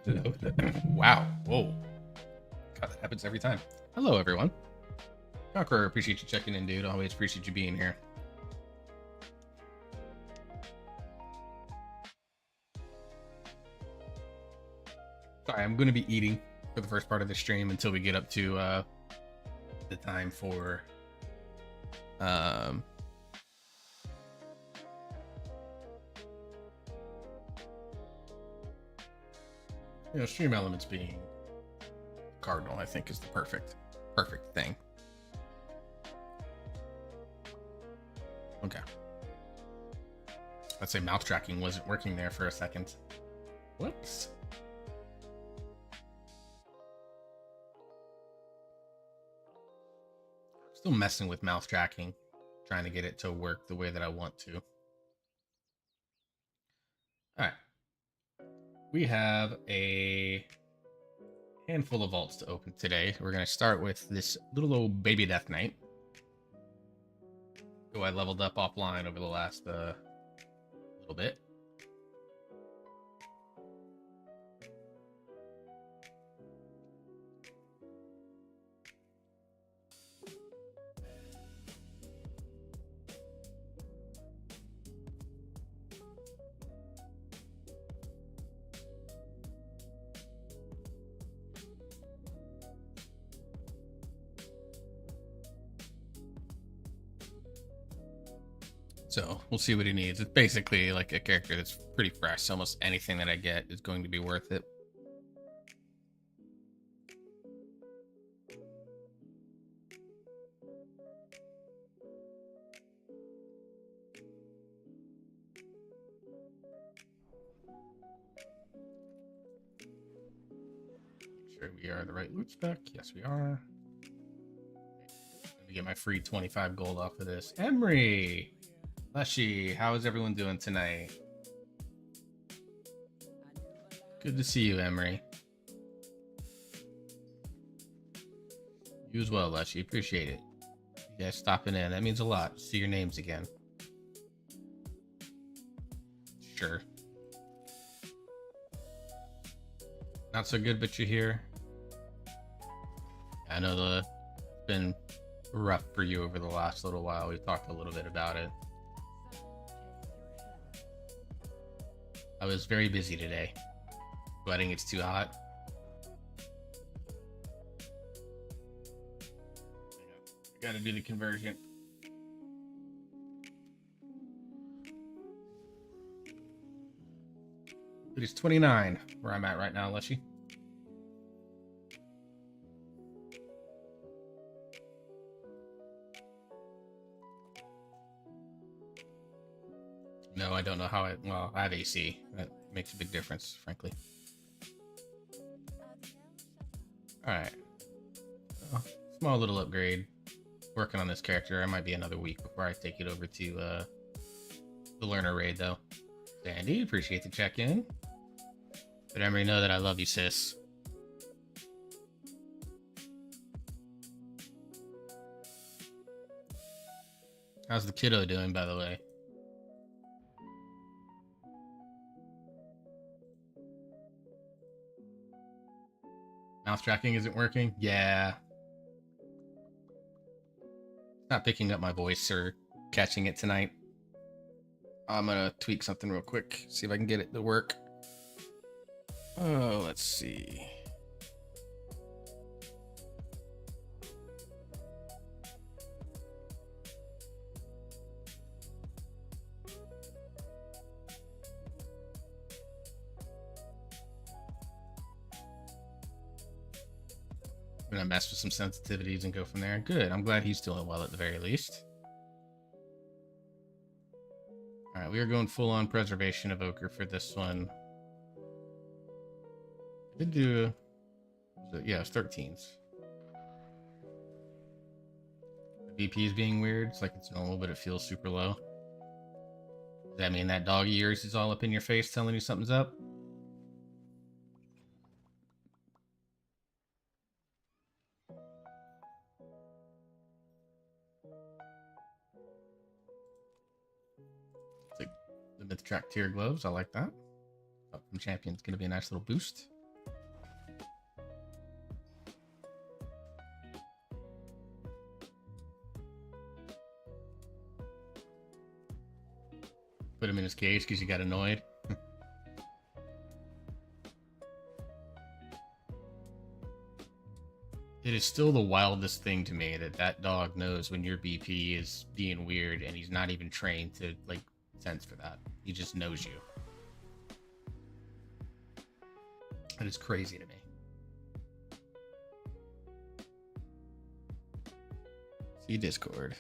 Hello. Wow. Whoa. God, that happens every time. Hello, everyone. Conqueror, appreciate you checking in, dude. Always appreciate you being here. Sorry, I'm going to be eating for the first part of the stream until we get up to the time for stream elements being cardinal. I think is the perfect thing. Okay. Let's say mouth tracking wasn't working there for a second. Whoops. Still messing with mouth tracking, trying to get it to work the way that I want to. All right. We have a handful of vaults to open today. We're going to start with this little old baby Death Knight, who I leveled up offline over the last little bit. So we'll see what he needs. It's basically like a character that's pretty fresh. So almost anything that I get is going to be worth it. Make sure we are the right loot spec. Yes, we are. Let me get my free 25 gold off of this. Emery! Leshy, how is everyone doing tonight? Good to see you, Emery. You as well, Leshy. Appreciate it. You guys stopping in. That means a lot. See your names again. Sure. Not so good, but you're here. I know it's been rough for you over the last little while. We talked a little bit about it. I was very busy today. Sweating, it's too hot. I gotta do the conversion. It is 29 where I'm at right now, Leshy. No, I don't know how well, I have AC. That makes a big difference, frankly. Alright. Small little upgrade. Working on this character. I might be another week before I take it over to the learner raid, though. Sandy, appreciate the check-in. But Emery, know that I love you, sis. How's the kiddo doing, by the way? Mouse tracking isn't working? Yeah. Not picking up my voice or catching it tonight. I'm gonna tweak something real quick, see if I can get it to work. Oh, let's see. I'm gonna mess with some sensitivities and go from there. Good. I'm glad he's doing well at the very least. All right, we are going full on preservation of ochre for this one. I did do, yeah, it's 13s. The VP is being weird. It's like it's normal, but it feels super low. Does that mean that dog of yours is all up in your face telling you something's up? Like the myth track tier gloves, I like that. Up from champion's gonna be a nice little boost. him in his cage because you got annoyed. It is still the wildest thing to me that that dog knows when your BP is being weird and he's not even trained to, like, sense for that. He just knows you. That is crazy to me. See Discord.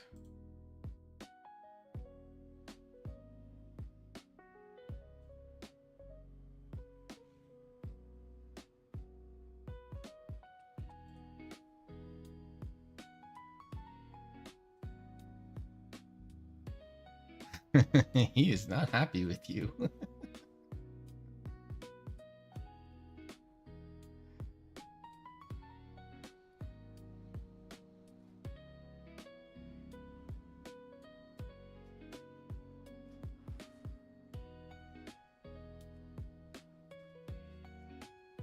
He is not happy with you.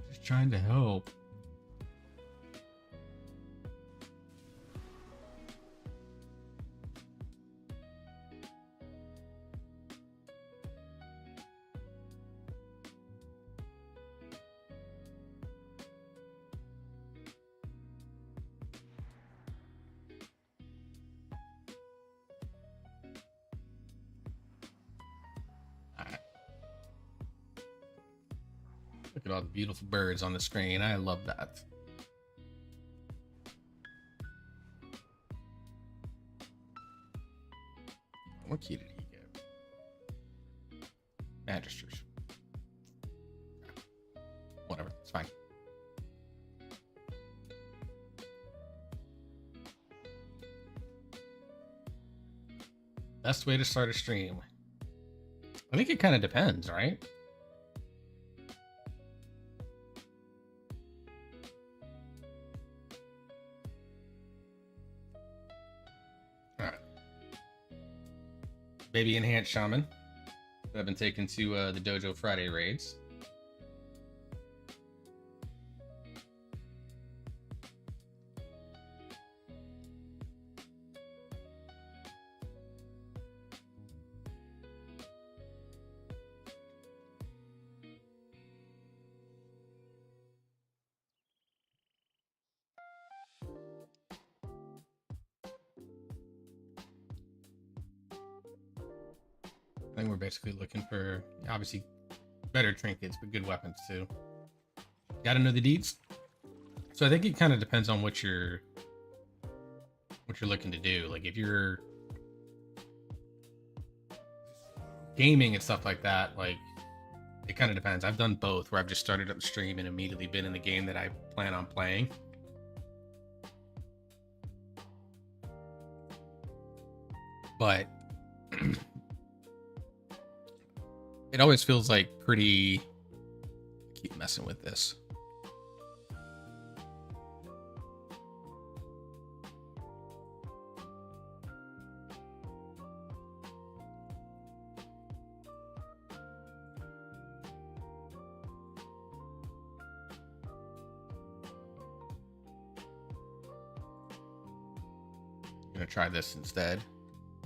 Just trying to help. Look at all the beautiful birds on the screen. I love that. What key did he get? Magisters. Whatever, it's fine. Best way to start a stream? I think it kind of depends, right? Baby Enhanced Shaman. I've been taken to the Dojo Friday raids. I think we're basically looking for, obviously, better trinkets, but good weapons too. Gotta know the deets. So I think it kind of depends on what you're looking to do. Like if you're gaming and stuff like that, like it kind of depends. I've done both, where I've just started up the stream and immediately been in the game that I plan on playing. But it always feels like pretty... Keep messing with this. I'm gonna try this instead.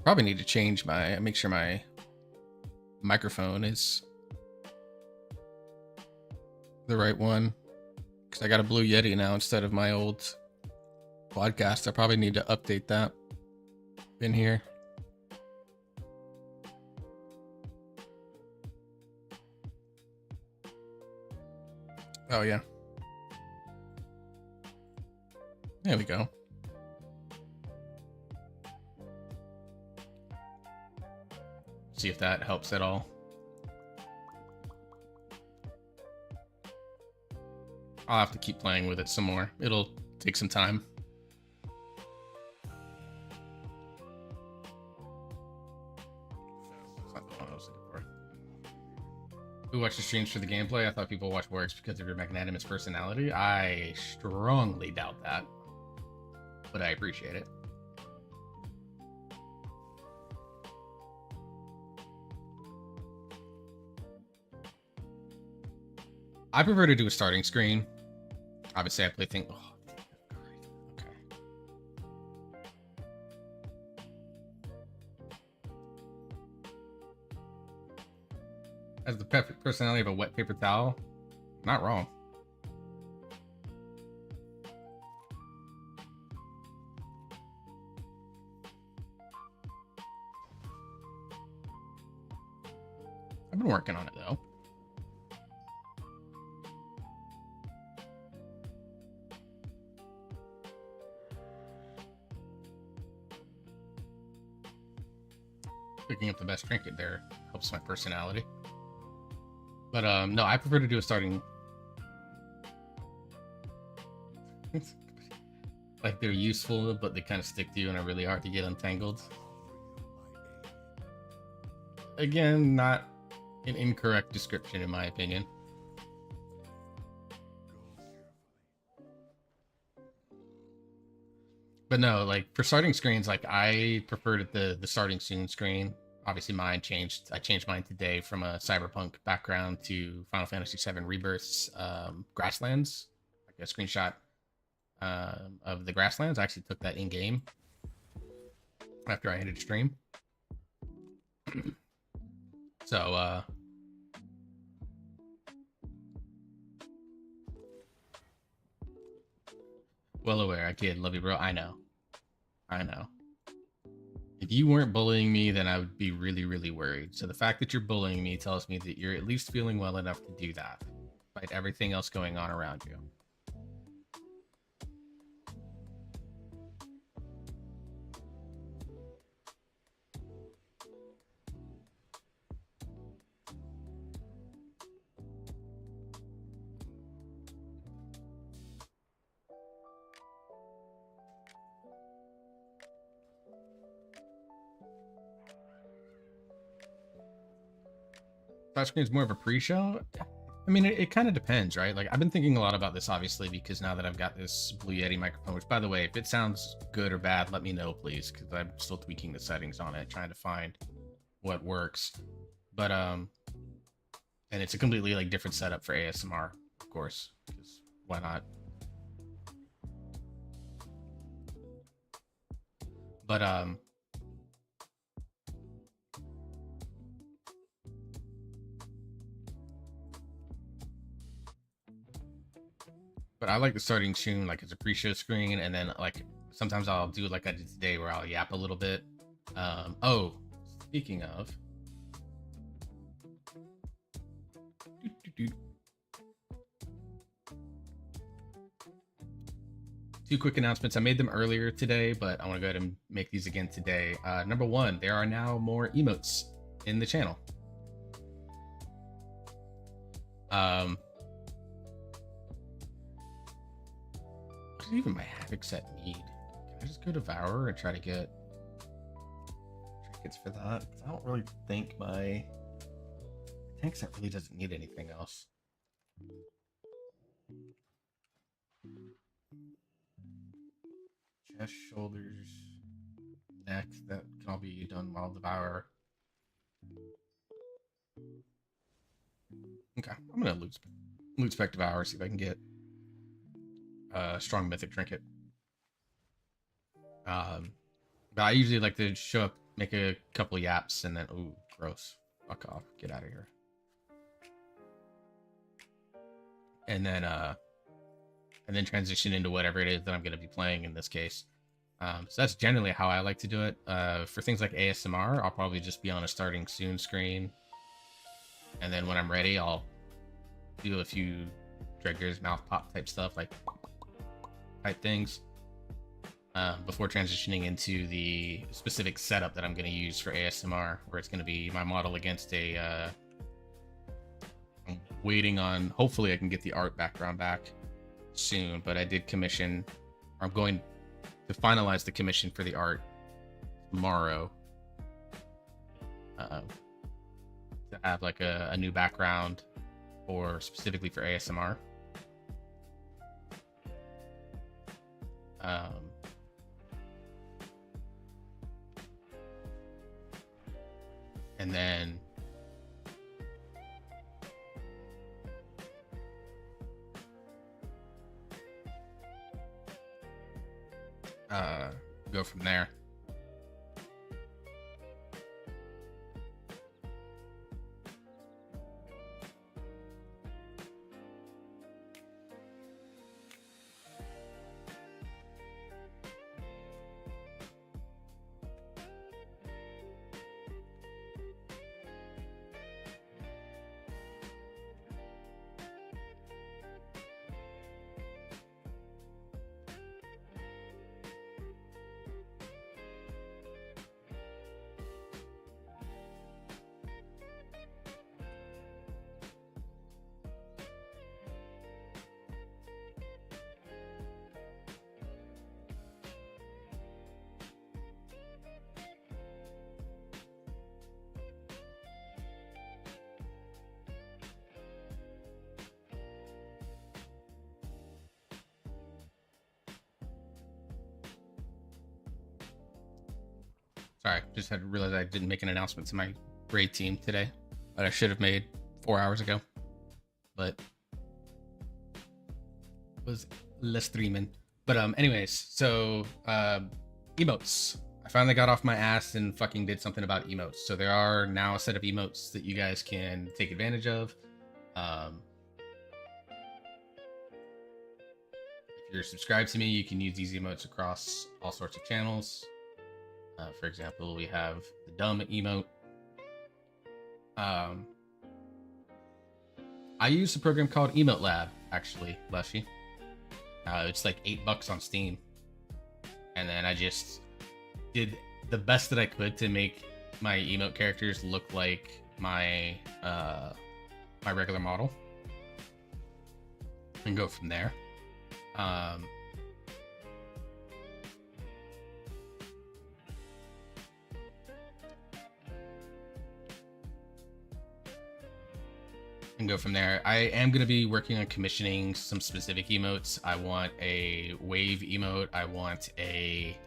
Probably need to change make sure my microphone is the right one, because I got a Blue Yeti now instead of my old podcast. I probably need to update that in here. Oh yeah, there we go. See if that helps at all. I'll have to keep playing with it some more. It'll take some time. That's not the one I was looking for. Who watches streams for the gameplay? I thought people watch works because of your magnanimous personality. I strongly doubt that, but I appreciate it. I prefer to do a starting screen. Obviously, I play things. Oh, okay. has the perfect personality of a wet paper towel. Not wrong. I've been working on it though. Picking up the best trinket there helps my personality. But no, I prefer to do a starting. Like they're useful, but they kind of stick to you and are really hard to get untangled. Again, not an incorrect description in my opinion. But no, like for starting screens, like I preferred the starting soon screen. Obviously mine changed. I changed mine today from a cyberpunk background to Final Fantasy VII Rebirth's grasslands, like a screenshot of the grasslands. I actually took that in game after I ended stream. So well aware. I kid. Love you, bro. I know. If you weren't bullying me, then I would be really, really worried. So the fact that you're bullying me tells me that you're at least feeling well enough to do that, despite everything else going on around you. Touchscreen is more of a pre-show. I mean, it kind of depends, right? Like, I've been thinking a lot about this, obviously, because now that I've got this Blue Yeti microphone, which, by the way, if it sounds good or bad, let me know, please, because I'm still tweaking the settings on it, trying to find what works. But, and it's a completely, like, different setup for ASMR, of course, because why not? But, I like the starting tune like it's a pre-show screen, and then like sometimes I'll do like I did today where I'll yap a little bit. Oh, speaking of, two quick announcements. I made them earlier today, but I want to go ahead and make these again today. Number one, there are now more emotes in the channel. What does even my havoc set need? Can I just go Devour and try to get trinkets for that? Because I don't really think my tank set really doesn't need anything else. Chest, shoulders, neck, that can all be done while Devour. Okay, I'm gonna loot spec Devour, see if I can get a strong mythic trinket. But I usually like to show up, make a couple yaps, and then ooh, gross. Fuck off, get out of here. And then transition into whatever it is that I'm going to be playing in this case. So that's generally how I like to do it. For things like ASMR, I'll probably just be on a starting soon screen. And then when I'm ready, I'll do a few triggers, mouth pop type stuff, like type things, before transitioning into the specific setup that I'm going to use for ASMR, where it's going to be my model against a... I'm waiting on... Hopefully I can get the art background back soon, but I did commission... I'm going to finalize the commission for the art tomorrow. To have like a new background for specifically for ASMR. And then go from there. Sorry, just had to realize I didn't make an announcement to my raid team today that I should have made 4 hours ago, but was less streaming. But anyways, so emotes. I finally got off my ass and fucking did something about emotes. So there are now a set of emotes that you guys can take advantage of. If you're subscribed to me, you can use these emotes across all sorts of channels. For example, we have the dumb emote. I use a program called Emote Lab, actually, Leshy. It's like $8 on Steam. And then I just did the best that I could to make my emote characters look like my my regular model. And go from there. And go from there. I am going to be working on commissioning some specific emotes. I want a wave emote. I want a...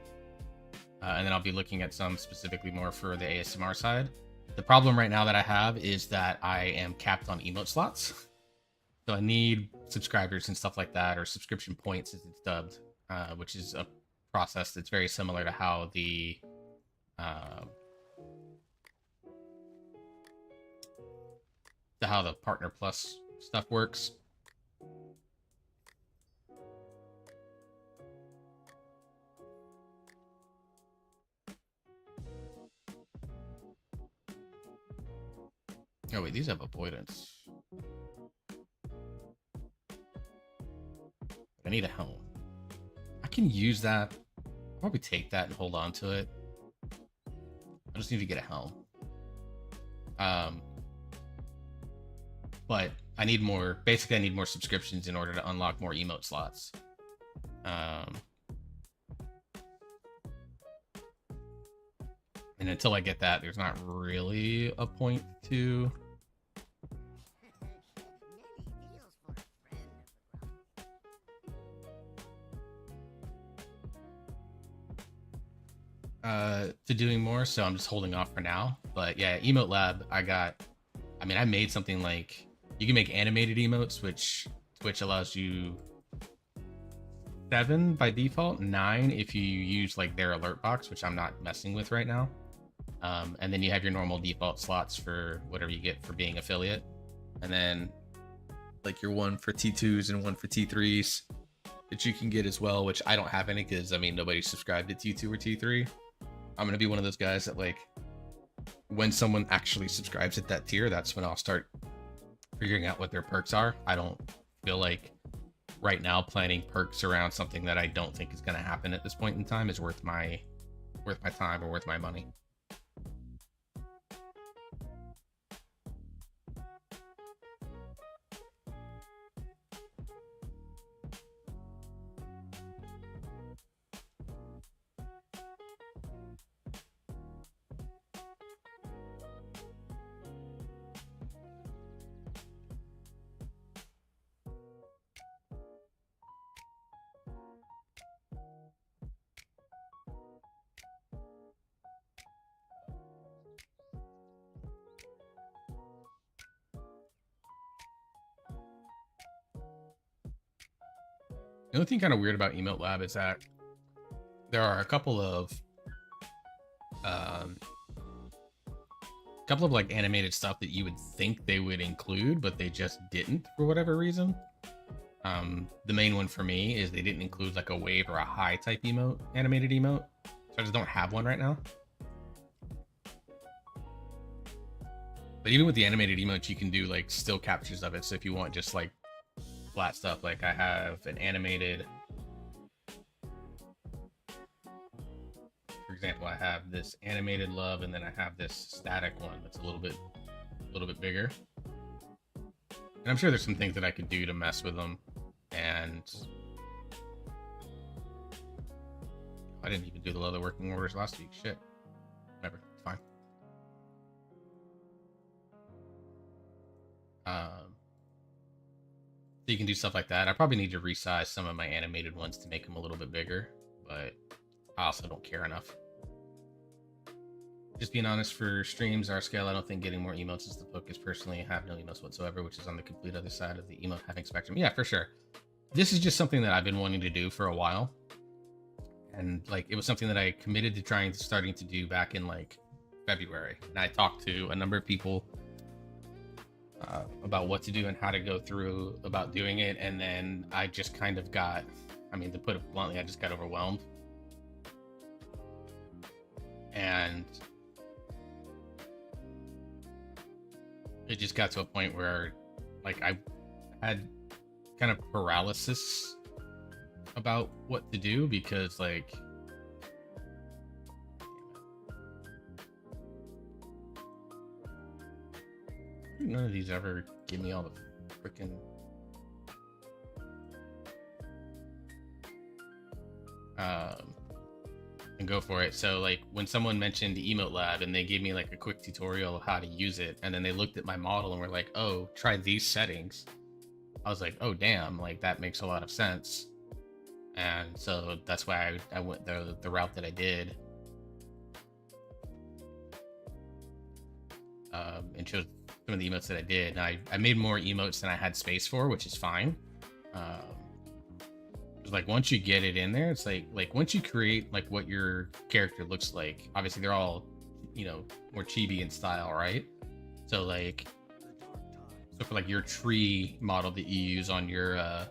and then I'll be looking at some specifically more for the ASMR side. The problem right now that I have is that I am capped on emote slots. So I need subscribers and stuff like that, or subscription points as it's dubbed, which is a process that's very similar to how the... how the Partner Plus stuff works. Oh wait, these have avoidance. I need a helm. I can use that. I'll probably take that and hold on to it. I just need to get a helm. But I need more, basically I need more subscriptions in order to unlock more emote slots. And until I get that, there's not really a point to... to doing more, so I'm just holding off for now. But yeah, Emote Lab, I made something like, you can make animated emotes, which Twitch allows you 7 by default, 9 if you use like their alert box, which I'm not messing with right now. And then you have your normal default slots for whatever you get for being affiliate. And then like your one for T2s and one for T3s that you can get as well, which I don't have any because, I mean, nobody's subscribed to T2 or T3. I'm going to be one of those guys that, like, when someone actually subscribes at that tier, that's when I'll start figuring out what their perks are. I don't feel like right now planning perks around something that I don't think is going to happen at this point in time is worth my time or worth my money. The only thing kind of weird about Emote Lab is that there are a couple of like animated stuff that you would think they would include, but they just didn't for whatever reason. The main one for me is they didn't include like a wave or a high type emote, animated emote. So I just don't have one right now. But even with the animated emotes, you can do like still captures of it. So if you want just like flat stuff, like I have an animated, for example, I have this animated love, and then I have this static one that's a little bit bigger. And I'm sure there's some things that I could do to mess with them. And I didn't even do the leather working orders last week. Shit. Whatever. It's fine. So you can do stuff like that. I probably need to resize some of my animated ones to make them a little bit bigger, but I also don't care enough. Just being honest, for streams, our scale, I don't think getting more emotes is the focus. Personally, I have no emotes whatsoever, which is on the complete other side of the emote having spectrum. Yeah, for sure. This is just something that I've been wanting to do for a while. And like, it was something that I committed to starting to do back in like February. And I talked to a number of people about what to do and how to go through about doing it. And then I just kind of got, I mean, to put it bluntly, I just got overwhelmed. And it just got to a point where like I had kind of paralysis about what to do, because like none of these ever give me all the freaking and go for it. So like when someone mentioned Emote Lab and they gave me like a quick tutorial of how to use it, and then they looked at my model and were like, oh, try these settings, I was like, oh damn, like that makes a lot of sense. And so that's why I went the route that I did, and chose some of the emotes that I did. And I made more emotes than I had space for, which is fine. Like once you get it in there, it's like once you create like what your character looks like, obviously they're all, you know, more chibi in style, right? So like, so for like your tree model that you use on your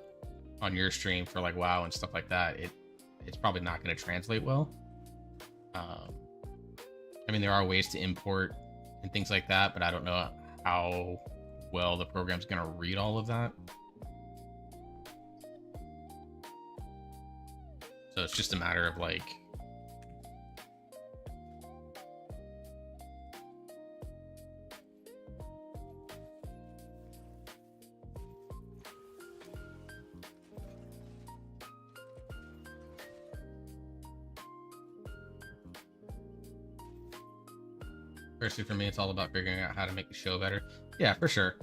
stream for like WoW and stuff like that, it's probably not going to translate well. I mean, there are ways to import and things like that, but I don't know how well the program's going to read all of that. So it's just a matter of like, personally for me, it's all about figuring out how to make the show better. Yeah, for sure.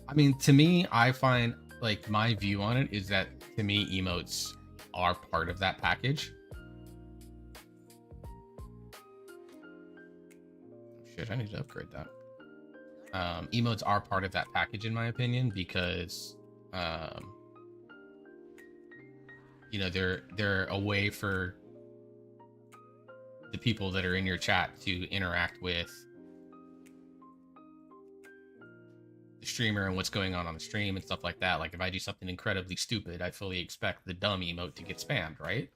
I mean, to me, I find like my view on it is that to me, emotes are part of that package. Shit, I need to upgrade that. Emotes are part of that package in my opinion, because you know, they're a way for the people that are in your chat to interact with the streamer and what's going on the stream and stuff like that. Like if I do something incredibly stupid, I fully expect the dumb emote to get spammed, right?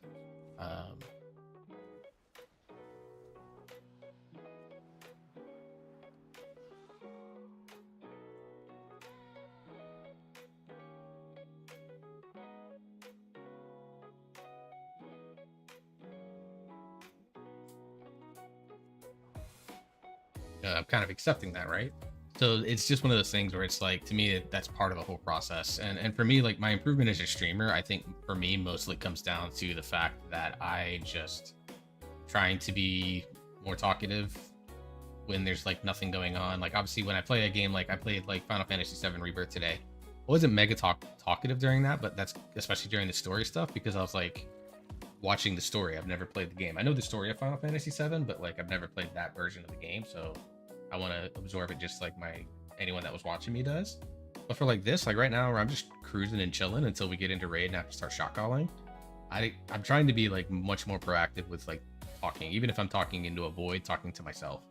I'm kind of accepting that, right? So it's just one of those things where it's like, to me, that's part of the whole process. And for me, like my improvement as a streamer, I think for me, mostly comes down to the fact that I just trying to be more talkative when there's like nothing going on. Like obviously when I play a game, like I played like Final Fantasy VII Rebirth today, I wasn't mega talkative during that, but that's especially during the story stuff, because I was like watching the story. I've never played the game. I know the story of Final Fantasy VII, but like I've never played that version of the game, so I want to absorb it just like anyone that was watching me does. But for like this, like right now where I'm just cruising and chilling until we get into raid and I have to start shot calling, I'm trying to be like much more proactive with like talking, even if I'm talking into a void, talking to myself.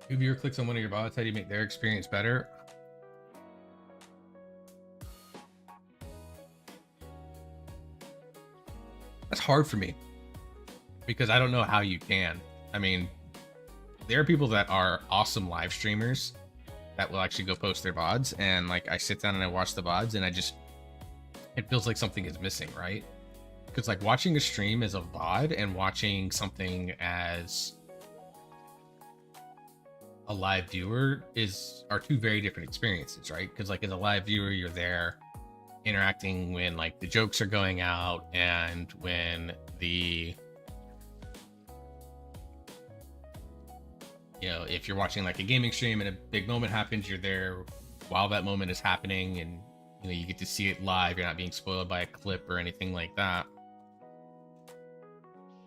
If viewer clicks on one of your bots, how do you make their experience better? That's hard for me because I don't know how you can. I mean, there are people that are awesome live streamers that will actually go post their VODs, and like I sit down and I watch the VODs and it feels like something is missing, right? Because like watching a stream as a VOD and watching something as a live viewer are two very different experiences, right? Because like as a live viewer, you're there interacting when like the jokes are going out and when the You know, if you're watching like a gaming stream and a big moment happens, you're there while that moment is happening, and you know, you get to see it live. You're not being spoiled by a clip or anything like that.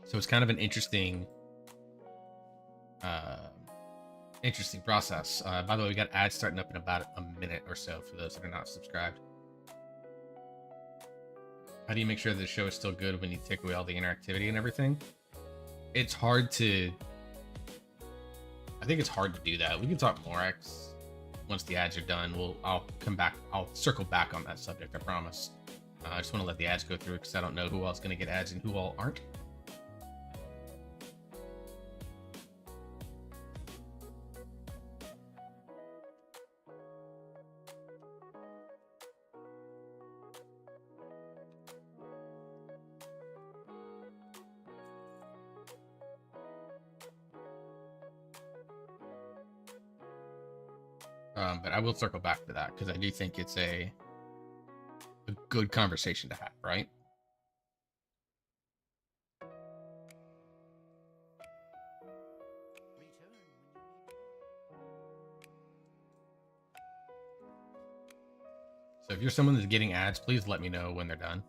So it's kind of an interesting interesting process. By the way, we got ads starting up in about a minute or so for those that are not subscribed. How do you make sure the show is still good when you take away all the interactivity and everything? It's hard to... I think it's hard to do that. We can talk more once the ads are done. I'll come back. I'll circle back on that subject, I promise. I just want to let the ads go through because I don't know who else is going to get ads and who all aren't. But I will circle back to that because I do think it's a good conversation to have, right? So if you're someone that's getting ads, please let me know when they're done.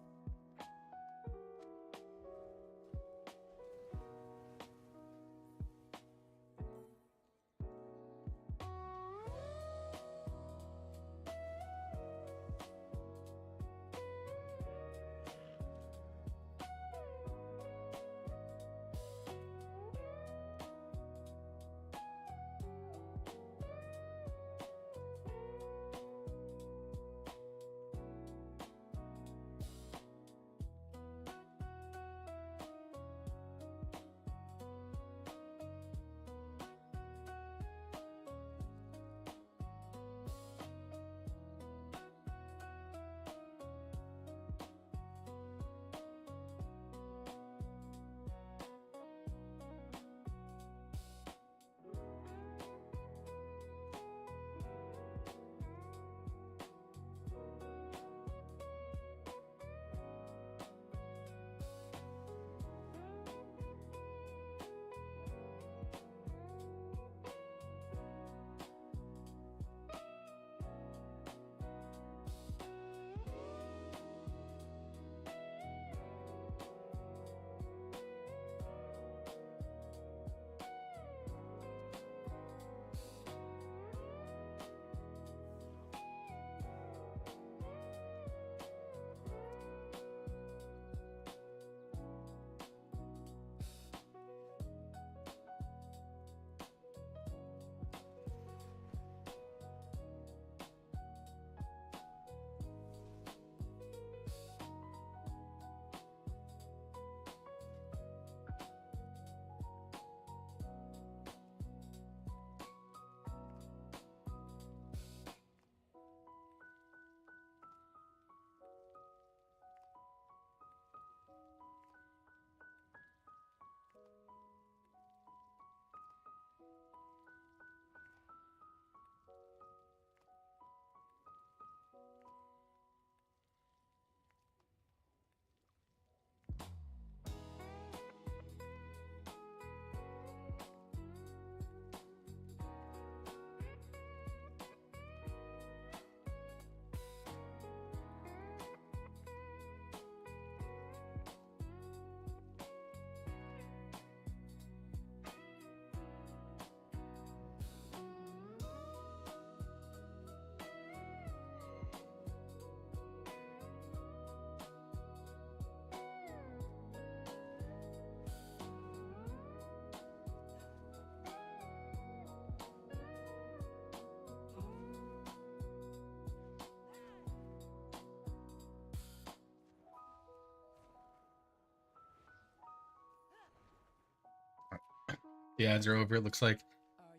The ads are over, it looks like.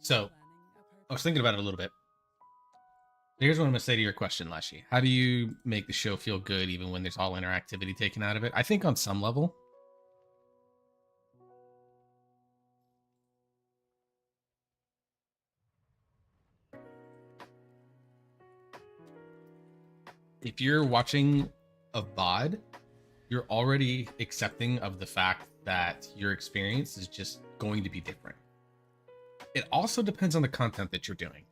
So, I was thinking about it a little bit. Here's what I'm going to say to your question, Leshy. How do you make the show feel good even when there's all interactivity taken out of it? I think on some level, if you're watching a VOD, you're already accepting of the fact that your experience is just going to be different. It also depends on the content that you're doing.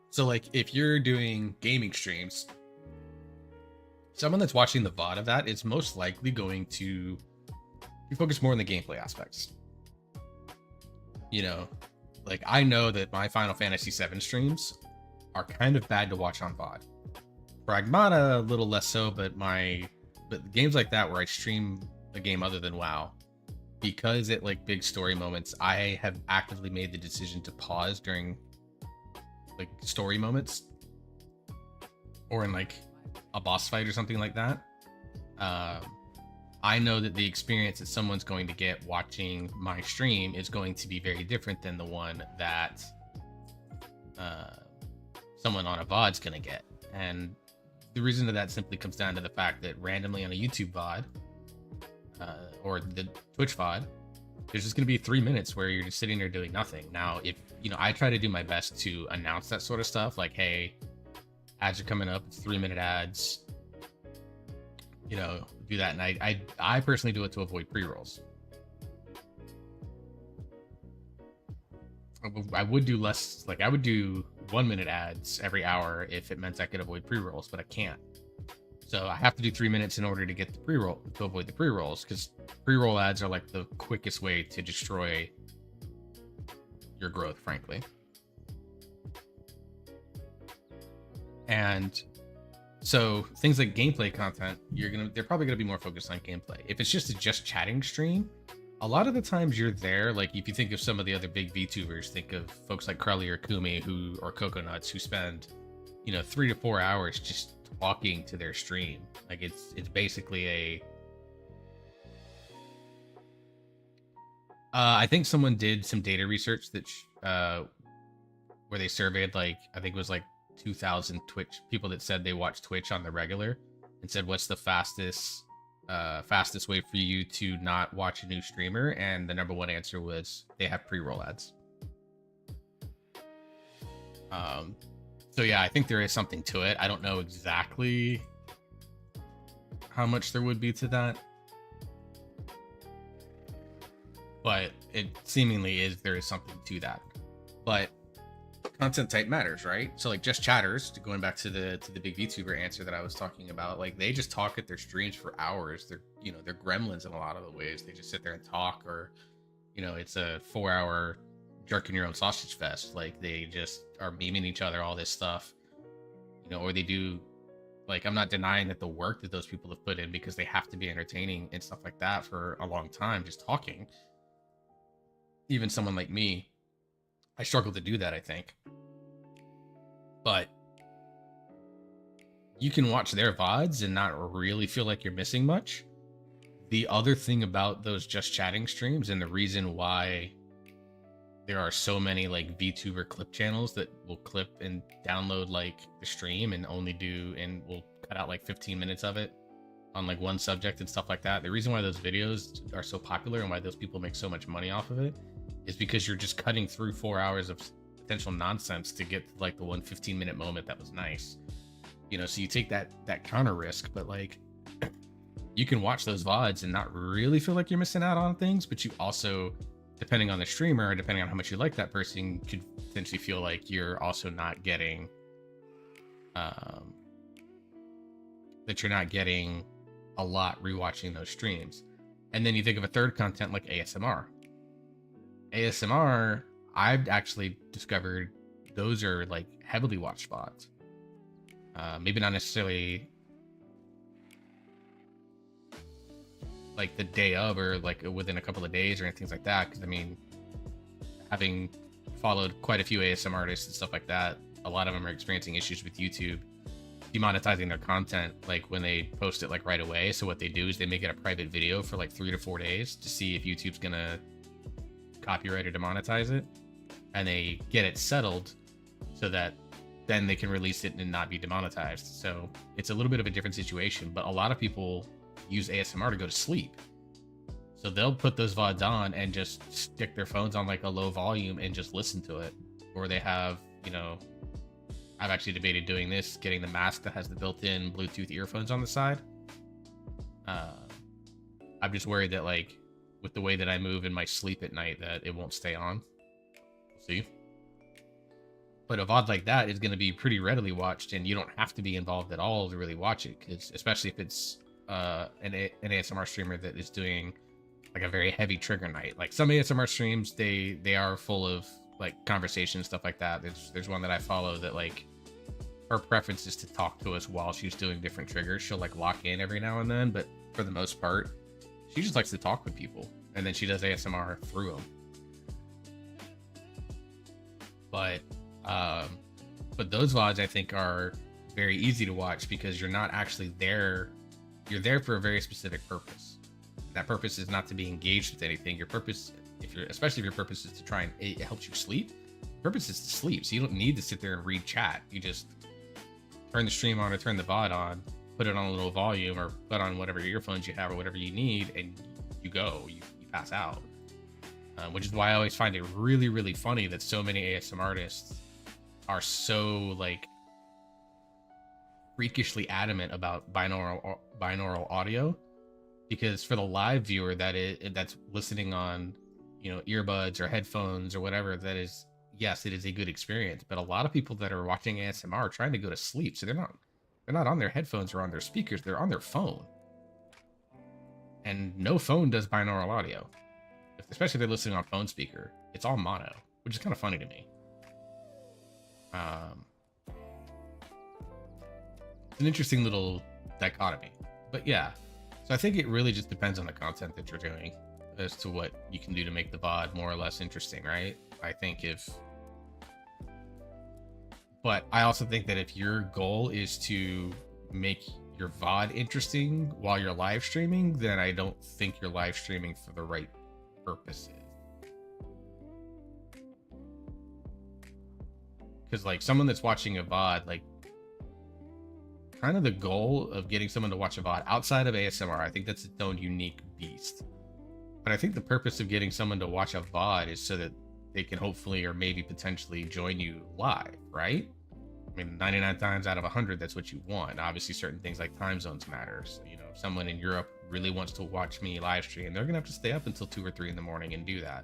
So like if you're doing gaming streams, someone that's watching the VOD of that is most likely going to focus more on the gameplay aspects. You know, like I know that my Final Fantasy VII streams are kind of bad to watch on VOD. Pragmata a little less so, but games like that where I stream a game other than WoW, because at like big story moments, I have actively made the decision to pause during like story moments or in like a boss fight or something like that. I know that the experience that someone's going to get watching my stream is going to be very different than the one that someone on a VOD's going to get. And the reason that simply comes down to the fact that randomly on a YouTube VOD or the Twitch VOD, there's just going to be 3 minutes where you're just sitting there doing nothing. Now, if I try to do my best to announce that sort of stuff, like, hey, ads are coming up, it's 3-minute ads, do that. And I personally do it to avoid pre-rolls. I would do less, like I would do 1-minute ads every hour if it meant I could avoid pre-rolls, but I can't. So I have to do 3 minutes in order to get the pre-roll, to avoid the pre-rolls, because pre-roll ads are like the quickest way to destroy your growth, frankly. And so things like gameplay content, they're probably gonna be more focused on gameplay. If it's just a just chatting stream, a lot of the times you're there. Like if you think of some of the other big VTubers, think of folks like Crowley or Kumi or Coconuts who spend 3 to 4 hours just talking to their stream. Like it's basically I think someone did some data research that where they surveyed like I think it was like 2,000 Twitch people that said they watch Twitch on the regular, and said what's the fastest way for you to not watch a new streamer, and the number one answer was they have pre-roll ads. So yeah, I think there is something to it. I don't know exactly how much there would be to that, but it seemingly there is something to that. But content type matters, right? So like just chatters, going back to the big VTuber answer that I was talking about, like they just talk at their streams for hours. They're gremlins in a lot of the ways. They just sit there and talk, or it's a 4-hour jerking your own sausage fest. Like they just are memeing each other, all this stuff, or they do, like, I'm not denying that the work that those people have put in, because they have to be entertaining and stuff like that for a long time, just talking. Even someone like me, I struggle to do that, I think. But you can watch their VODs and not really feel like you're missing much. The other thing about those just chatting streams, and the reason why there are so many like VTuber clip channels that will clip and download like the stream and will cut out like 15 minutes of it on like one subject and stuff like that. The reason why those videos are so popular and why those people make so much money off of it is because you're just cutting through 4 hours of potential nonsense to get to like the 1 15-minute moment that was nice. So you take that counter risk, but like you can watch those VODs and not really feel like you're missing out on things, but you also, depending on the streamer or depending on how much you like that person, could potentially feel like you're also not getting that you're not getting a lot rewatching those streams. And then you think of a third content like ASMR. ASMR, I've actually discovered those are like heavily watched VODs. Maybe not necessarily like the day of or like within a couple of days or anything like that, because I mean, having followed quite a few ASMR artists and stuff like that, a lot of them are experiencing issues with YouTube demonetizing their content like when they post it like right away. So what they do is they make it a private video for like 3 to 4 days to see if YouTube's gonna copyright or demonetize it, and they get it settled so that then they can release it and not be demonetized. So it's a little bit of a different situation, but a lot of people use ASMR to go to sleep. So they'll put those VODs on and just stick their phones on like a low volume and just listen to it. Or they have, I've actually debated doing this, getting the mask that has the built-in Bluetooth earphones on the side. I'm just worried that like with the way that I move in my sleep at night that it won't stay on. See? But a VOD like that is going to be pretty readily watched, and you don't have to be involved at all to really watch it, because especially if it's an ASMR streamer that is doing like a very heavy trigger night. Like some ASMR streams, they are full of like conversation, stuff like that. There's one that I follow that like her preference is to talk to us while she's doing different triggers. She'll like lock in every now and then, but for the most part, she just likes to talk with people, and then she does ASMR through them. But those VODs I think are very easy to watch because you're not actually there. You're there for a very specific purpose. That purpose is not to be engaged with anything. Your purpose, especially if your purpose is to try and it helps you sleep. Your purpose is to sleep, so you don't need to sit there and read chat. You just turn the stream on or turn the VOD on, put it on a little volume or put on whatever earphones you have or whatever you need, and you go. You pass out. Which is why I always find it really, really funny that so many ASMR artists are so like freakishly adamant about binaural audio, because for the live viewer that's listening on, you know, earbuds or headphones or whatever, that is, yes, it is a good experience. But a lot of people that are watching ASMR are trying to go to sleep, so they're not on their headphones or on their speakers, they're on their phone. And no phone does binaural audio. Especially if they're listening on phone speaker, it's all mono, which is kind of funny to me. It's an interesting little dichotomy, but yeah. So I think it really just depends on the content that you're doing as to what you can do to make the VOD more or less interesting, right? But I also think that if your goal is to make your VOD interesting while you're live streaming, then I don't think you're live streaming for the right purposes. Because like someone that's watching a VOD, like kind of the goal of getting someone to watch a VOD outside of ASMR, I think that's its own unique beast. But I think the purpose of getting someone to watch a VOD is so that they can hopefully or maybe potentially join you live, right? I mean, 99 times out of 100, that's what you want. Obviously, certain things like time zones matter. So, you know, if someone in Europe really wants to watch me live stream, they're gonna have to stay up until 2 or 3 in the morning and do that.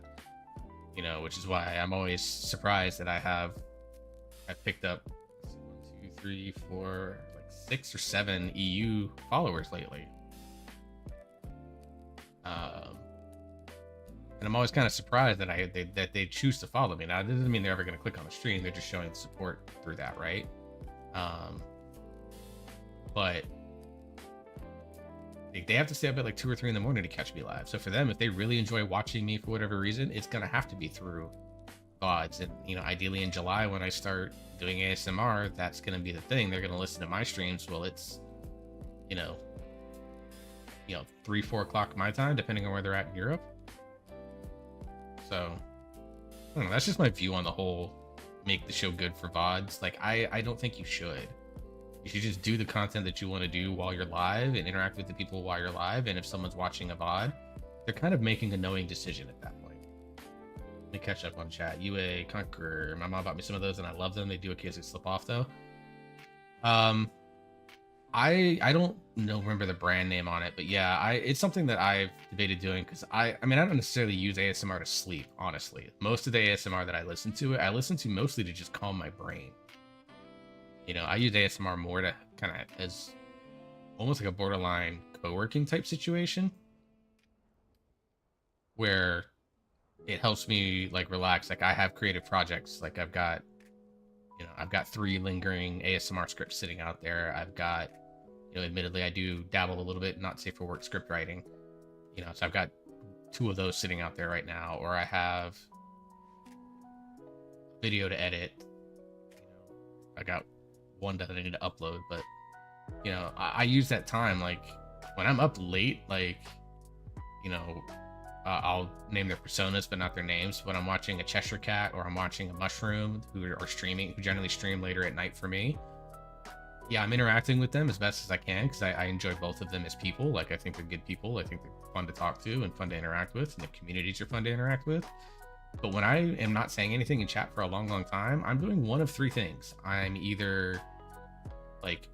You know, which is why I'm always surprised that I've picked up 1, 2, 3, 4, like 6 or 7 EU followers lately. And I'm always kind of surprised that they choose to follow me. Now, that doesn't mean they're ever going to click on the stream. They're just showing support through that, right? But they have to stay up at like 2 or 3 in the morning to catch me live. So for them, if they really enjoy watching me for whatever reason, it's going to have to be through VODs. And, you know, ideally in July when I start doing ASMR, that's going to be the thing. They're going to listen to my streams. Well, it's, you know, 3, 4 o'clock my time, depending on where they're at in Europe. So, I don't know, that's just my view on the whole make the show good for VODs. Like, I don't think you should. You should just do the content that you want to do while you're live and interact with the people while you're live. And if someone's watching a VOD, they're kind of making a knowing decision at that point. Let me catch up on chat. UA, Conqueror. My mom bought me some of those and I love them. They do occasionally slip off though. I don't remember the brand name on it, but yeah, it's something that I've debated doing because I mean I don't necessarily use ASMR to sleep, honestly. Most of the ASMR that I listen to mostly to just calm my brain. You know, I use ASMR more to kind of as almost like a borderline co-working type situation where it helps me like relax. Like I have creative projects, like I've got 3 lingering ASMR scripts sitting out there. I've got, you know, admittedly I do dabble a little bit, not safe for work script writing, you know, so I've got 2 of those sitting out there right now, or I have video to edit, you know, I got 1 that I need to upload, but you know, I use that time, like when I'm up late, like, you know, I'll name their personas, but not their names. When I'm watching a Cheshire Cat or I'm watching a Mushroom who generally stream later at night for me. Yeah, I'm interacting with them as best as I can because I enjoy both of them as people. Like, I think they're good people. I think they're fun to talk to and fun to interact with, and the communities are fun to interact with. But when I am not saying anything in chat for a long, long time, I'm doing one of 3 things. I'm either like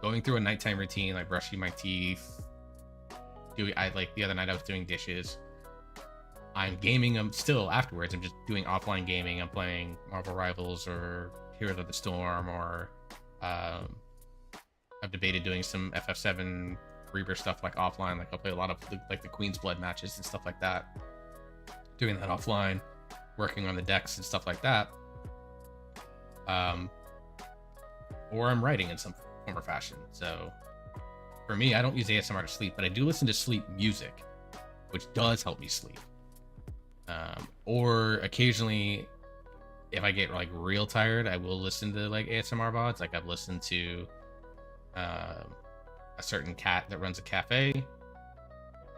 going through a nighttime routine, like brushing my teeth, like the other night I was doing dishes, I'm gaming them still afterwards. I'm just doing offline gaming. I'm playing Marvel Rivals or Heroes of the Storm, or um, I've debated doing some FF7 Rebirth stuff like offline. Like I'll play a lot of the Queen's Blood matches and stuff like that. Doing that offline, working on the decks and stuff like that. Or I'm writing in some form or fashion. So for me, I don't use ASMR to sleep, but I do listen to sleep music, which does help me sleep. Or occasionally, if I get like real tired, I will listen to like ASMR VODs. Like I've listened to a certain cat that runs a cafe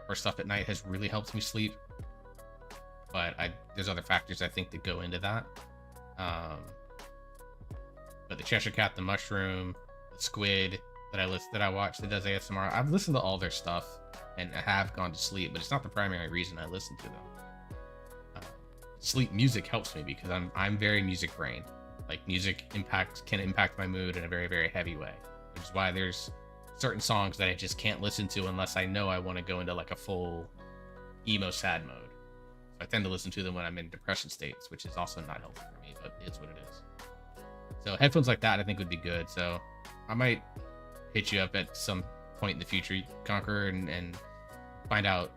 or stuff at night has really helped me sleep. But there's other factors I think that go into that. But the Cheshire Cat, the Mushroom, the Squid that I watch that does ASMR, I've listened to all their stuff and I have gone to sleep, but it's not the primary reason I listen to them. Sleep music helps me because I'm very music brain. Like music can impact my mood in a very, very heavy way, which is why there's certain songs that I just can't listen to unless I know I want to go into like a full emo sad mode. So I tend to listen to them when I'm in depression states, which is also not helpful for me, but it's what it is. So headphones like that I think would be good. So I might hit you up at some point in the future, Conqueror, and find out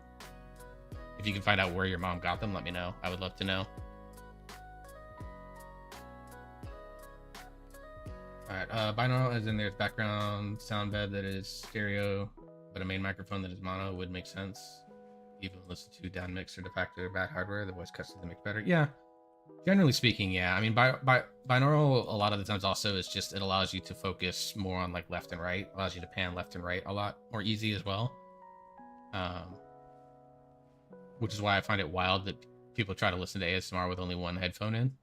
if you can find out where your mom got them. Let me know. I would love to know. All right, binaural as in there's background sound bed that is stereo, but a main microphone that is mono would make sense. Even listen to down mix or de facto or bad hardware, the voice cuts to the mix better. Yeah, generally speaking, yeah. I mean, binaural a lot of the times also is just it allows you to focus more on like left and right, allows you to pan left and right a lot more easy as well. Which is why I find it wild that people try to listen to ASMR with only one headphone in,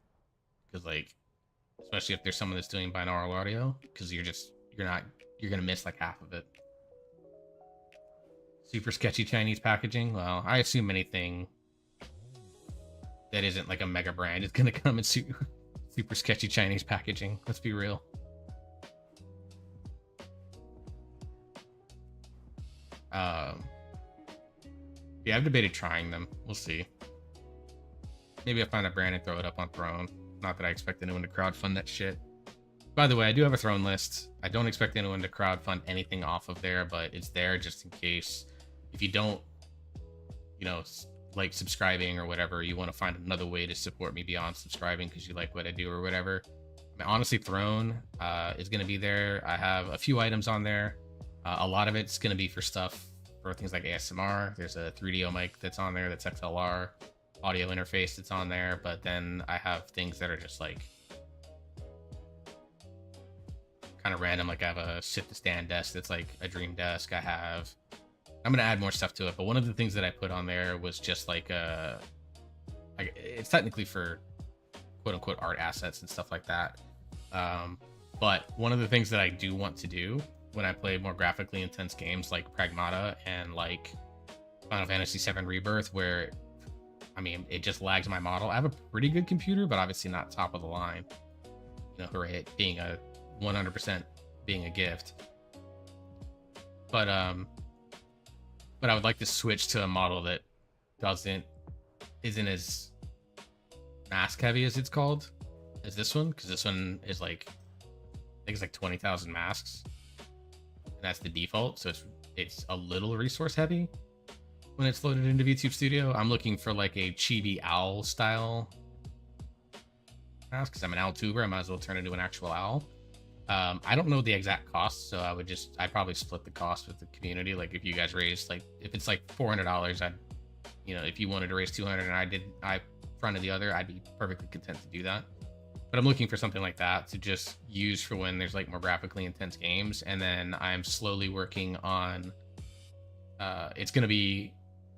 because like, especially if there's someone that's doing binaural audio, because you're gonna miss like half of it. Super sketchy Chinese packaging. Well, I assume anything that isn't like a mega brand is gonna come in super sketchy Chinese packaging. Let's be real. Yeah, I've debated trying them. We'll see. Maybe I'll find a brand and throw it up on Throne. Not that I expect anyone to crowdfund that shit. By the way, I do have a Throne list. I don't expect anyone to crowdfund anything off of there, but it's there just in case. If you don't, like subscribing or whatever, you want to find another way to support me beyond subscribing because you like what I do or whatever. I mean, honestly, Throne is going to be there. I have a few items on there. A lot of it's going to be for stuff for things like ASMR. There's a 3DO mic that's on there that's XLR, audio interface that's on there, but then I have things that are just like kind of random. Like I have a sit to stand desk that's like a dream desk. I'm gonna add more stuff to it, but one of the things that I put on there was just like it's technically for quote unquote art assets and stuff like that. But one of the things that I do want to do when I play more graphically intense games like Pragmata and like Final Fantasy VII Rebirth, where I mean it just lags my model. I have a pretty good computer, but obviously not top of the line. Hooray, being a 100% being a gift. But I would like to switch to a model that isn't as mask heavy as it's called as this one, because this one is like I think it's like 20,000 masks. And that's the default, so it's a little resource heavy when it's loaded into VTube Studio. I'm looking for like a chibi owl style mask because I'm an owl tuber. I might as well turn into an actual owl. I don't know the exact cost, so I'd probably split the cost with the community. Like if you guys raised if it's like $400, if you wanted to raise 200 and I fronted the other, I'd be perfectly content to do that. But I'm looking for something like that to just use for when there's like more graphically intense games. And then I'm slowly working on, it's going to be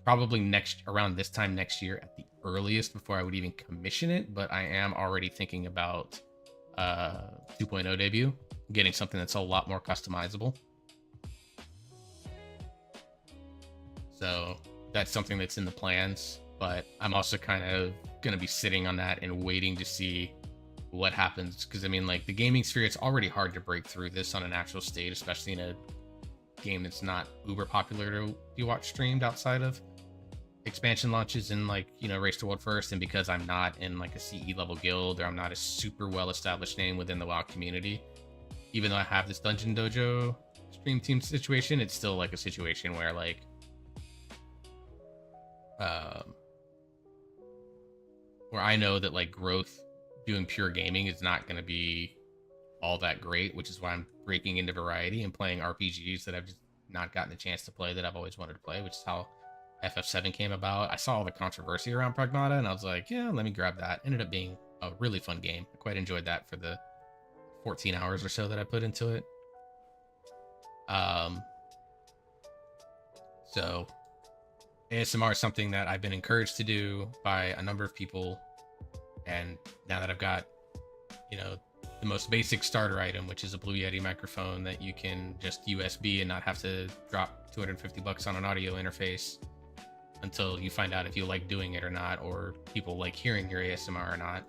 probably around this time next year at the earliest before I would even commission it. But I am already thinking about 2.0 debut, getting something that's a lot more customizable. So that's something that's in the plans, but I'm also kind of going to be sitting on that and waiting to see what happens. Because I mean, like the gaming sphere, it's already hard to break through this on an actual state, especially in a game that's not uber popular to be watched streamed outside of. expansion launches in like, you know, Race to World First, and because I'm not in like a CE level guild, or I'm not a super well established name within the WoW community, even though I have this Dungeon Dojo stream team situation, it's still like a situation where like where I know that like growth doing pure gaming is not going to be all that great, which is why I'm breaking into variety and playing RPGs that I've just not gotten the chance to play that I've always wanted to play, which is how FF7 came about. I saw all the controversy around Pragmata, and I was like, yeah, let me grab that. Ended up being a really fun game. I quite enjoyed that for the 14 hours or so that I put into it. So ASMR is something that I've been encouraged to do by a number of people, and now that I've got, you know, the most basic starter item, which is a Blue Yeti microphone that you can just USB and not have to drop $250 on an audio interface until you find out if you like doing it or not, or people like hearing your ASMR or not.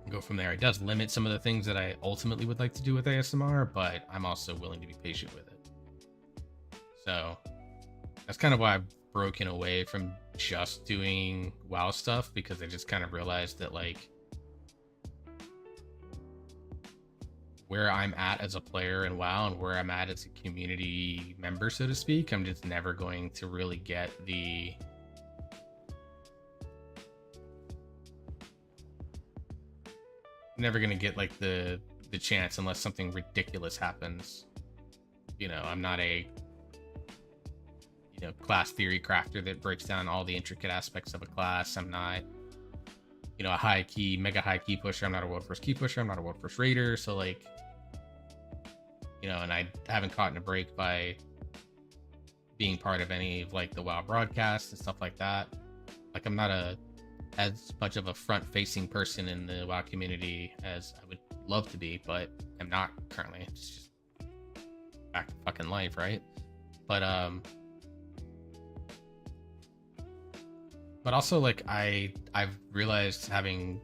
Go from there. It does limit some of the things that I ultimately would like to do with ASMR, but I'm also willing to be patient with it. So that's kind of why I've broken away from just doing WoW stuff, because I just kind of realized that like where I'm at as a player in WoW and where I'm at as a community member, so to speak, I'm just never going to really get the like the chance unless something ridiculous happens. You know, I'm not a, you know, class theory crafter that breaks down all the intricate aspects of a class. I'm not, you know, a mega high key pusher. I'm not a world first key pusher. I'm not a world first raider. So like, you know, and I haven't caught in a break by being part of any of like the WoW broadcasts and stuff like that. Like I'm not as much of a front facing person in the WoW community as I would love to be, but I'm not currently. It's just back to fucking life, right? But also like I've realized, having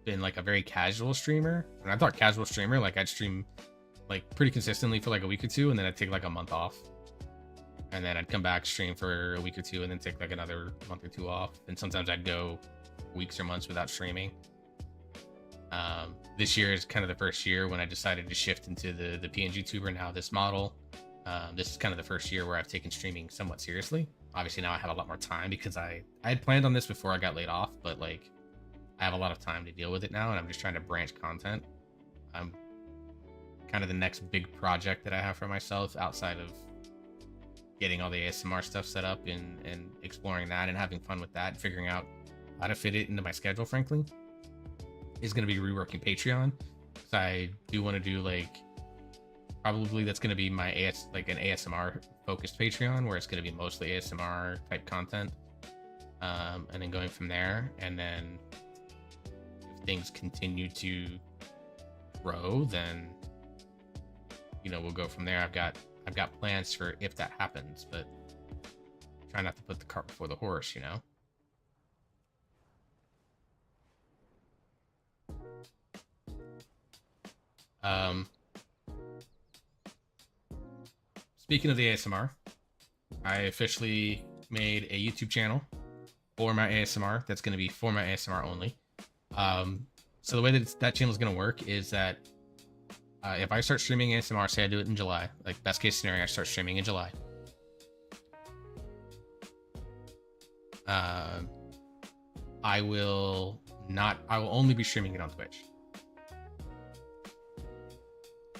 been like a very casual streamer, and I thought casual streamer, like I'd stream like pretty consistently for like a week or two, and then I'd take like a month off, and then I'd come back, stream for a week or two, and then take like another month or two off, and sometimes I'd go weeks or months without streaming. This year is kind of the first year when I decided to shift into the PNG tuber, now this model. This is kind of the first year where I've taken streaming somewhat seriously. Obviously now I have a lot more time because I had planned on this before I got laid off, but like I have a lot of time to deal with it now, and I'm just trying to branch content. I'm kind of the next big project that I have for myself outside of getting all the ASMR stuff set up and exploring that and having fun with that and figuring out how to fit it into my schedule, frankly, is going to be reworking Patreon. So I do want to do like, probably that's going to be my an ASMR focused Patreon, where it's going to be mostly ASMR type content, and then going from there. And then if things continue to grow, then, you know, we'll go from there. I've got plans for if that happens, but try not to put the cart before the horse, you know. Speaking of the ASMR, I officially made a YouTube channel for my ASMR that's going to be for my ASMR only. So the way that channel is going to work is that if I start streaming ASMR, say I do it in July, like best case scenario, I start streaming in July. I will only be streaming it on Twitch.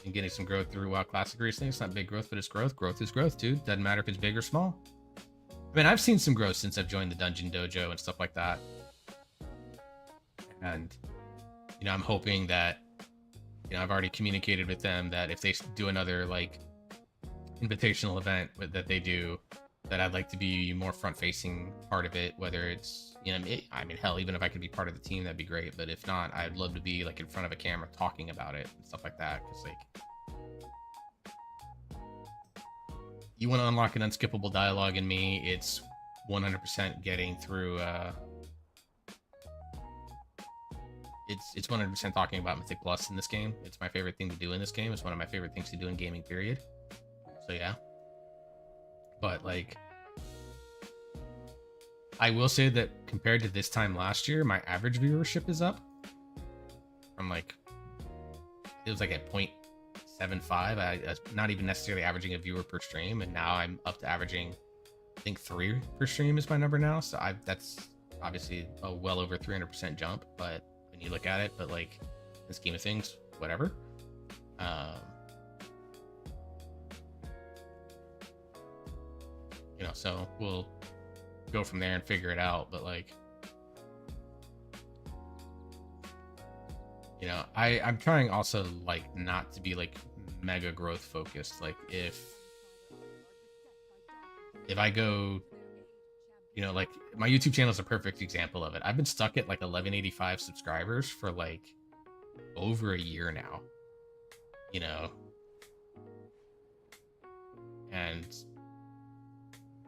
And getting some growth through WoW Classic recently. It's not big growth, but it's growth. Growth is growth, dude. Doesn't matter if it's big or small. I mean, I've seen some growth since I've joined the Dungeon Dojo and stuff like that. And, you know, I'm hoping that, you know, I've already communicated with them that if they do another, like, invitational event that they do, that I'd like to be more front-facing part of it, whether it's, you know, I mean, hell, even if I could be part of the team, that'd be great. But if not, I'd love to be, like, in front of a camera talking about it and stuff like that. Because, like, you want to unlock an unskippable dialogue in me, it's 100% getting through, it's 100% talking about Mythic Plus in this game. It's my favorite thing to do in this game. It's one of my favorite things to do in gaming, period. So, yeah. but like, I will say that compared to this time last year, my average viewership is up from like, it was like at 0.75. I was not even necessarily averaging a viewer per stream, and now I'm up to averaging, I think 3 per stream is my number now. So that's obviously a well over 300% jump, but when you look at it, but like in the scheme of things, whatever. You know, so we'll go from there and figure it out, but like, you know, I'm trying also like not to be like mega growth focused. Like if I go, you know, like my YouTube channel is a perfect example of it. I've been stuck at like 1185 subscribers for like over a year now, you know, and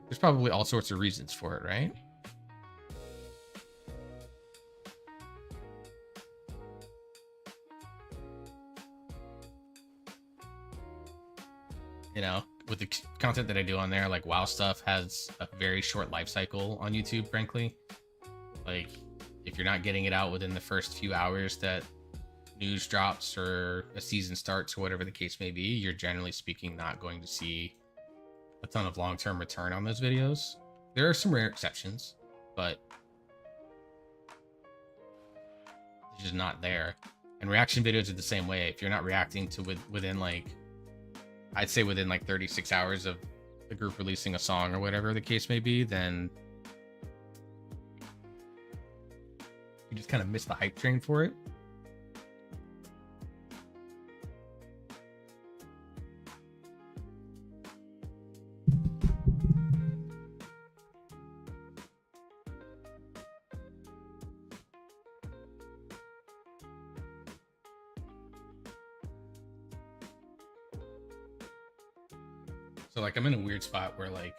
there's probably all sorts of reasons for it, right? You know, with the content that I do on there, like WoW stuff has a very short life cycle on YouTube, frankly. Like, if you're not getting it out within the first few hours that news drops or a season starts or whatever the case may be, you're generally speaking not going to see a ton of long-term return on those videos. There are some rare exceptions, but it's just not there. And reaction videos are the same way. If you're not reacting to within like, I'd say within like 36 hours of the group releasing a song or whatever the case may be, then you just kind of miss the hype train for it. So like I'm in a weird spot where like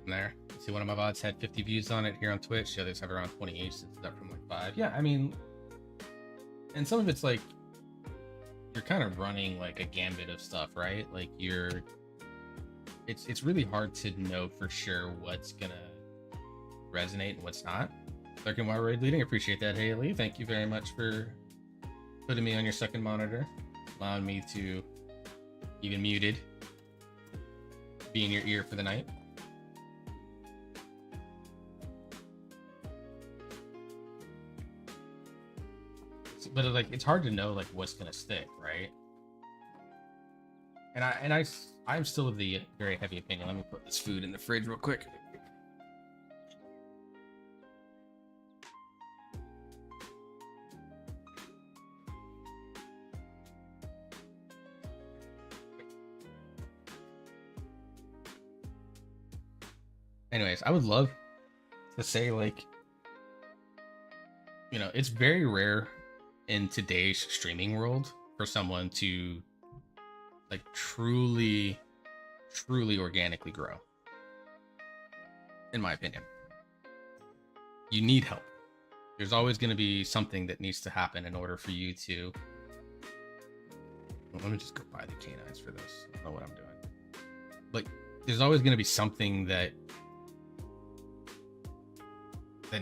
there. See, one of my VODs had 50 views on it here on Twitch. The others have around 28 since it's up from like 5. Yeah, I mean, and some of it's like you're kind of running like a gambit of stuff, right? Like it's really hard to know for sure what's gonna resonate and what's not. Lurking while raid leading, appreciate that, Haley. Thank you very much for putting me on your second monitor, allowing me to, even muted, be in your ear for the night. But like it's hard to know like what's gonna stick, right? And I'm still of the very heavy opinion. Let me put this food in the fridge real quick. Anyways, I would love to say like, you know, it's very rare in today's streaming world for someone to like truly organically grow, in my opinion. You need help. There's always going to be something that needs to happen in order for you to, well, let me just go buy the canines for this. I don't know what I'm doing. Like there's always going to be something that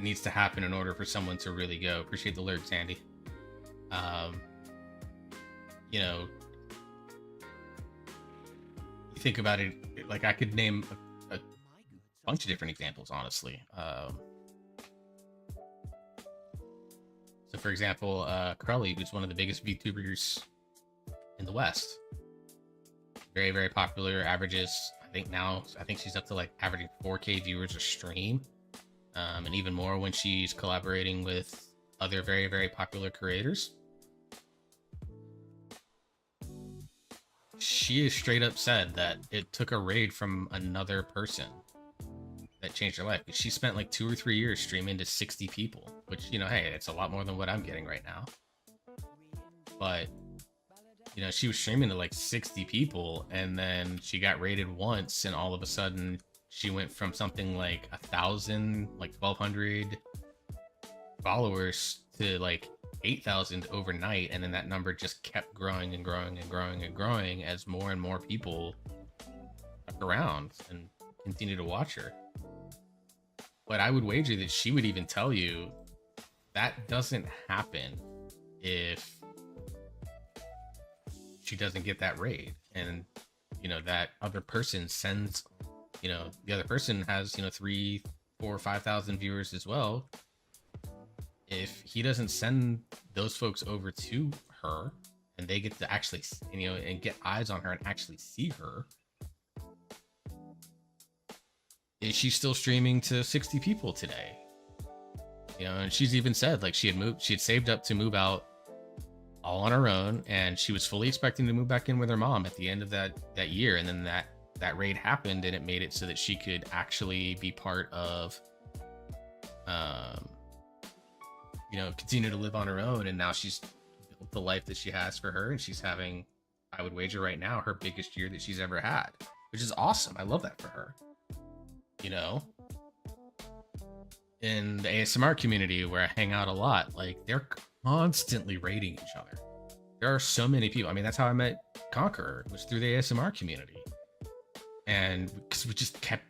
needs to happen in order for someone to really go. Appreciate the lurk, Sandy. You know, you think about it, like I could name a bunch of different examples, honestly. So for example, Crowley, who's one of the biggest VTubers in the West, very, very popular, averages, I think she's up to like averaging 4K viewers a stream, and even more when she's collaborating with other very, very popular creators. she is straight up said that it took a raid from another person that changed her life. She spent like 2 or 3 years streaming to 60 people, which, you know, hey, it's a lot more than what I'm getting right now. But, you know, she was streaming to like 60 people, and then she got raided once, and all of a sudden she went from something like 1,000, like 1,200 followers to like 8,000 overnight, and then that number just kept growing and growing and growing and growing as more and more people stuck around and continue to watch her. But I would wager that she would even tell you that doesn't happen if she doesn't get that raid, and, you know, that other person sends, you know, the other person has, you know, 3, 4, 5,000 viewers as well. If he doesn't send those folks over to her and they get to actually, you know, and get eyes on her and actually see her, is she still streaming to 60 people today? You know, and she's even said like she had saved up to move out all on her own, and she was fully expecting to move back in with her mom at the end of that year, and then that raid happened, and it made it so that she could actually be part of you know, continue to live on her own. And now she's built the life that she has for her, and she's having, I would wager right now, her biggest year that she's ever had, which is awesome. I love that for her. You know, in the ASMR community where I hang out a lot, like, they're constantly raiding each other. There are so many people. I mean, that's how I met Conqueror, was through the ASMR community. And because we just kept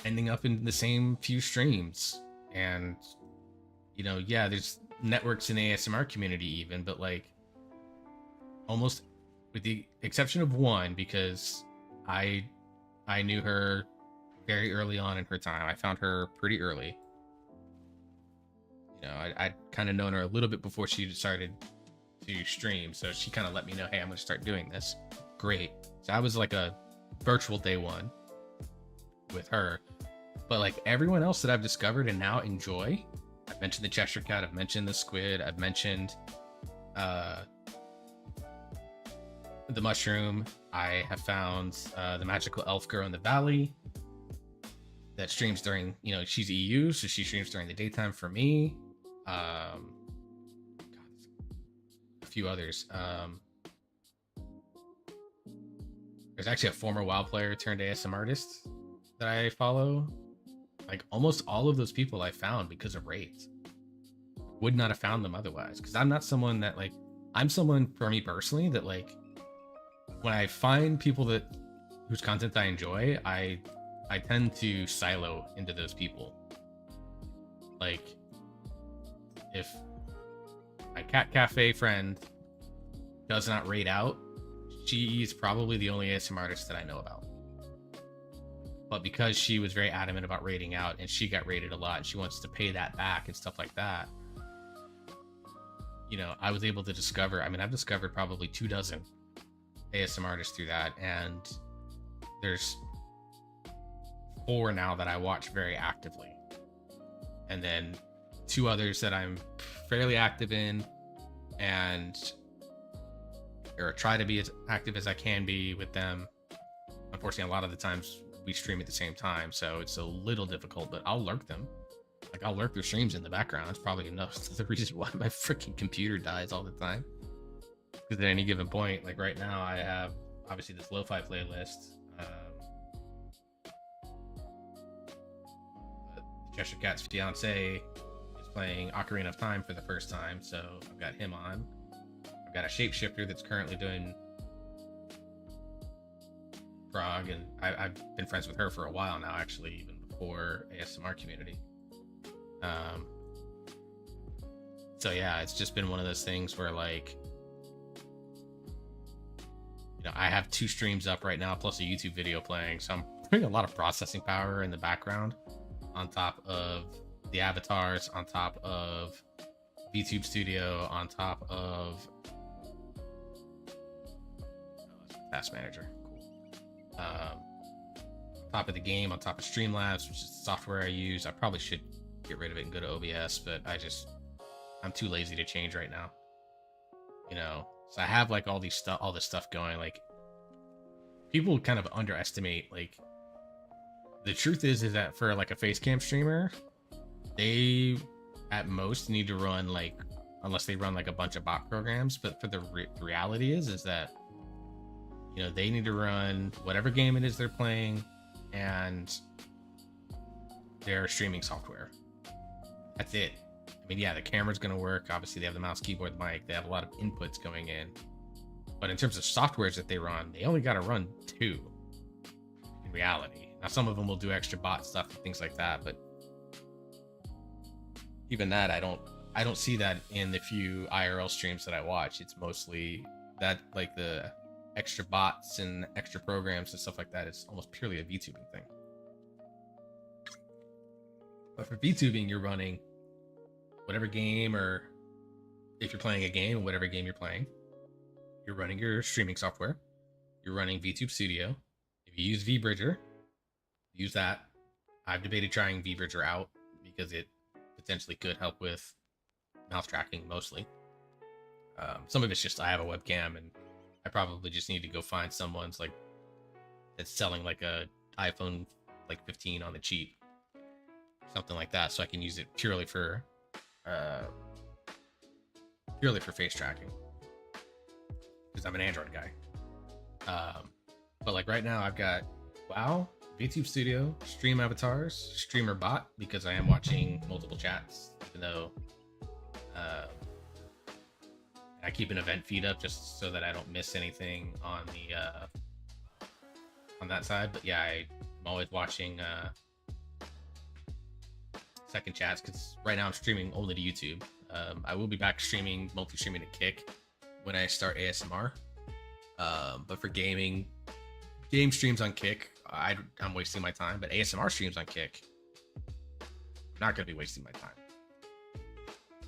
ending up in the same few streams. And, you know, yeah, there's networks in the ASMR community even, but like, almost with the exception of one, because I knew her very early on in her time. I found her pretty early. You know, I'd kind of known her a little bit before she started to stream, so she kind of let me know, hey, I'm gonna start doing this. Great. So I was like a virtual day one with her. But like everyone else that I've discovered and now enjoy, I've mentioned the Cheshire Cat, I've mentioned the Squid, I've mentioned the Mushroom. I have found the Magical Elf Girl in the Valley that streams during, you know, she's EU, so she streams during the daytime for me. God, a few others. There's actually a former WoW player turned ASM artist that I follow. Like, almost all of those people I found because of raids. Would not have found them otherwise, because I'm not someone that, like, I'm someone, for me personally, that, like, when I find people that whose content I enjoy, I tend to silo into those people. Like, if my Cat Cafe friend does not raid out, she is probably the only ASM artist that I know about. But because she was very adamant about raiding out, and she got raided a lot, and she wants to pay that back and stuff like that, you know, I was able to discover, I mean, I've discovered probably 24 ASM artists through that, and there's 4 now that I watch very actively, and then 2 others that I'm fairly active in, and or try to be as active as I can be with them. Unfortunately, a lot of the times we stream at the same time, so it's a little difficult, but I'll lurk them. Like, I'll lurk their streams in the background. It's probably enough the reason why my freaking computer dies all the time. Because at any given point, like right now, I have obviously this lo-fi playlist. Cheshire Cat's fiance is playing Ocarina of Time for the first time, so I've got him on. I've got a shapeshifter that's currently doing Frog, and I've been friends with her for a while now, actually, even before ASMR community. So yeah, it's just been one of those things where, like, you know, I have 2 streams up right now, plus a YouTube video playing, so I'm putting a lot of processing power in the background on top of the avatars, on top of VTube Studio, on top of Task Manager. Cool. On top of the game, on top of Streamlabs, which is the software I use. I probably should get rid of it and go to OBS, but I'm too lazy to change right now. You know, so I have like all this stuff going. Like, people kind of underestimate, like, the truth is that for like a face cam streamer, they at most need to run like, unless they run like a bunch of bot programs, but for the reality is that, you know, they need to run whatever game it is they're playing and their streaming software. That's it. I mean, yeah, the camera's going to work. Obviously, they have the mouse, keyboard, the mic. They have a lot of inputs going in. But in terms of softwares that they run, they only got to run 2 in reality. Now, some of them will do extra bot stuff and things like that, but even that, I don't see that in the few IRL streams that I watch. It's mostly that, like, the extra bots and extra programs and stuff like that. It's almost purely a VTubing thing. But for VTubing, you're running whatever game, or if you're playing a game, whatever game you're playing, you're running your streaming software. You're running VTube Studio. If you use VBridger, use that. I've debated trying VBridger out because it potentially could help with mouse tracking mostly. Some of it's just I have a webcam and I probably just need to go find someone's like that's selling like a iPhone like 15 on the cheap, something like that, so I can use it purely for face tracking because I'm an Android guy. But like right now I've got WoW, VTube Studio, Stream Avatars, Streamer Bot, because I am watching multiple chats, even though I keep an event feed up just so that I don't miss anything on the on that side. But yeah, I'm always watching second chats because right now I'm streaming only to YouTube. I will be back streaming, multi-streaming to Kick when I start ASMR. But for game streams on Kick, I'm wasting my time. But ASMR streams on Kick, I'm not going to be wasting my time.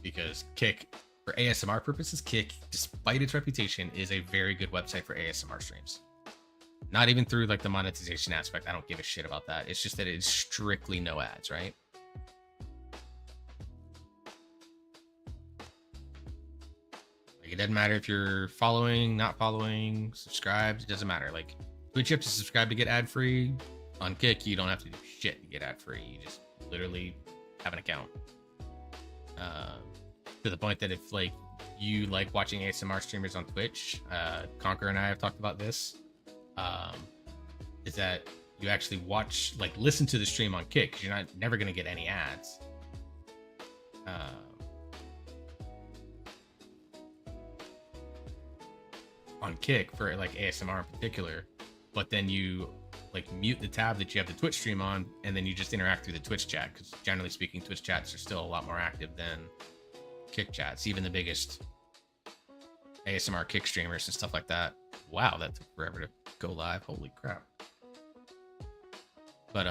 Because Kick, for ASMR purposes, Kick, despite its reputation, is a very good website for ASMR streams. Not even through like the monetization aspect. I don't give a shit about that. It's just that it's strictly no ads, right? Like, it doesn't matter if you're following, not following, subscribed. It doesn't matter. Like, Twitch, you have to subscribe to get ad free. On Kick, you don't have to do shit to get ad free. You just literally have an account. To the point that if like you like watching ASMR streamers on Twitch, Conquer and I have talked about this, is that you actually watch, like, listen to the stream on Kick because you're never going to get any ads. On Kick for like ASMR in particular, but then you like mute the tab that you have the Twitch stream on, and then you just interact through the Twitch chat, because generally speaking, Twitch chats are still a lot more active than Kick chats. Even the biggest ASMR Kick streamers and stuff like that. Wow, that took forever to go live. Holy crap. But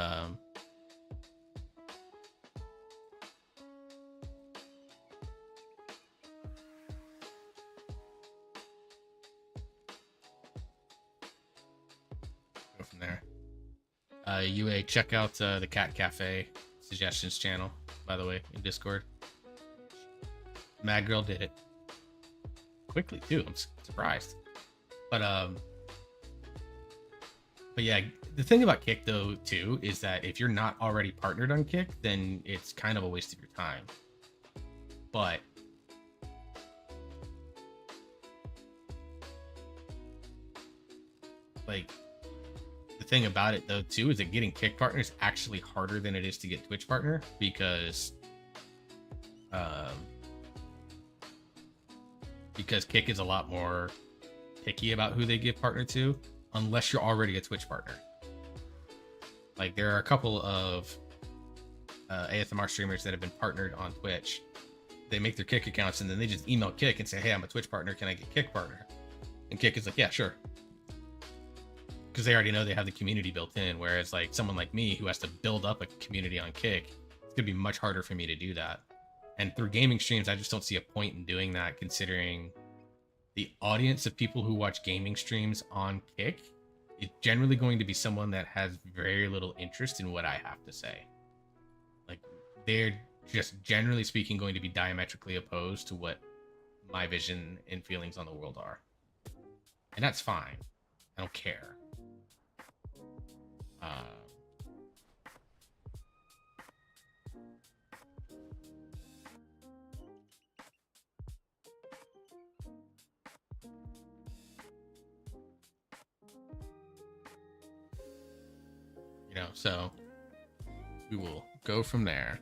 go from there. UA, check out the Cat Cafe suggestions channel, by the way, in Discord. Mad Girl did it quickly too. I'm surprised. But yeah, the thing about Kick though too is that if you're not already partnered on Kick, then it's kind of a waste of your time. But like, the thing about it though too is that getting Kick partner is actually harder than it is to get Twitch partner, because Kick is a lot more picky about who they give partner to, unless you're already a Twitch partner. Like, there are a couple of ASMR streamers that have been partnered on Twitch. They make their Kick accounts and then they just email Kick and say, hey, I'm a Twitch partner, can I get Kick partner? And Kick is like, yeah, sure. Because they already know they have the community built in, whereas like someone like me who has to build up a community on Kick, it's gonna be much harder for me to do that. And through gaming streams, I just don't see a point in doing that, considering the audience of people who watch gaming streams on Kick is generally going to be someone that has very little interest in what I have to say. Like, they're just generally speaking going to be diametrically opposed to what my vision and feelings on the world are. And that's fine. I don't care. You know, so we will go from there.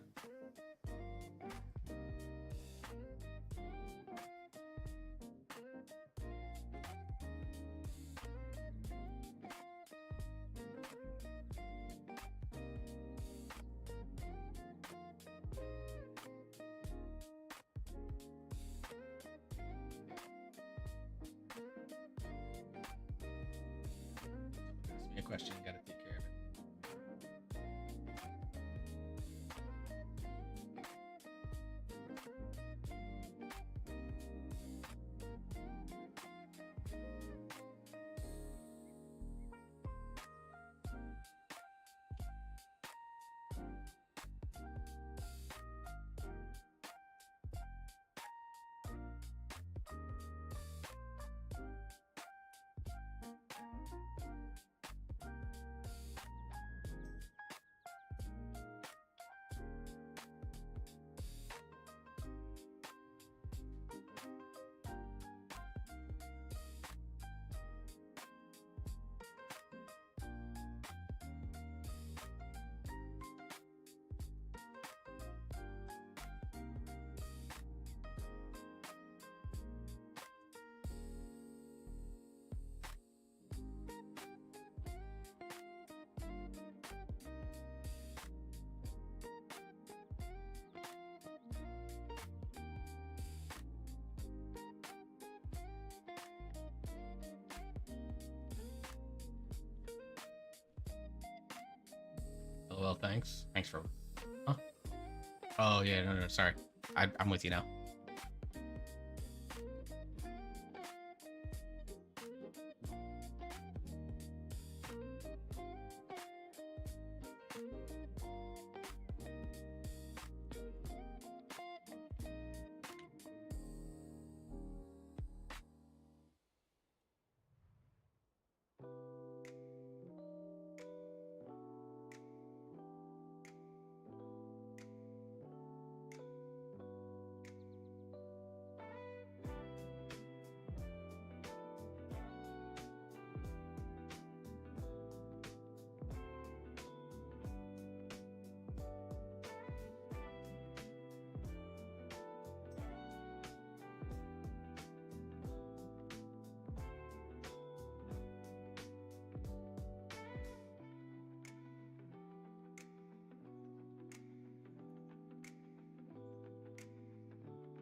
Ask me a question, you gotta take care of it. Oh, well, thanks. Thanks for. Huh? Oh yeah, no, sorry. I'm with you now.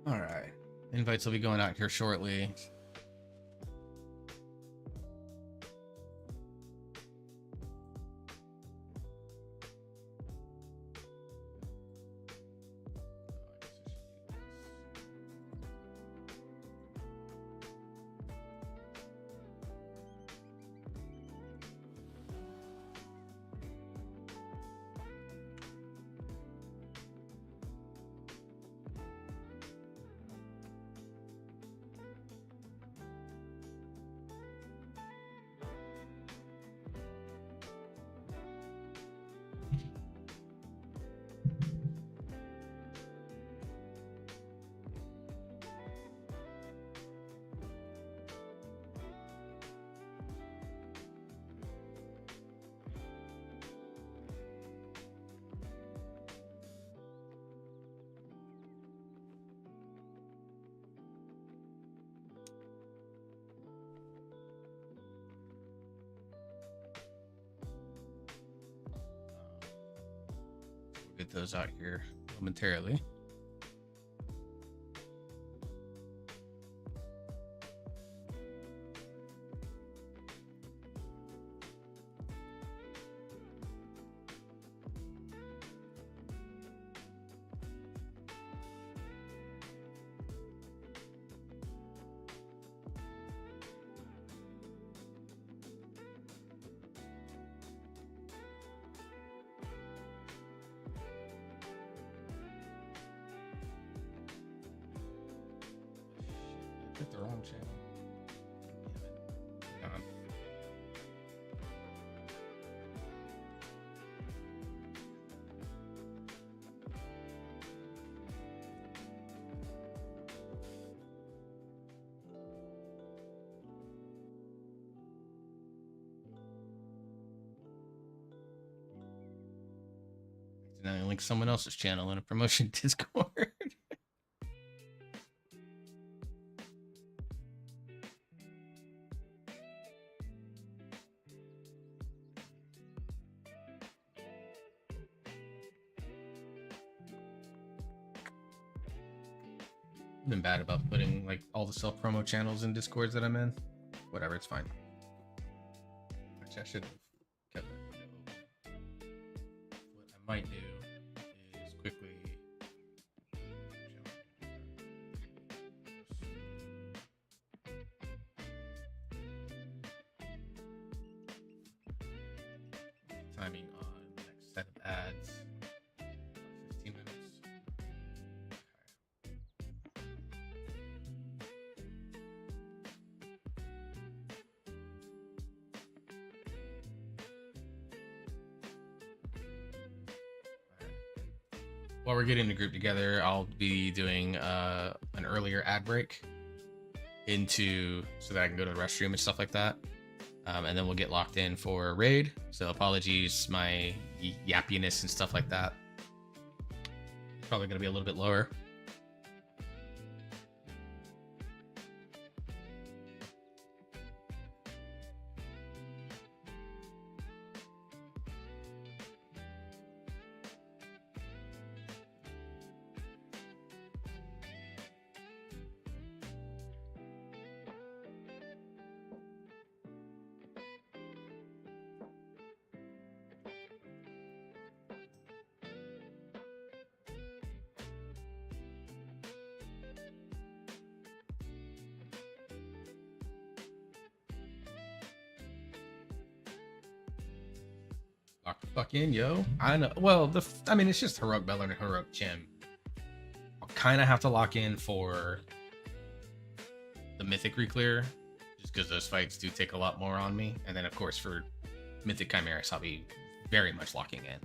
All right. Invites will be going out here shortly. Get those out here momentarily. Hit the wrong channel. Damn it. Hang on. accidentally link someone else's channel in a promotion Discord. I've been bad about putting like all the self promo channels in Discords that I'm in. Whatever, it's fine. Actually, I should have kept it. What I might do is quickly timing on the next set of ads. 15 minutes. While we're getting the group together, I'll be doing an earlier ad break so that I can go to the restroom and stuff like that. And then we'll get locked in for raid. So apologies, my yappiness and stuff like that. Probably going to be a little bit lower. Lock the fuck in, yo. I know. Well, I mean, it's just Heroic Beller and Heroic Chim. I'll kind of have to lock in for the Mythic Reclear, just because those fights do take a lot more on me. And then, of course, for Mythic Chimeras, I'll be very much locking in.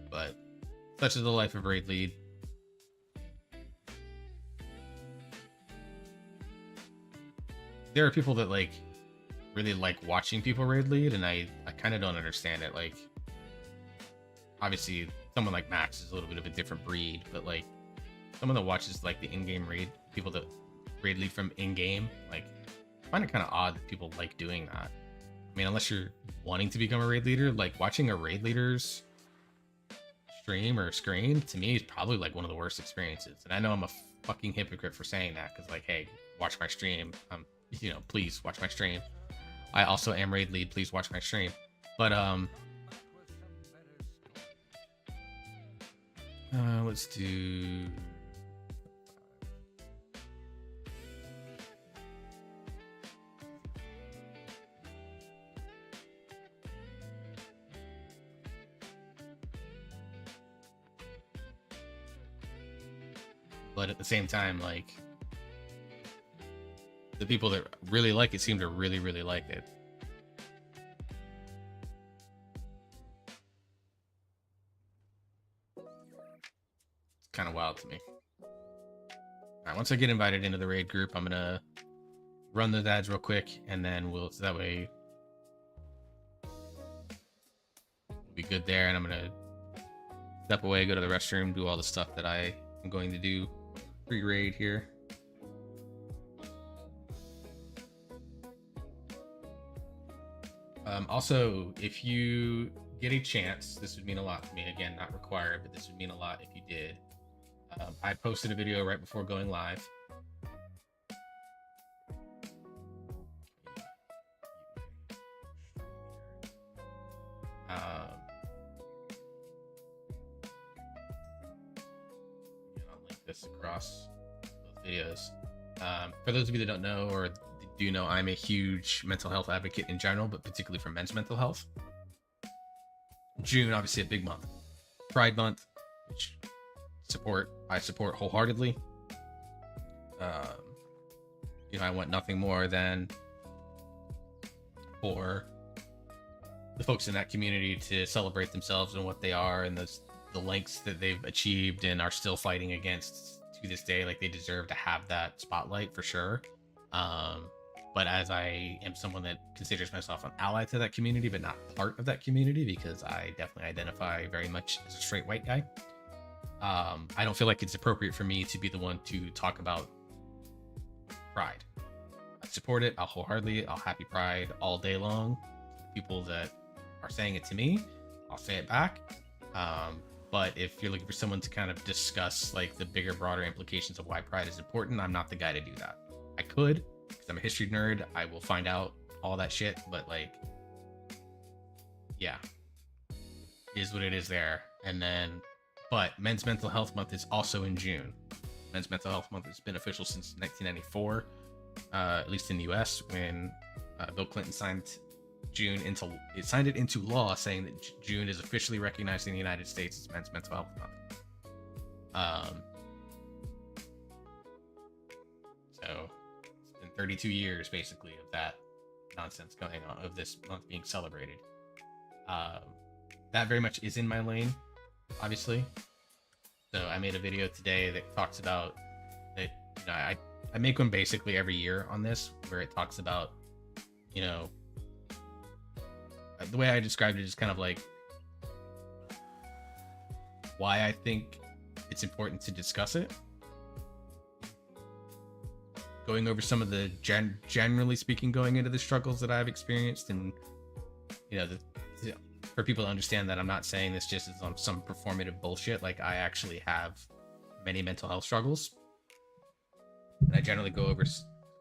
But such is the life of Raid Lead. There are people that really like watching people raid lead, and I kind of don't understand it. Like, obviously someone like Max is a little bit of a different breed, but like someone that watches like the in-game raid, people that raid lead from in-game, like, I find it kind of odd that people like doing that. I mean, unless you're wanting to become a raid leader, like watching a raid leader's stream or screen, to me, is probably like one of the worst experiences. And I know I'm a fucking hypocrite for saying that, because like, hey, watch my stream. Please watch my stream. I also am raid lead. Please watch my stream. But let's do. But at the same time, like, the people that really like it seem to really, really like it. It's kind of wild to me. Alright, once I get invited into the raid group, I'm gonna run those ads real quick, and then so that way we'll be good there. And I'm gonna step away, go to the restroom, do all the stuff that I am going to do pre-raid here. Also, if you get a chance, this would mean a lot to me. Again, not required, but this would mean a lot if you did. I posted a video right before going live. I'll link this across both videos. For those of you that don't know, or do know, I'm a huge mental health advocate in general, but particularly for men's mental health. June, obviously a big month. Pride Month, which I support wholeheartedly. I want nothing more than for the folks in that community to celebrate themselves and what they are, and the lengths that they've achieved and are still fighting against to this day. Like, they deserve to have that spotlight for sure. but as I am someone that considers myself an ally to that community, but not part of that community, because I definitely identify very much as a straight white guy, I don't feel like it's appropriate for me to be the one to talk about Pride. I support it. I'll wholeheartedly. I'll happy Pride all day long. People that are saying it to me, I'll say it back. But if you're looking for someone to kind of discuss like the bigger, broader implications of why Pride is important, I'm not the guy to do that. I could, because I'm a history nerd. I will find out all that shit. But like, yeah, is what it is there. And then, but Men's Mental Health Month is also in June. Men's Mental Health Month has been official since 1994, at least in the U.S. when Bill Clinton signed it into law, saying that June is officially recognized in the United States as Men's Mental Health Month. So it's been 32 years basically of that nonsense going on, of this month being celebrated. That very much is in my lane, obviously. So I made a video today that talks about that. You know, I make one basically every year on this, where it talks about, you know, the way I described it is kind of like why I think it's important to discuss it. Going over some of the generally speaking, going into the struggles that I've experienced, and you know, for people to understand that I'm not saying this just as on some performative bullshit. Like, I actually have many mental health struggles, and I generally go over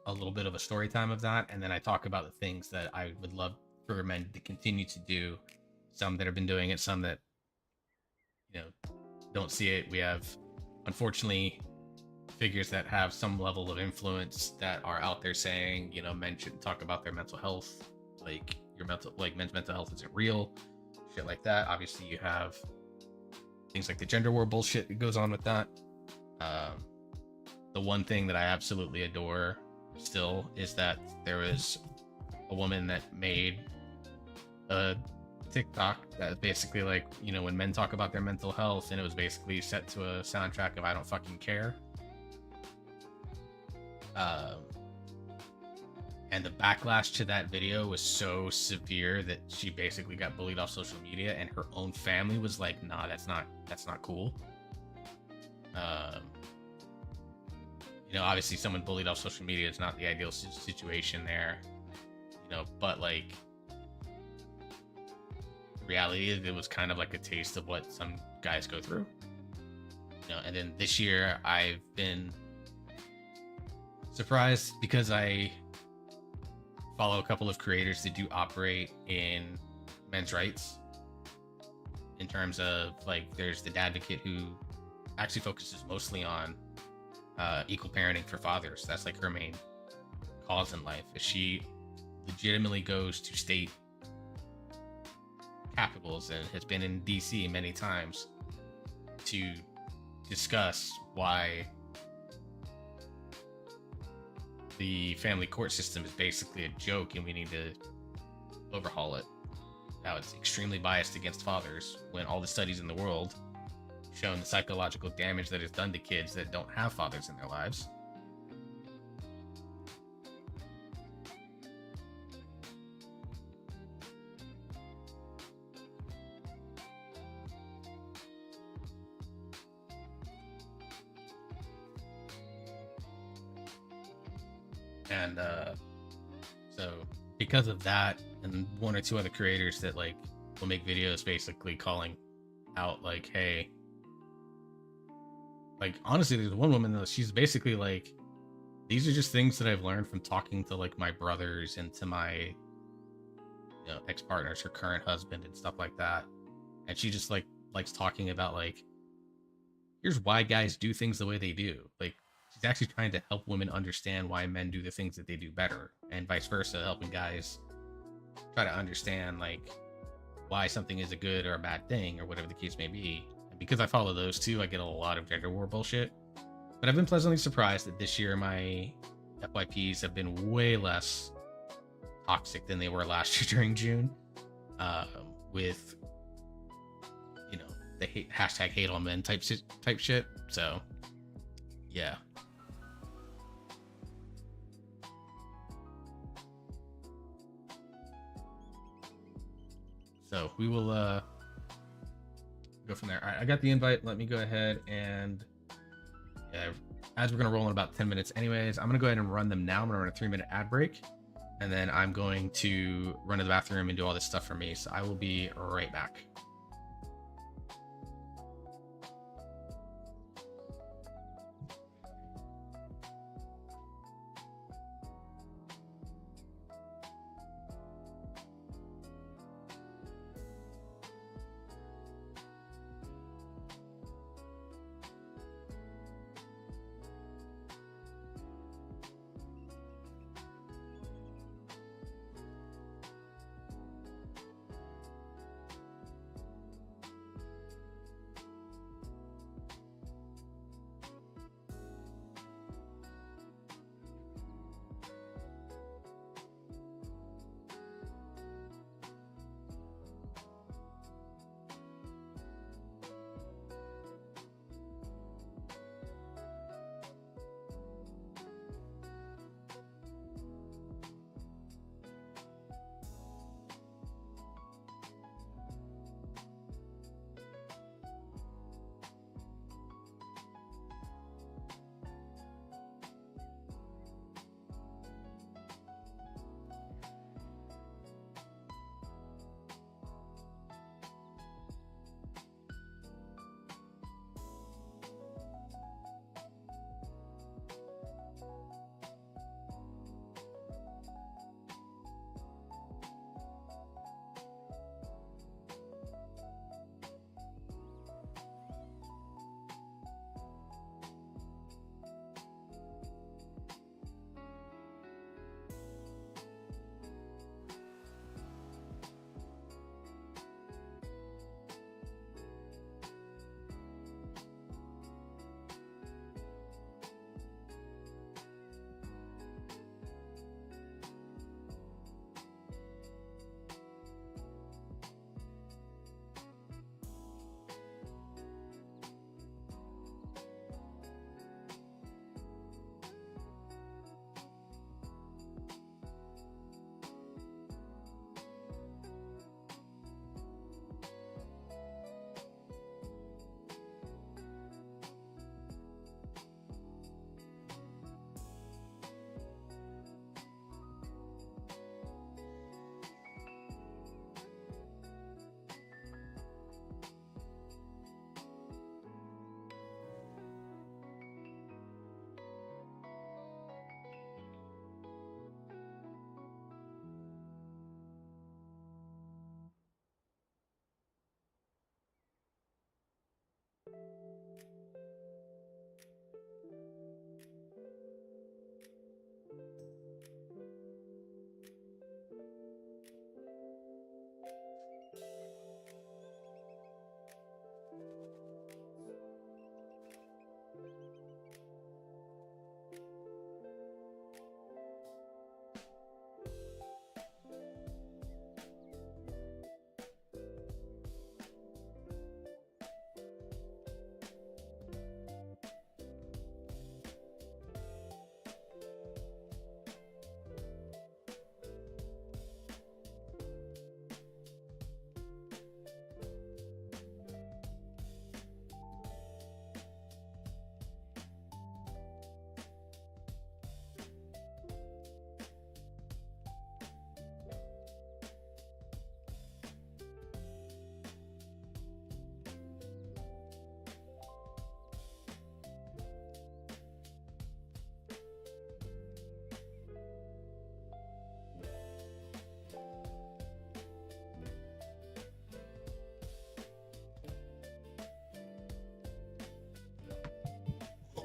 a little bit of a story time of that, and then I talk about the things that I would love for men to continue to do. Some that have been doing it, some that, you know, don't see it. We have, unfortunately, figures that have some level of influence that are out there saying, you know, men shouldn't talk about their mental health, like men's mental health isn't real, shit like that. Obviously, you have things like the gender war bullshit that goes on with that. The one thing that I absolutely adore still is that there was a woman that made a TikTok that basically, like, you know, when men talk about their mental health, and it was basically set to a soundtrack of I Don't Fucking Care. And the backlash to that video was so severe that she basically got bullied off social media, and her own family was like, nah, that's not cool. You know, obviously someone bullied off social media is not the ideal situation there, you know, but like, the reality is it was kind of like a taste of what some guys go through, you know. And then this year I've been surprised because I follow a couple of creators that do operate in men's rights, in terms of like, there's the Dadvocate, who actually focuses mostly on equal parenting for fathers. That's like her main cause in life. She legitimately goes to state capitals and has been in DC many times to discuss why the family court system is basically a joke and we need to overhaul it. Now, it's extremely biased against fathers, when all the studies in the world shown the psychological damage that is done to kids that don't have fathers in their lives. And so because of that, and one or two other creators that like will make videos basically calling out like, hey, like, honestly, there's one woman that she's basically like, these are just things that I've learned from talking to like my brothers and to my, you know, ex-partners, her current husband and stuff like that. And she just like likes talking about like, here's why guys do things the way they do. Like, she's actually trying to help women understand why men do the things that they do better, and vice versa, helping guys try to understand like why something is a good or a bad thing, or whatever the case may be. And because I follow those two, I get a lot of gender war bullshit. But I've been pleasantly surprised that this year my FYPs have been way less toxic than they were last year during June, with, you know, the hashtag hate on men type shit. So yeah. So we will go from there. All right, I got the invite. Let me go ahead and as we're gonna roll in about 10 minutes anyways, I'm gonna go ahead and run them now. I'm gonna run a 3-minute ad break, and then I'm going to run to the bathroom and do all this stuff for me. So I will be right back.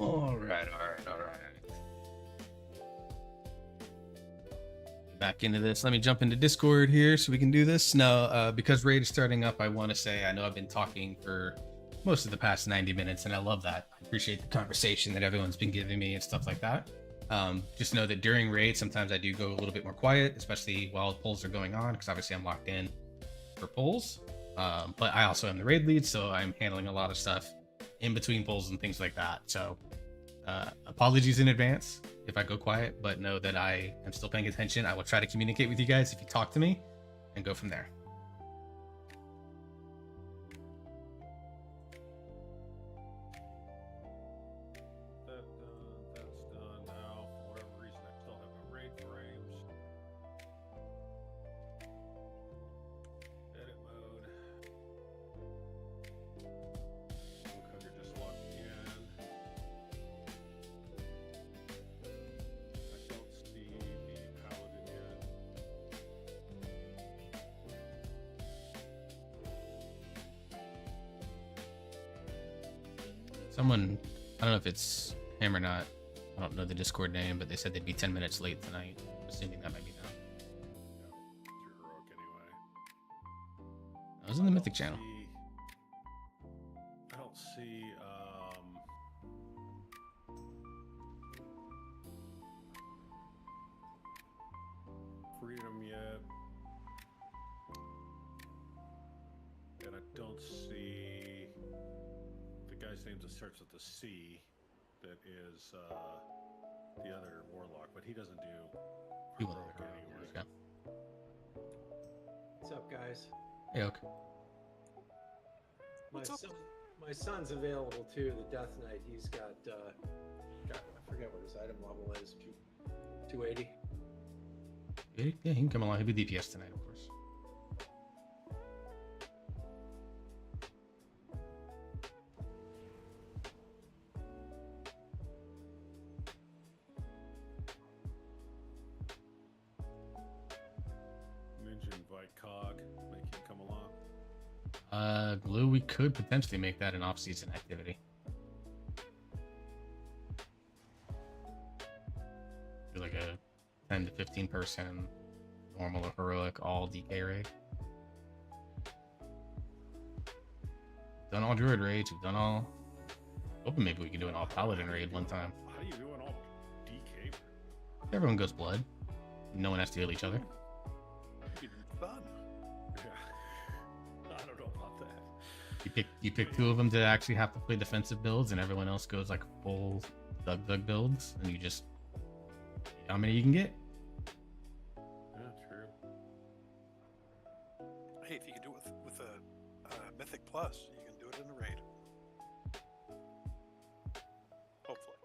All right. Back into this. Let me jump into Discord here so we can do this. Now, because Raid is starting up, I want to say I know I've been talking for most of the past 90 minutes, and I love that. I appreciate the conversation that everyone's been giving me and stuff like that. Just know that during Raid, sometimes I do go a little bit more quiet, especially while polls are going on, because obviously I'm locked in for polls. But I also am the Raid lead, so I'm handling a lot of stuff in between polls and things like that. So apologies in advance if I go quiet, but know that I am still paying attention. I will try to communicate with you guys if you talk to me and go from there. Someone, I don't know if it's him or not. I don't know the Discord name, but they said they'd be 10 minutes late tonight. Assuming that might be them. Yeah, it's your heroic anyway. I was in the Mythic channel. I don't see. Freedom yet, and I don't see the guy's name that starts with the C. That is the other warlock, but he doesn't do heroic anyway. Yeah. What's up, guys? Hey, Oak. My son's available too. The Death Knight. He's got I forget what his item level is. 280. Yeah, he can come along. He'll be DPS tonight, of course. Ninja invite Cog, make him come along. Glue, we could potentially make that an off-season activity. Do like a 10 to 15 person normal or heroic all DK raid. Done all druid raids, we've done all. Hoping maybe we can do an all paladin raid one time. How do you do an all DK? Everyone goes blood. No one has to heal each other. Fun. Yeah. I don't know about that. You pick two of them to actually have to play defensive builds, and everyone else goes like full Dug builds, and you just how many you can get. Yeah, true. Hey, if you can do it with a Mythic Plus, you can do it in a raid. Hopefully.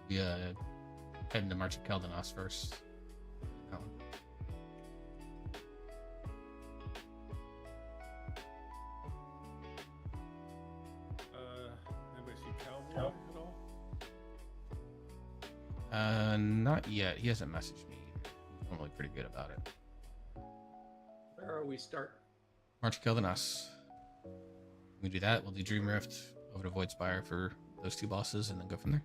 We heading to March of Keldanos first. That one. Anybody see Cowboy at all? Not yet. He hasn't messaged me. He's normally pretty good about it. Where are we start? March of Keldanos. We do that. We'll do Dream Rift over to Voidspire for those two bosses, and then go from there.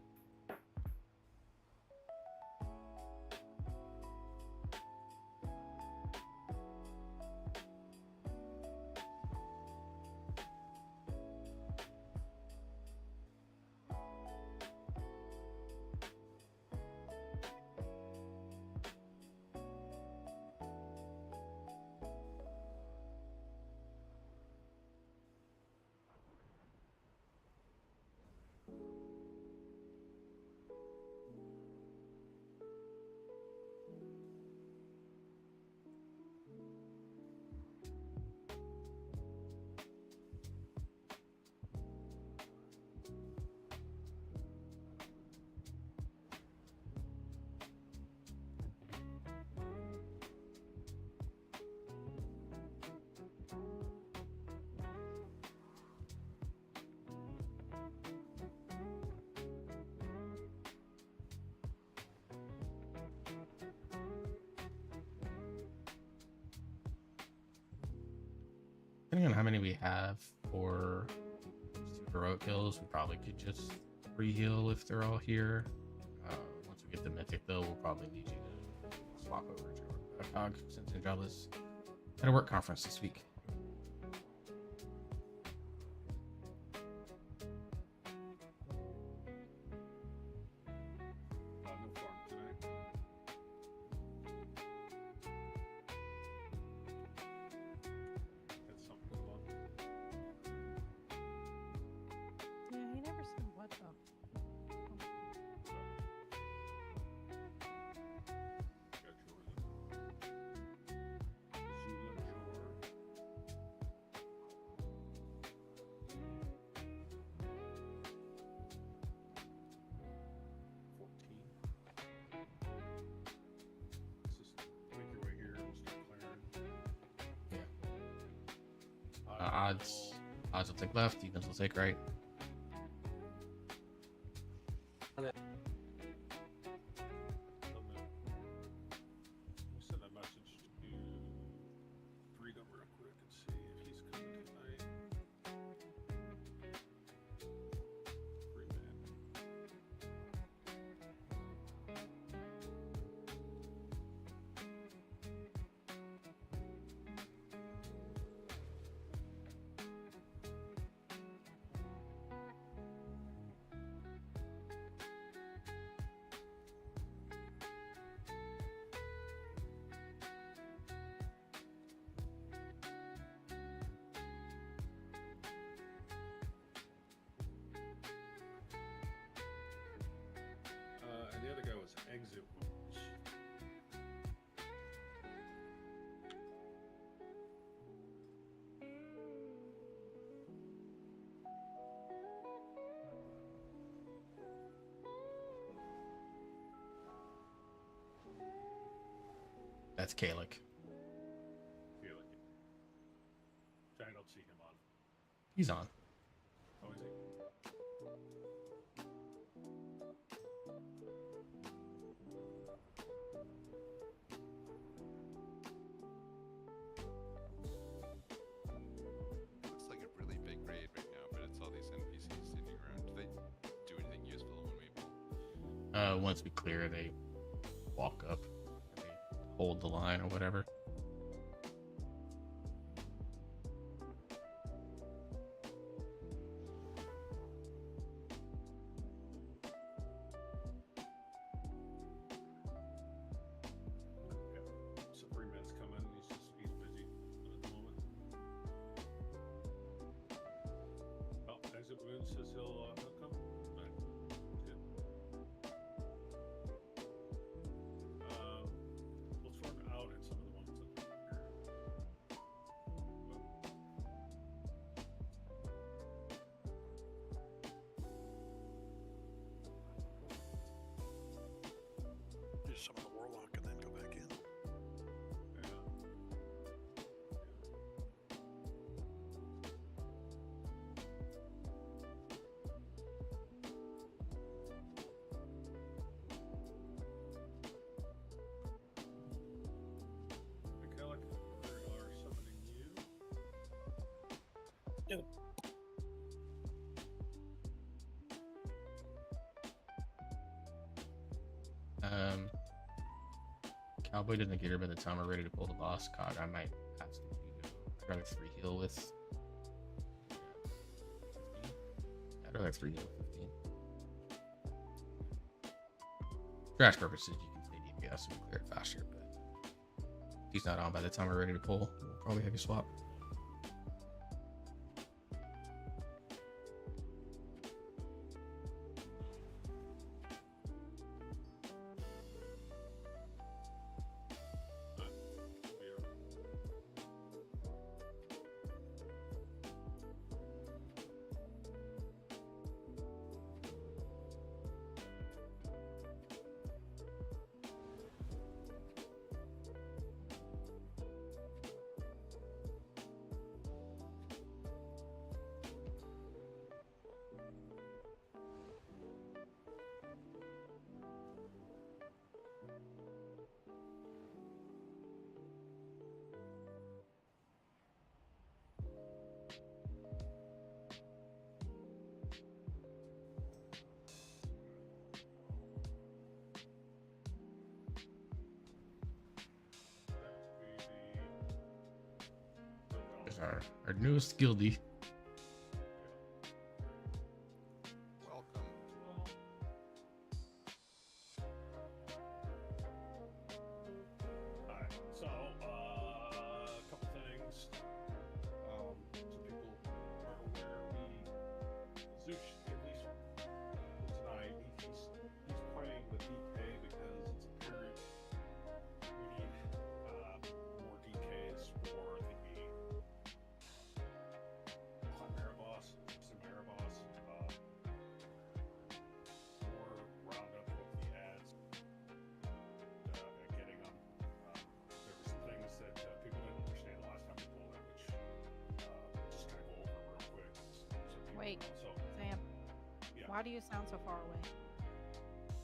Depending on how many we have for heroic kills, we probably could just re-heal if they're all here. Once we get the mythic, though, we'll probably need you to swap over to Cog since Ninjala's at a work conference this week. No farm tonight. That's something to look. Yeah, he never said what though. Got yours. Zula Jor. Odds. Odds will take left. Evens will take right. We send a message to Freedom real quick and see if he's coming tonight. Freeman. And the other guy was Exit Wounds. That's Kalik. Feel like it. I don't see him on. He's on. Oh, is he? Looks like a really big raid right now, but it's all these NPCs sitting around. Do they do anything useful when we pull? Once we clear, they walk up. And they hold the line or whatever. Yeah. So Freeman's coming. He's busy at the moment. Oh, Exit Wounds says he'll come. Right. Good. We'll sort out at some of the ones that are here. Just summon the warlock and then go back in. Yeah. Mechanic, we are summoning you. Cowboy doesn't get her by the time we're ready to pull the boss cog. I might ask him to I'd rather 3 heal with 15. I'd rather 3 heal with 15. Crash purposes, you can stay DPS and clear it faster, but if he's not on by the time we're ready to pull, we'll probably have you swap. There's our newest guildie. Welcome. Alright, so, a couple things. So people are aware Zeus, at least tonight, he's playing the DK because it's apparent we need more DKs for the Why do you sound so far away?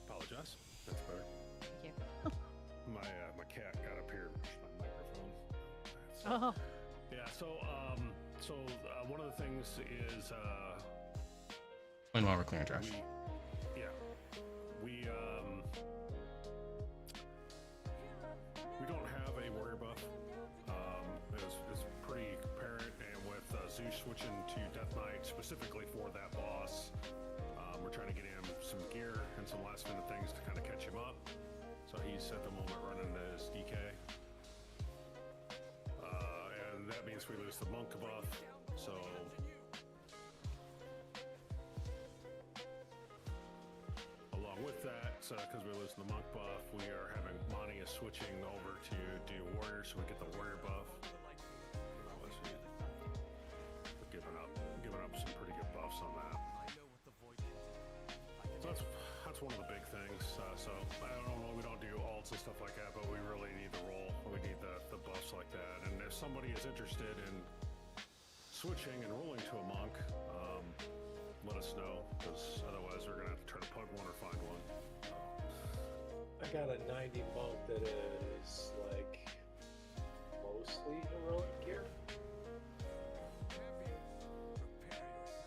Apologize. That's better. Thank you. My cat got up here. My microphone. So, Oh, yeah. So one of the things is Explain while we're clearing trash. We don't have a warrior buff. It's pretty apparent, and with Zeus switching to Death Knight specifically for that boss, we're trying to get him some gear and some last minute things to kind of catch him up. So he's at the moment running his DK. And that means we lose the monk buff. So along with that, because we're losing the monk buff, we are having Monty is switching over to do warrior, so we get the warrior buff. We're giving up some pretty good buffs on that. So that's one of the big things. So I don't know, we don't do alts and stuff like that, but we really need the roll. We need the buffs like that. And if somebody is interested in switching and rolling to a monk, let us know, because otherwise we're gonna have to try to plug one or find one. I got a 90 monk that is like mostly heroic gear.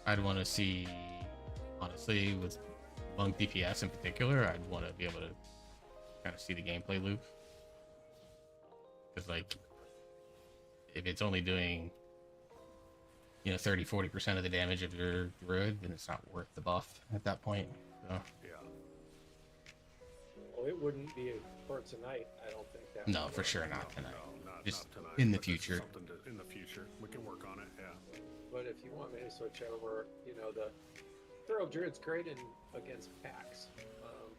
I'd want to see, honestly, with monk DPS in particular, I'd want to be able to kind of see the gameplay loop. Because, like, if it's only doing, 30-40% of the damage of your druid, then it's not worth the buff at that point. So, Yeah. Well, it wouldn't be for tonight. I don't think that. no, would for work. sure not tonight. No, not Just tonight. in the but this is future. Something in the future. We can work on it, yeah. But if you want me to switch over, the Thorough Druid's great against packs,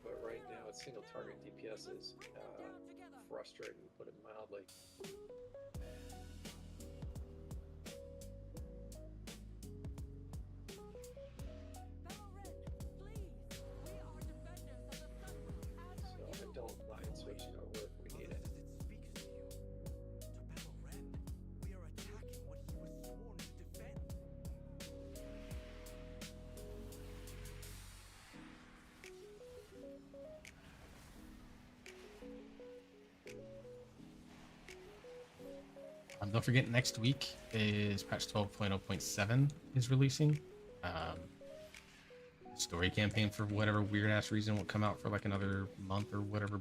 but right now it's single target DPS is frustrating, to put it mildly. So I don't mind switching over if we need it. Don't forget, next week is patch 12.0.7 is releasing. Story campaign, for whatever weird ass reason, will come out for like another month or whatever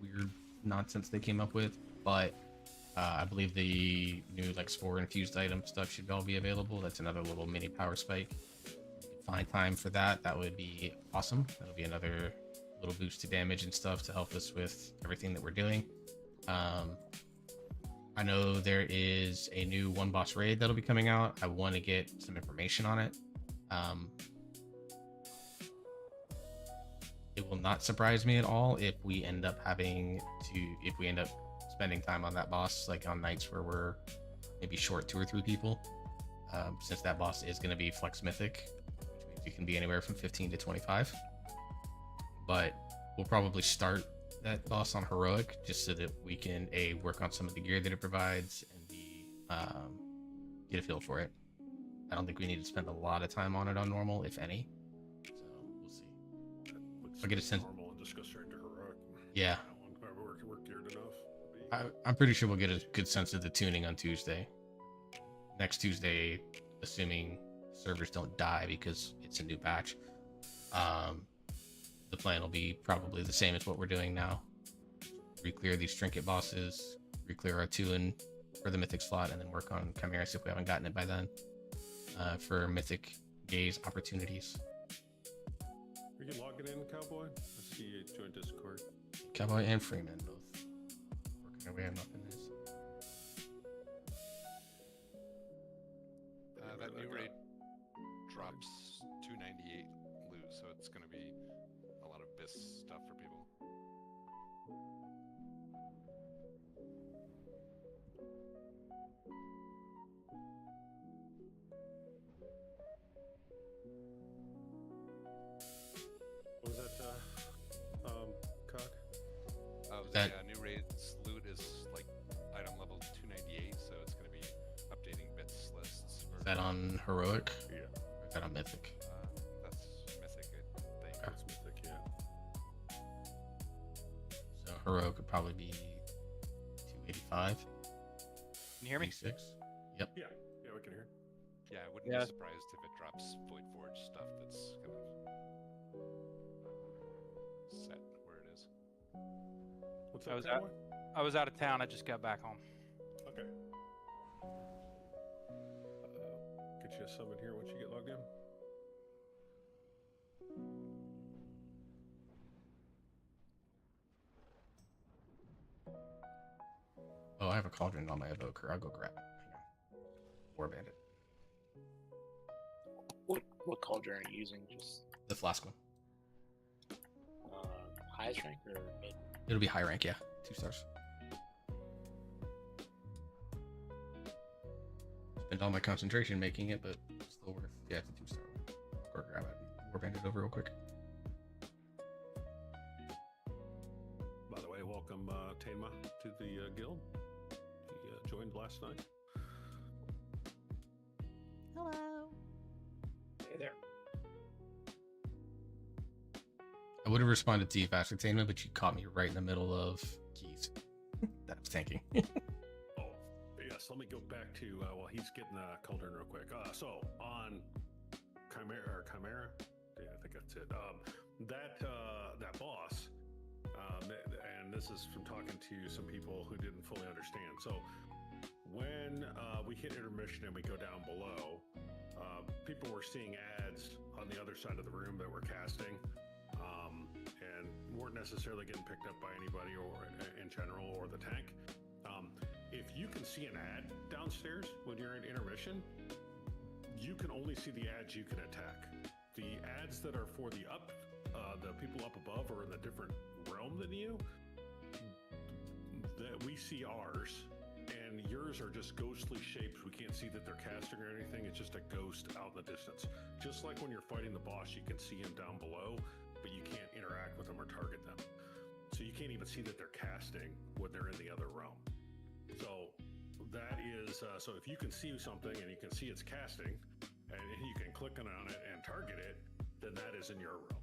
weird nonsense they came up with. But I believe the new like spore infused item stuff should all be available. That's another little mini power spike. If you can find time for that, that would be awesome. That'll be another little boost to damage and stuff to help us with everything that we're doing. I know there is a new one boss raid that'll be coming out. I want to get some information on it. It will not surprise me at all if we end up spending time on that boss, like on nights where we're maybe short 2 or 3 people, since that boss is going to be flex mythic, which means you can be anywhere from 15 to 25. But we'll probably start that boss on heroic just so that we can work on some of the gear that it provides and get a feel for it. I don't think we need to spend a lot of time on it on normal, if any. So we'll see. I'll get a sense. Normal and just go straight to heroic. Yeah. We're geared enough. I'm pretty sure we'll get a good sense of the tuning on Tuesday. Next Tuesday, assuming servers don't die because it's a new patch. The plan will be probably the same as what we're doing now. Reclear these trinket bosses, reclear our 2 and for the mythic slot, and then work on Chimeras if we haven't gotten it by then, for mythic gaze opportunities. Are you logging in, Cowboy? I see you joined Discord. Cowboy and Freeman both working away on nothing is. That new raid drops 298 loot, so it's going to be a lot of BIS stuff for people. What was that, Cock? That- New raid's loot is like item level 298, so it's going to be updating bits lists. For, Is that on heroic? Yeah. Or is that on mythic? that's mythic, I heroic would probably be 285. Can you hear me? 26. Yep. Yeah, we can hear. Yeah, I wouldn't Yeah. be surprised if it drops Void Forge stuff that's kind of set where it is. What's I up, was out- Cowboy? I was out of town. I just got back home. Okay. Get you a summon here once you get logged in. Oh, I have a cauldron on my evoker. I'll go grab it. Hang on. War bandit. What cauldron are you using? Just The flask one. highest rank or mid? It'll be high rank, yeah. 2 stars. Spent all my concentration making it, but still worth. Yeah, it's a 2 star one. I'll go grab it. War bandit over real quick. By the way, welcome Tainma to the guild. He joined last night. Hello. Hey there. I would have responded to you faster, Tainma, but you caught me right in the middle of keys. That was tanking. Oh, yes. Let me go back to while he's getting the cauldron real quick. So on Chimera, yeah, I think that's it. That boss, and this is from talking to some people who didn't fully understand. So when we hit intermission and we go down below, people were seeing ads on the other side of the room that we're casting. And weren't necessarily getting picked up by anybody or in general or the tank. If you can see an ad downstairs when you're in intermission, you can only see the ads you can attack. The ads that are for the people up above or in a different realm than you, that we see ours, and yours are just ghostly shapes. We can't see that they're casting or anything. It's just a ghost out in the distance. Just like when you're fighting the boss, you can see him down below, but you can't interact with them or target them. So you can't even see that they're casting when they're in the other realm. So that is, so if you can see something and you can see it's casting and you can click on it and target it, then that is in your realm.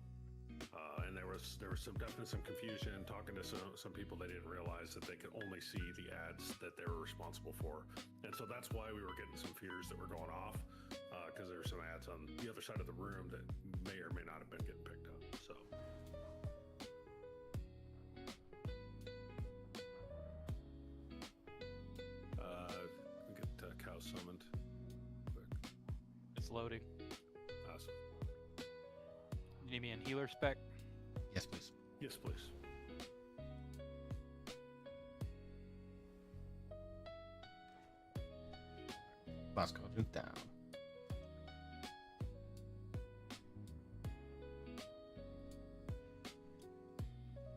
And there was definitely some confusion talking to some people. They didn't realize that they could only see the ads that they were responsible for. And so that's why we were getting some fears that were going off, because there were some ads on the other side of the room that may or may not have been getting picked up. So get Cow summoned quick. It's loading. Awesome. You need me in healer spec? Yes, please. Yes, please. Last cauldron down.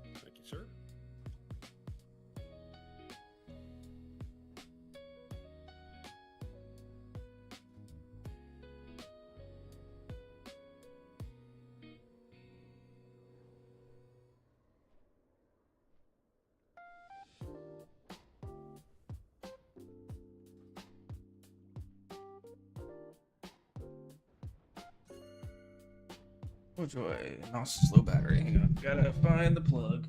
Thank you, sir. Oh joy, lost slow battery. Hang on. Gotta find the plug.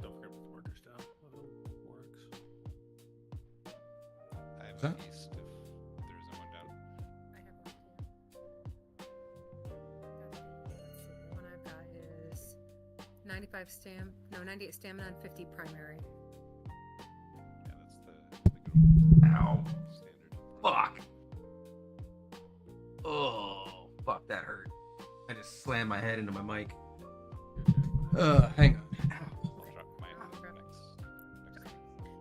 Don't forget to put the markers down. Works. I have Is that- a feast if there isn't one down. I have one too. Let's see. The one I've got is 98 stamina and 50 primary. Yeah, that's the good one. Ow. Standard. Fuck. Oh, fuck, that hurt. I just slammed my head into my mic. Hang on. Ow. Drop my Okay. next.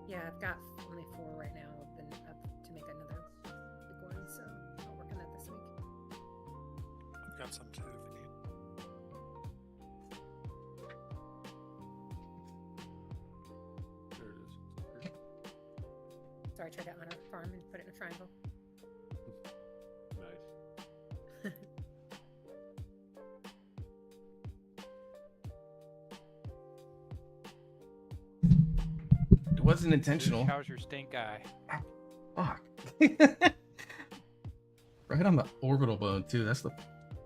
Yeah, I've got only 4 right now. I've been up to make another big one, so I'll work on that this week. I've got some too if you need. There it is. Sorry, I tried that on a farm and put it in a triangle. Nice. It wasn't intentional. How's your stink eye? Fuck. Right on the orbital bone too. That's the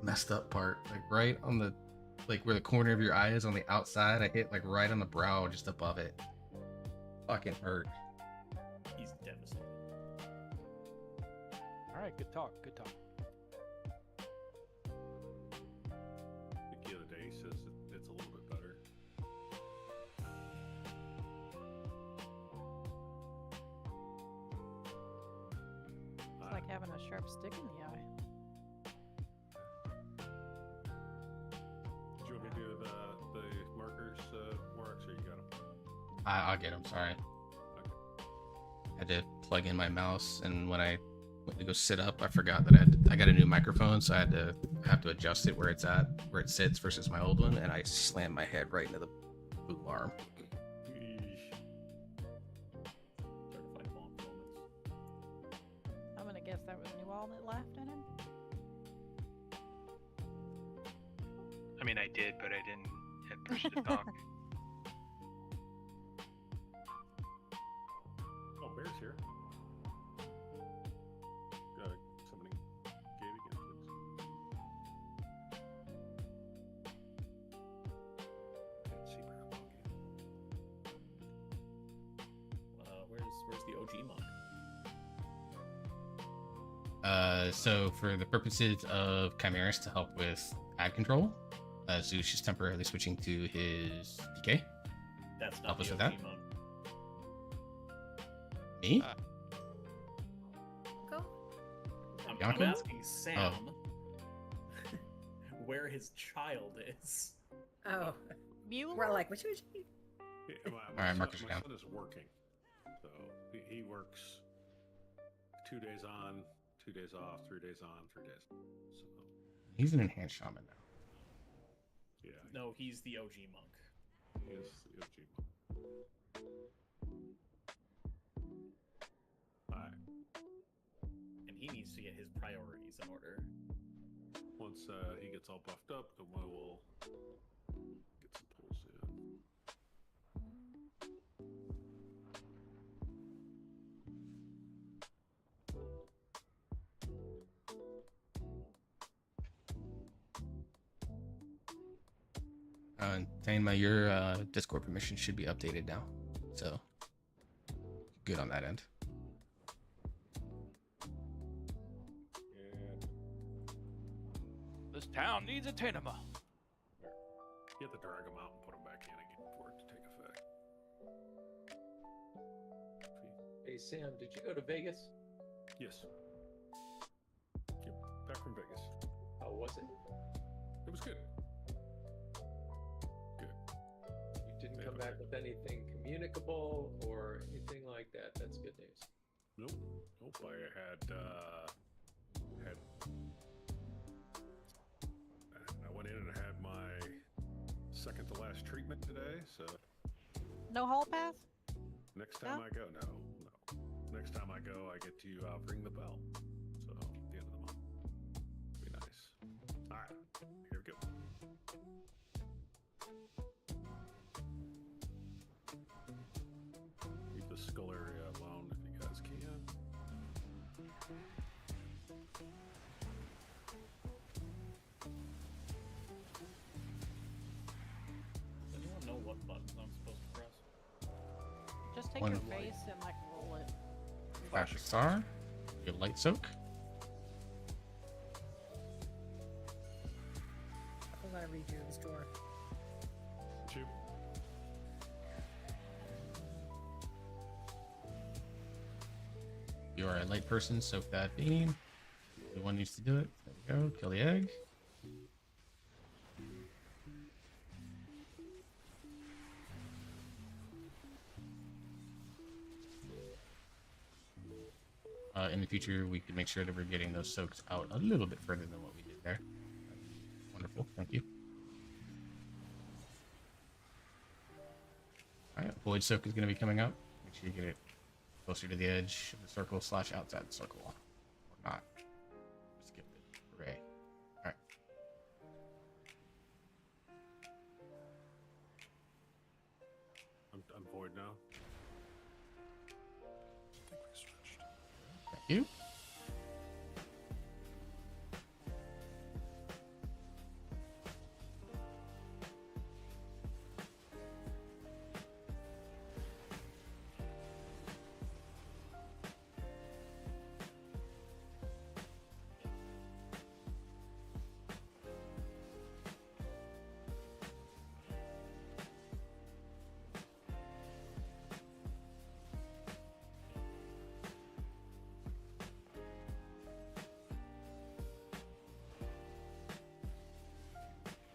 messed up part. Like right on the like where the corner of your eye is on the outside. I hit like right on the brow, just above it. Fucking hurt. He's devastated. All right, good talk. Good talk. I think the other day he says it's a little bit better. It's like having a sharp stick in the eye. Did you want me to do the markers, Morax, or you got them? I'll get him. Sorry. I had to plug in my mouse, and when I went to go sit up, I forgot that I got a new microphone, so I have to adjust it where it sits versus my old one, and I slammed my head right into the boot arm. Certified bonk moments. I'm gonna guess that was New All that laughed at him. I mean, I did, but I didn't hit push to talk. Oh, Bear's here. Somebody gave again, please. Can't see Bear walking. Where's the OG monk? So for the purposes of Chimeras to help with ad control, Zeus is temporarily switching to his PK. That's not Help us the with OG that? monk. Me? Go. I'm Yonko? asking Sam where his child is. Oh, Mule? we're like, which Yeah, All right, markers my down. son is working, so he works 2 days on, 2 days off, 3 days on, 3 days. So He's an enhanced shaman now. Yeah. No, he's the OG monk. he is the OG. Alright. And he needs to get his priorities in order. Once he gets all buffed up, then we will get some pulls in. Tainma, your Discord permission should be updated now, so good on that end. And This town needs a Tainma. you have to drag them out and put them back in again for it to take effect. Hey Sam, did you go to Vegas? Yes. Yep. Back from Vegas. How was it? It was good. You didn't Yeah, come okay. back with anything communicable or anything like that. That's good news. Nope. I went in and had my second to last treatment today, so No hall pass? next time No? I go, no. Next time I go, I get to ring the bell. So at the end of the month, be nice. All right, here we go. Leave the skull area alone if you guys can. Does anyone know what buttons I'm supposed to press? Just take One your light. face and like roll it. Flash star, your light soak. I gotta redo this door. Shoot. You are a light person, soak that beam. The one needs to do it. There we go. Kill the egg. In the future, we could make sure that we're getting those soaks out a little bit further than what we did there. Wonderful. Thank you. All right, void soak is going to be coming up. Make sure you get it closer to the edge of the circle / outside the circle, or not. Skip it. Hooray! All right. I'm void now. I think we switched. Thank you.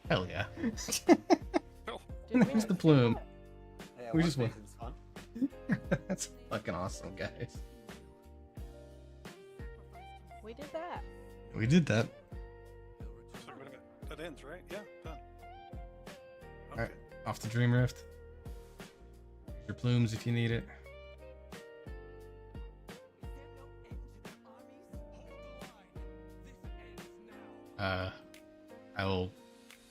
Hell yeah. Did we There's the actually plume. do Yeah, We one just went- season's fun. That's fucking awesome, guys. it? We did that. We did that. So we're gonna, that ends, right? Yeah, done. Okay. Alright, off to Dream Rift. Your plumes if you need it. I will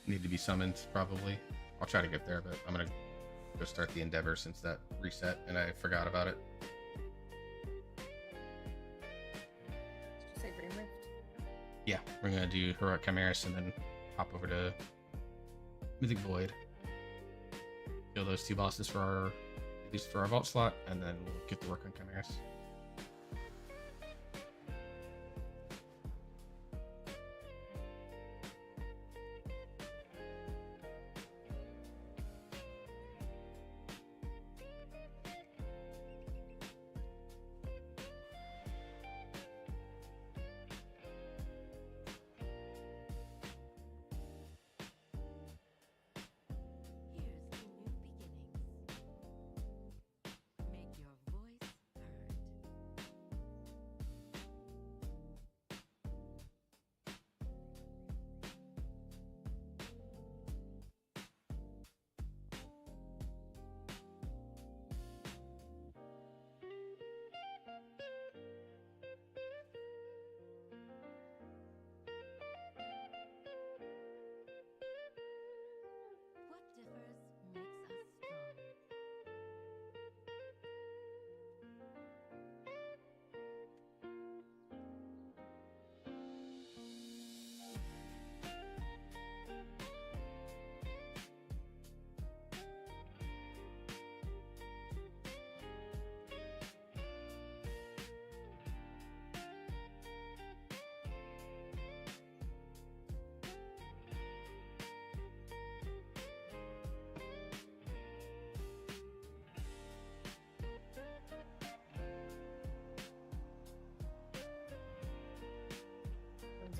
need to be summoned probably. I'll try to get there, but I'm gonna go start the Endeavor since that reset and I forgot about it. Did you say Dream Rift? Yeah, we're gonna do Heroic Chimeras and then hop over to Mythic Void. Kill those two bosses for our, at least for our vault slot, and then we'll get to work on Chimeras.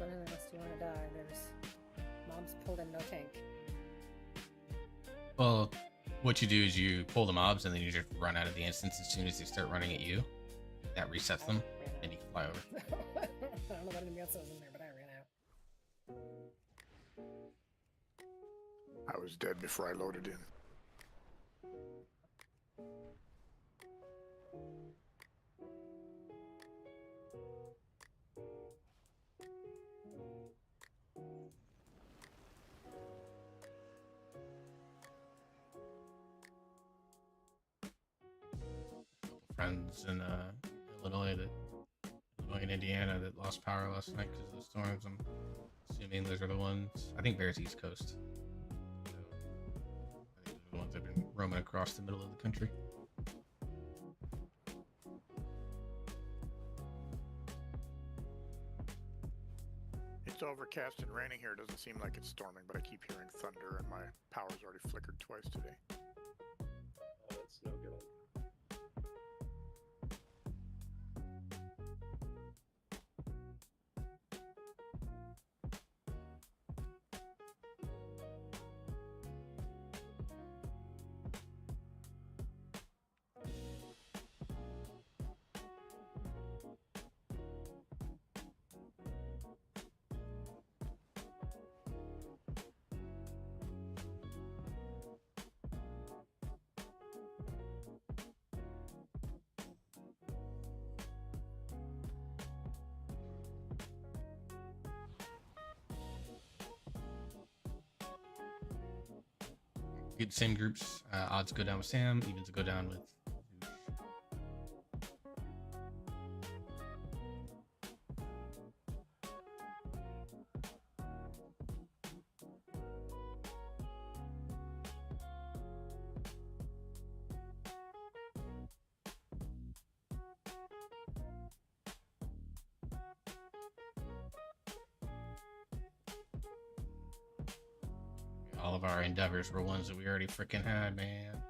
Unless you want to die, there's mobs pulled in no tank. Well, what you do is you pull the mobs and then you just run out of the instance as soon as they start running at you. That resets them, and you can fly over. I don't know what anything else was in there, but I ran out. I was dead before I loaded in. Friends in Illinois and Indiana that lost power last night because of the storms. I'm assuming those are the ones. I think Bear's East Coast. So, I think those are the ones that have been roaming across the middle of the country. It's overcast and raining here. It doesn't seem like it's storming, but I keep hearing thunder and my power's already flickered twice today. That's no good. Get the same groups. Odds go down with Sam, evens go down with. All of our endeavors were ones that we already freaking had, man.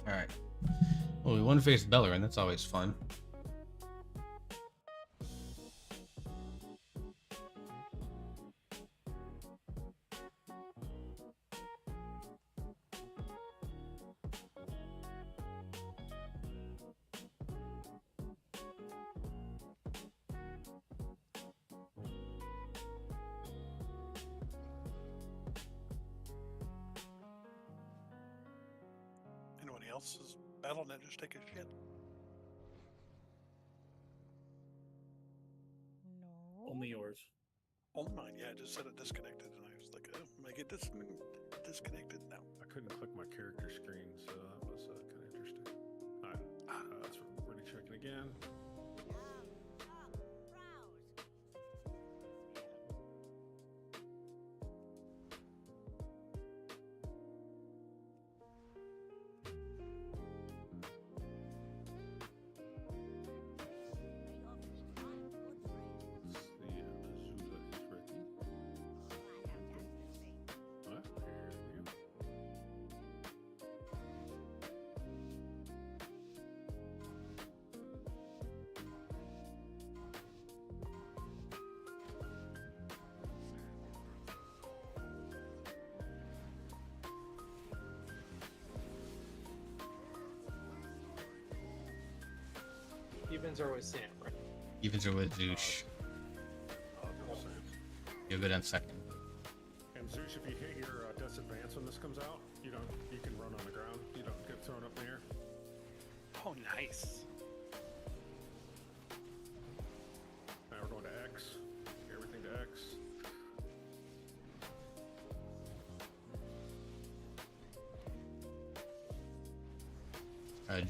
All right. Well, we won face Bellerin. That's always fun. Anybody else's battle net just take a shit? No. Only yours. Only mine. Yeah, it just said it disconnected, and I was like, oh, make it disconnected now. I couldn't click my character screen, so that was kind of interesting. All right, that's ready checking again. Evens are with Sam, right? Evens are with Zoosh. You're good on second. And Zeus, if you hit your disadvance when this comes out, you can run on the ground. You don't get thrown up in the air. Oh, nice. Now we're going to X. Everything to X.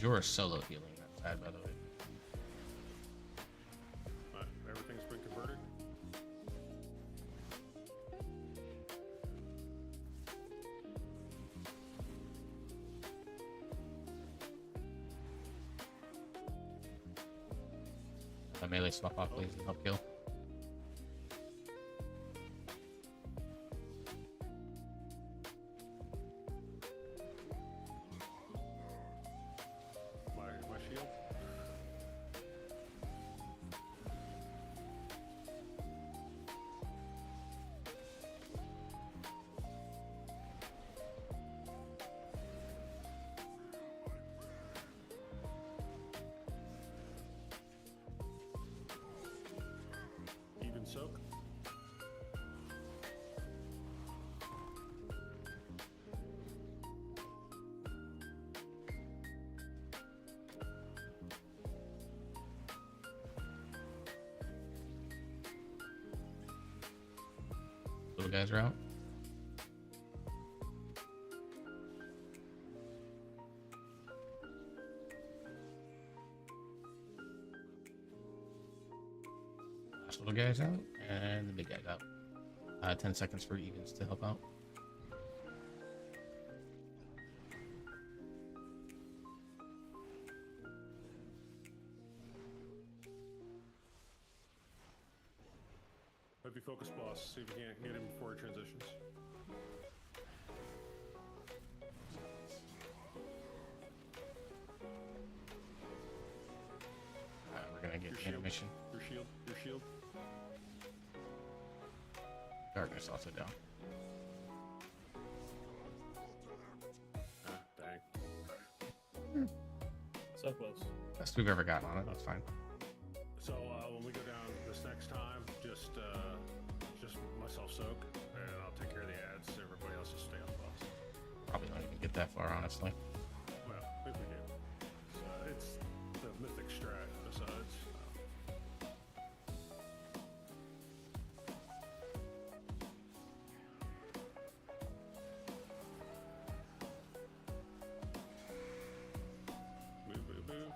Jorah's solo healing that side, by the way. Everything's been converted. Melee swap off, please, and help kill. My shield. Even soak. Little guys are out. Last little guys out, and the big guys out. 10 seconds for Evens to help out. Heavy focus boss. See if you can't get him before he transitions. We're gonna get Your the shield. intermission. Your shield. Your shield. Darkness also down. Dang. So close. Best we've ever gotten on it. That's fine. So when we go down this next time, just myself soak, and I'll take care of the ads. Everybody else will stay on the boss. Probably don't even get that far, honestly. Well, if we do. It's the mythic strat besides. Move, move, move.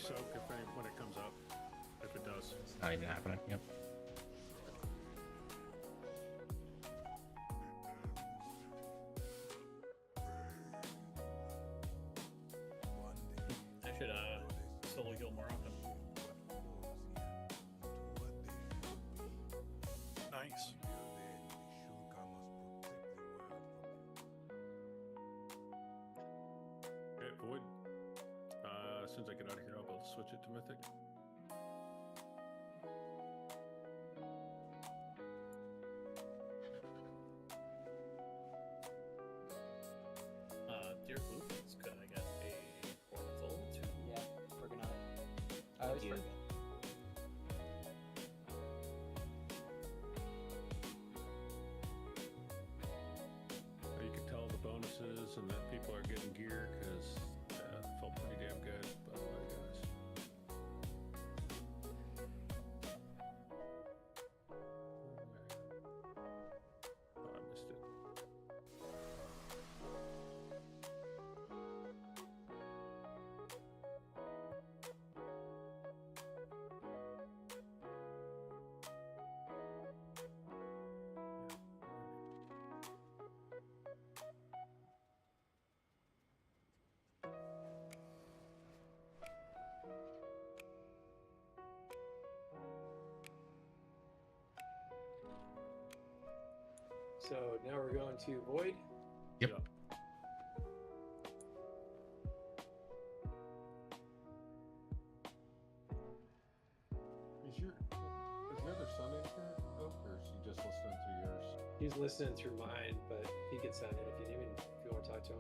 soak when it comes up. If it does. It's not even happening. Yep. I should solo heal more often. Nice. Okay, Void. As soon as I get out of here, I'll be able to switch it to Mythic. Dear Blueface, could I get a portal to... Yeah, working on it. I Thank always you. forget. You can tell the bonuses and that people are getting gear because it felt pretty damn good, by the way, guys. Oh, I missed it. So now we're going to Void. Yep. Is your other son in here, Oak, or is he just listening through yours? He's listening through mine, but he can sign in if you need him. If you want to talk to him.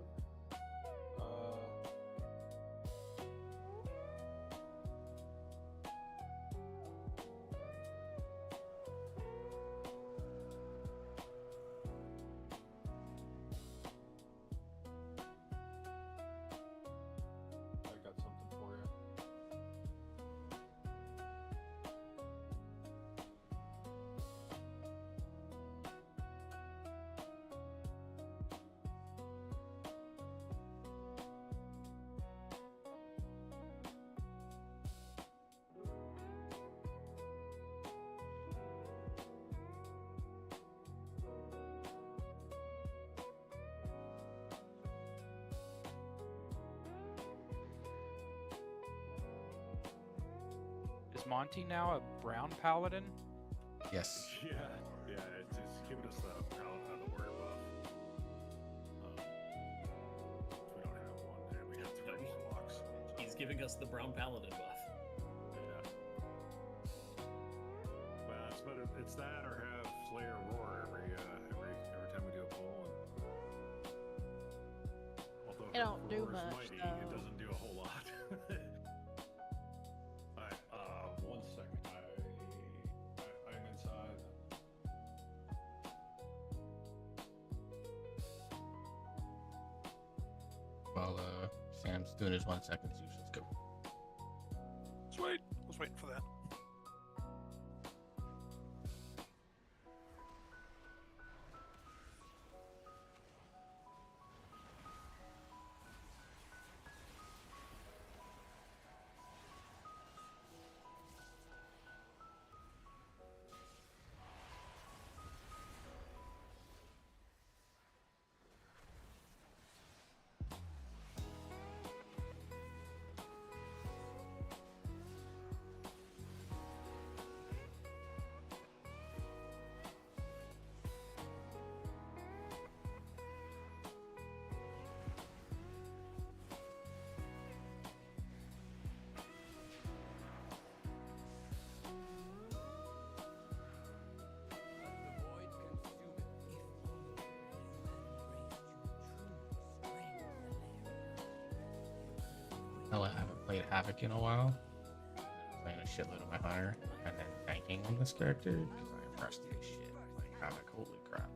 I got something for you. Is Monty now a brown paladin? Yes. Yeah, it's giving us the warrior buff. We don't have one, and we have 3 warlocks. He's giving us the brown paladin buff. Yeah. Well, it's that or have Slayer roar every time we do a pull. And although It don't do roar is much, mighty, it though. doesn't do a whole lot. Alright, 1 second. I'm inside. While Sam's doing his 1 second, so you should go. Sweet. I was waiting for that. Hell, I haven't played Havoc in a while. Playing a shitload of my hunter and then banking on this character because I'm rusty as shit. Playing Havoc, holy crap.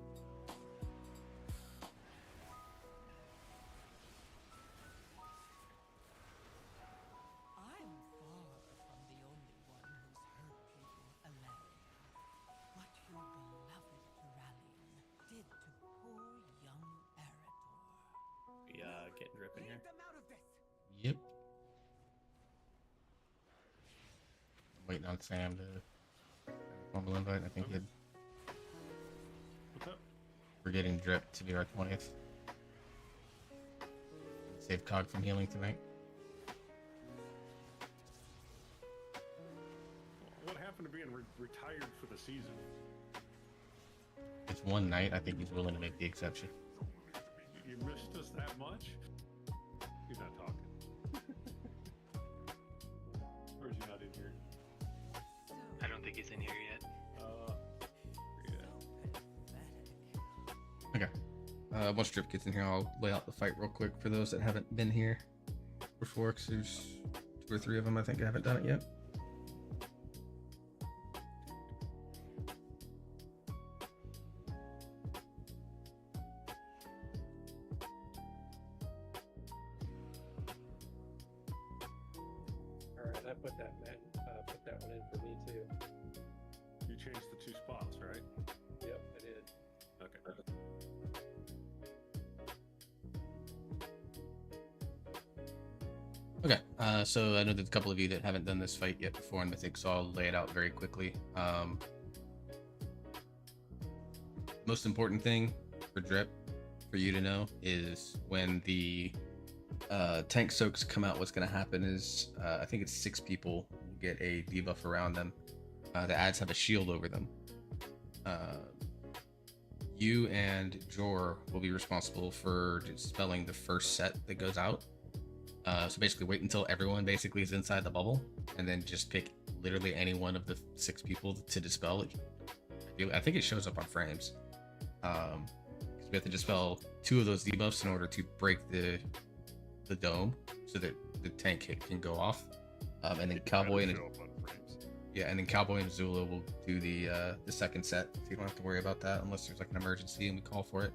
I'm far from the only one who's hurt people, Alaria. What your beloved Duralian did to poor young Eridor. We getting drip in here. Yep. waiting on Sam to formal invite. I think Okay. What's up? we're getting Drip to be our 20th. Save Cog from healing tonight. What happened to being retired for the season? It's one night. I think he's willing to make the exception. You missed us that much? He's not talking. Or is he not in here? I don't think he's in here yet. Okay. Once Drip gets in here, I'll lay out the fight real quick for those that haven't been here before, because there's 2 or 3 of them I think I haven't done it yet. All right, I put that one in for me too. You changed the 2 spots, right? Yep, I did. Okay. Okay, so I know there's a couple of you that haven't done this fight yet before in Mythic, so I'll lay it out very quickly. Most important thing for Drip for you to know is when the tank soaks come out, what's going to happen is I think it's 6 people will get a debuff around them. The ads have a shield over them. You and Jor will be responsible for dispelling the first set that goes out. So basically wait until everyone basically is inside the bubble and then just pick literally any one of the 6 people to dispel it. I think it shows up on frames. Because we have to dispel 2 of those debuffs in order to break the dome so that the tank hit can go off. And then Cowboy and Cowboy and Zula will do the second set, so you don't have to worry about that unless there's like an emergency and we call for it.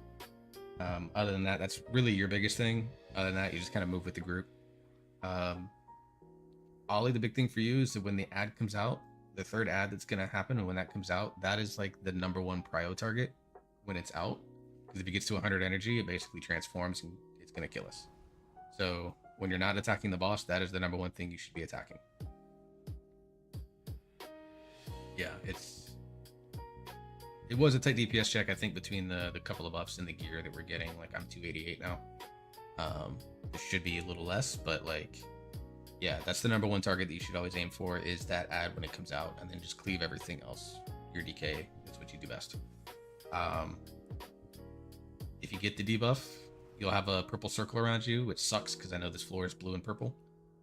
Other than that, that's really your biggest thing. Other than that, you just kind of move with the group. Ollie, the big thing for you is that when the ad comes out, the 3rd ad that's going to happen, and when that comes out, that is like the #1 prio target when it's out. Because if it gets to 100 energy, it basically transforms and it's going to kill us. So when you're not attacking the boss, that is the #1 thing you should be attacking. Yeah, it was a tight DPS check, I think, between the couple of buffs and the gear that we're getting. Like, I'm 288 now. It should be a little less, but like, yeah, that's the #1 target that you should always aim for, is that ad when it comes out, and then just cleave everything else. Your DK, that's what you do best. If you get the debuff, you'll have a purple circle around you, which sucks because I know this floor is blue and purple.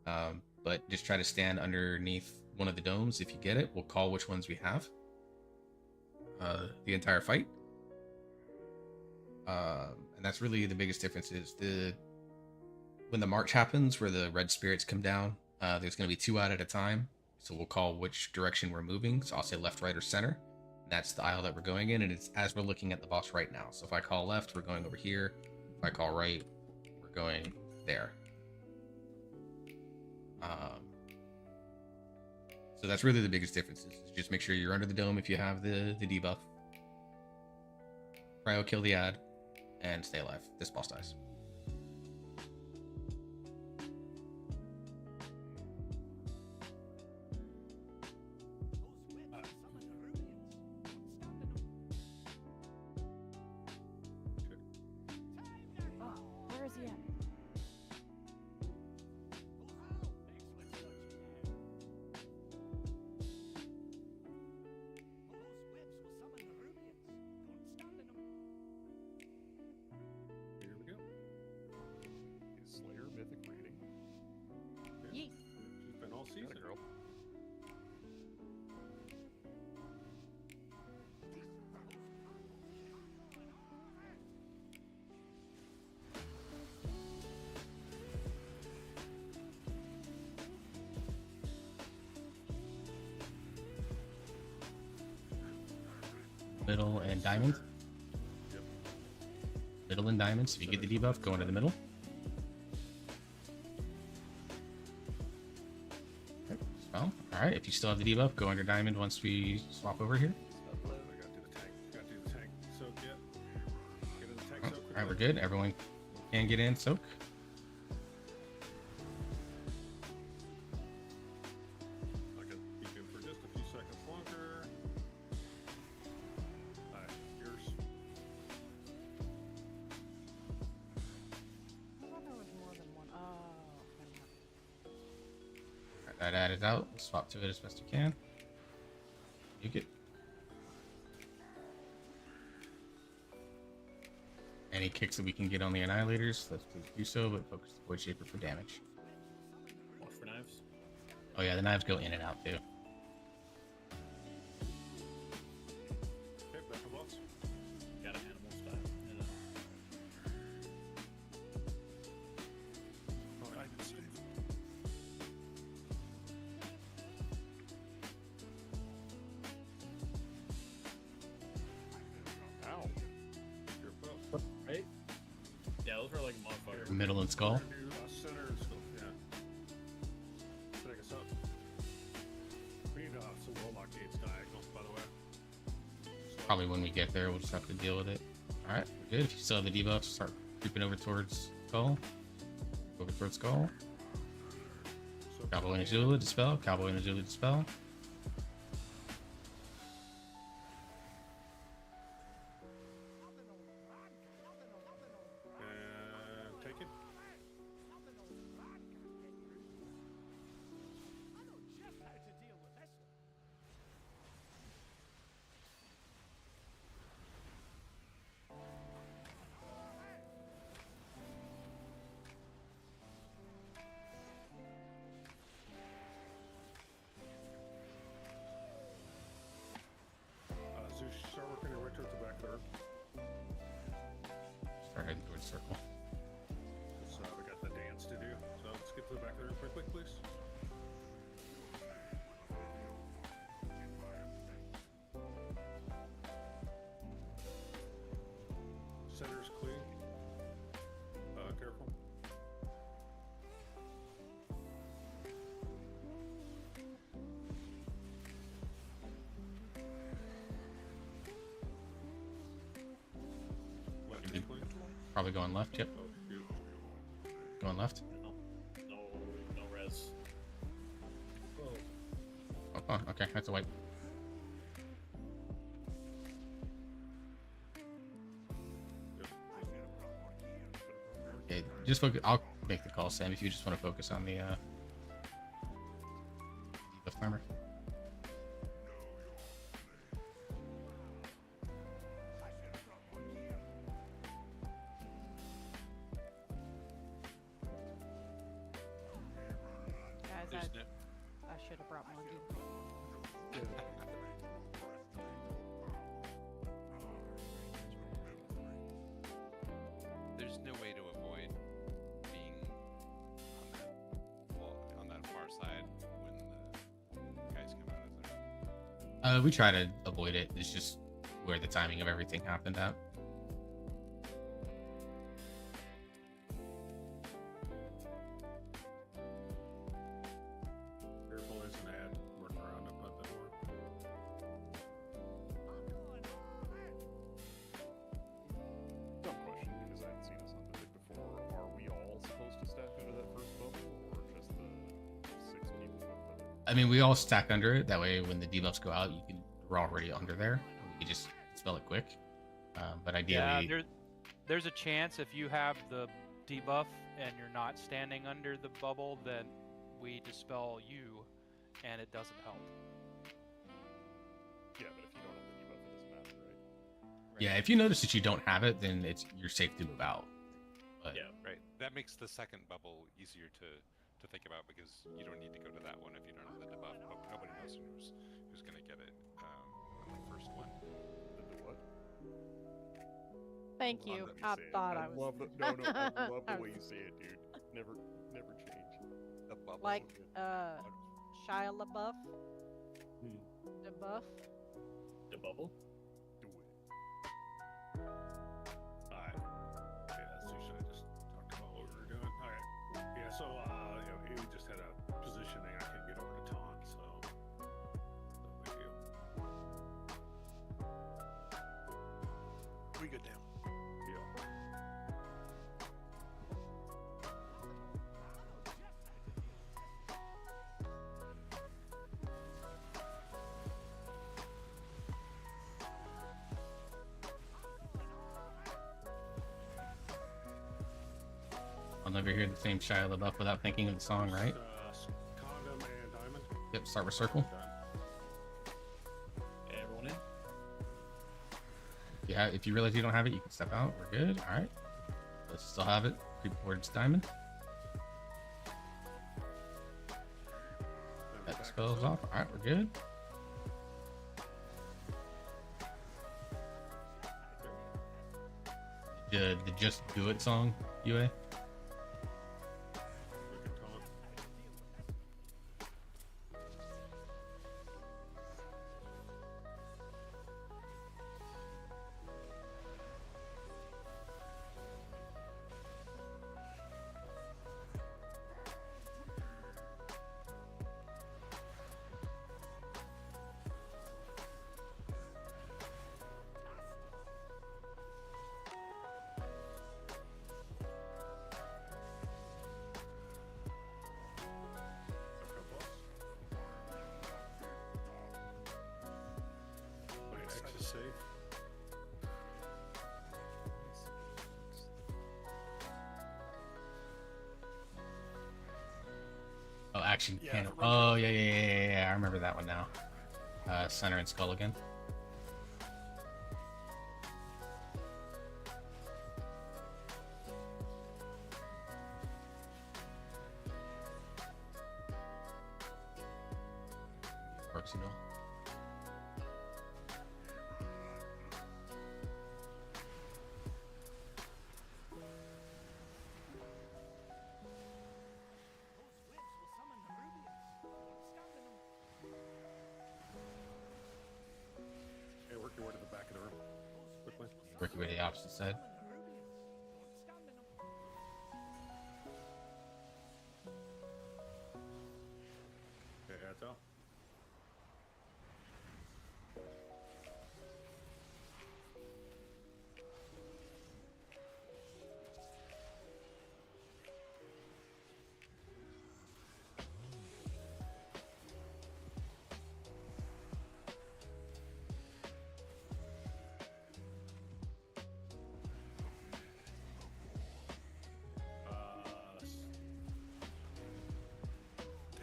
But just try to stand underneath one of the domes. If you get it, we'll call which ones we have the entire fight. And that's really the biggest difference is when the march happens, where the red spirits come down, there's going to be 2 out at a time. So we'll call which direction we're moving. So I'll say left, right, or center. That's the aisle that we're going in, and it's as we're looking at the boss right now. So if I call left, we're going over here. If I call right, we're going there. So that's really the biggest difference. Is just make sure you're under the dome if you have the debuff. Cryo kill the ad, and stay alive. This boss dies. Oh, where is he at? Here we go. Slayer mythic rating. Yeet. She's been all season. Girl. Middle and diamond. Yep. Middle and diamonds. If you get the debuff, go into the middle. Okay, well, all right. If you still have the debuff, go under diamond once we swap over here. I gotta do the tank. Gotta do the tank. Soak yet? Get in the tank soak. All right, we're good. Everyone can get in. Soak. I can keep him for Try to add it out. Swap to it as best you can. You get any kicks that we can get on the annihilators. Let's please do so, but focus the Void Shaper for damage. Watch for knives. Oh yeah, the knives go in and out too. Okay, back to boss. Got an animal style. Oh, I did save. Ow. Right? Yeah, those are like modifiers. Middle and skull. Center and skull. Yeah. Setting us up. We need some warlock gates diagonals, by the way. Probably when we get there, we'll just have to deal with it. Alright, we're good. If you still have the debuffs, start creeping over towards skull. Over towards skull. So Cowboy and Azula, dispel. Cowboy and Azula, dispel. and take it. Zeus, start working your way towards the back third. Start heading towards circle. So we got the dance to do. So let's get to the back third quickly, please. Center's clean. Careful. Left is clean. Probably going left, yep. Oh, shoot. Going left. No res. Oh, okay, that's a wipe. Okay, just focus. I'll make the call, Sam, if you just want to focus on the debuff timer. Guys, There's I should have brought Monkey. There's no way to avoid being on that wall, on that far side when the guys come out of there. We try to avoid it. It's just where the timing of everything happened at. Careful, there's an ad working around up that door. Dumb question, because I haven't seen this on Mythic before. Are we all supposed to stack under that first bubble, or just the 6 people with it? I mean, we all stack under it. That way, when the debuffs go out, we're already under there. We can just spell it quick. But ideally, Yeah, there's a chance if you have the debuff and you're not standing under the bubble, then we dispel you, and it doesn't help. Yeah, but if you don't have the debuff, it doesn't matter, right? yeah, if you notice that you don't have it, then you're safe to move out. But Yeah, right. That makes the second bubble easier to think about because you don't need to go to that one if you don't have the debuff. Nobody knows who's gonna get it on the first one. The what? Thank Love you. that I say it. thought I was. Love the, no, I love the way you say it, dude. Never change. The bubble. Like Shia LaBeouf. The buff. The bubble? Do it. Alright. Yeah, Zeus, I just talked about what we were doing. Alright. Yeah, so, he just had a positioning. I can't get over to taunt, so. No big deal. We good now. Yeah. I'll never hear the same Shia LaBeouf without thinking of the song, right? Condom and Yep, start with circle. Everyone in? Yeah, if you realize you don't have it, you can step out. We're good. All right. Let's still have it. Creep towards diamond. That spells off. All right, we're good. The Just Do It song, UA. Oh, action Yeah, cannon. right. Oh, yeah. I remember that one now. Center and skull again. Works, you know. Hey, work your way to the back of the room. Quickly. Work your way to the opposite side. Okay, that's all.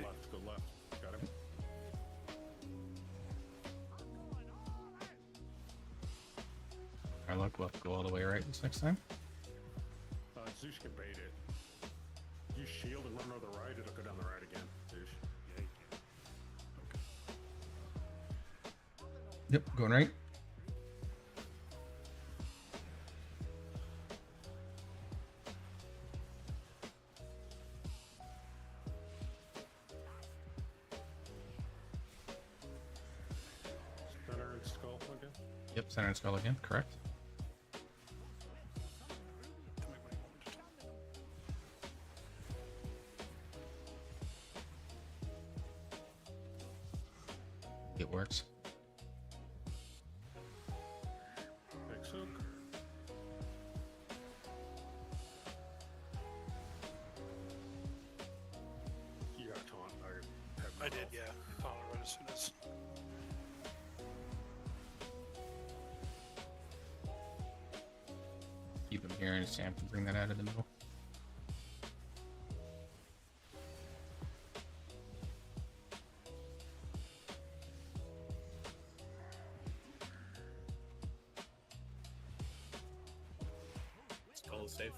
Left, go left. Got him. Our luck, we'll have to go all the way right this next time. Zeus can bait it. You shield and run to the right, it'll go down the right again. Zeus. Yeah, you can. Yep, going right. Center and skull again. Yep, center and skull again. Correct. It works. Next hook. You got a taunt. I did, yeah. Found it right as soon as. Keep him here and Sam can bring that out of the middle. Skull is safe.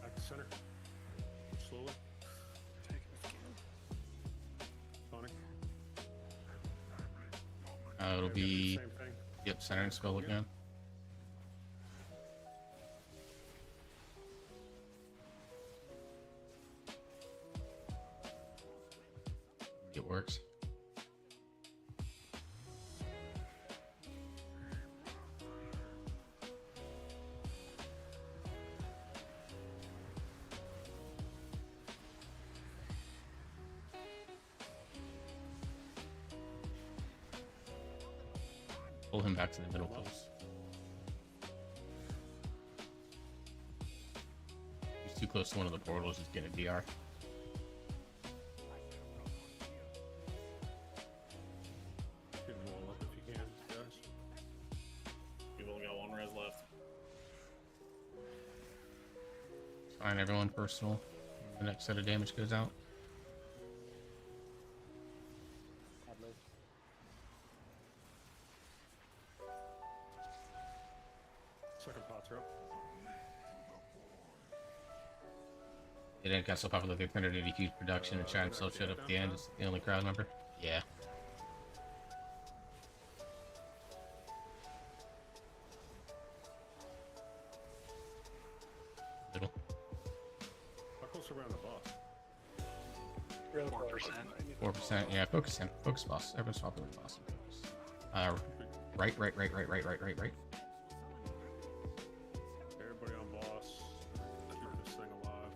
Back to center. Slowly. Tonic. It'll Yeah, be, same thing. yep, center and skull again. It works. Pull him back to the middle, please. close to one of the portals, just get a DR. Get them all up if you can, guys. You've only got one res left. Fine, everyone personal. The next set of damage goes out. Second pots are up. It didn't get so popular they printed a huge production and tried to sell shit up at the end. It's the only crowd member. Yeah. Little. How close around the boss? 4%. Yeah, focus him. Focus boss. Everyone's swapping with boss. Right. Everybody on boss. Keep this thing alive.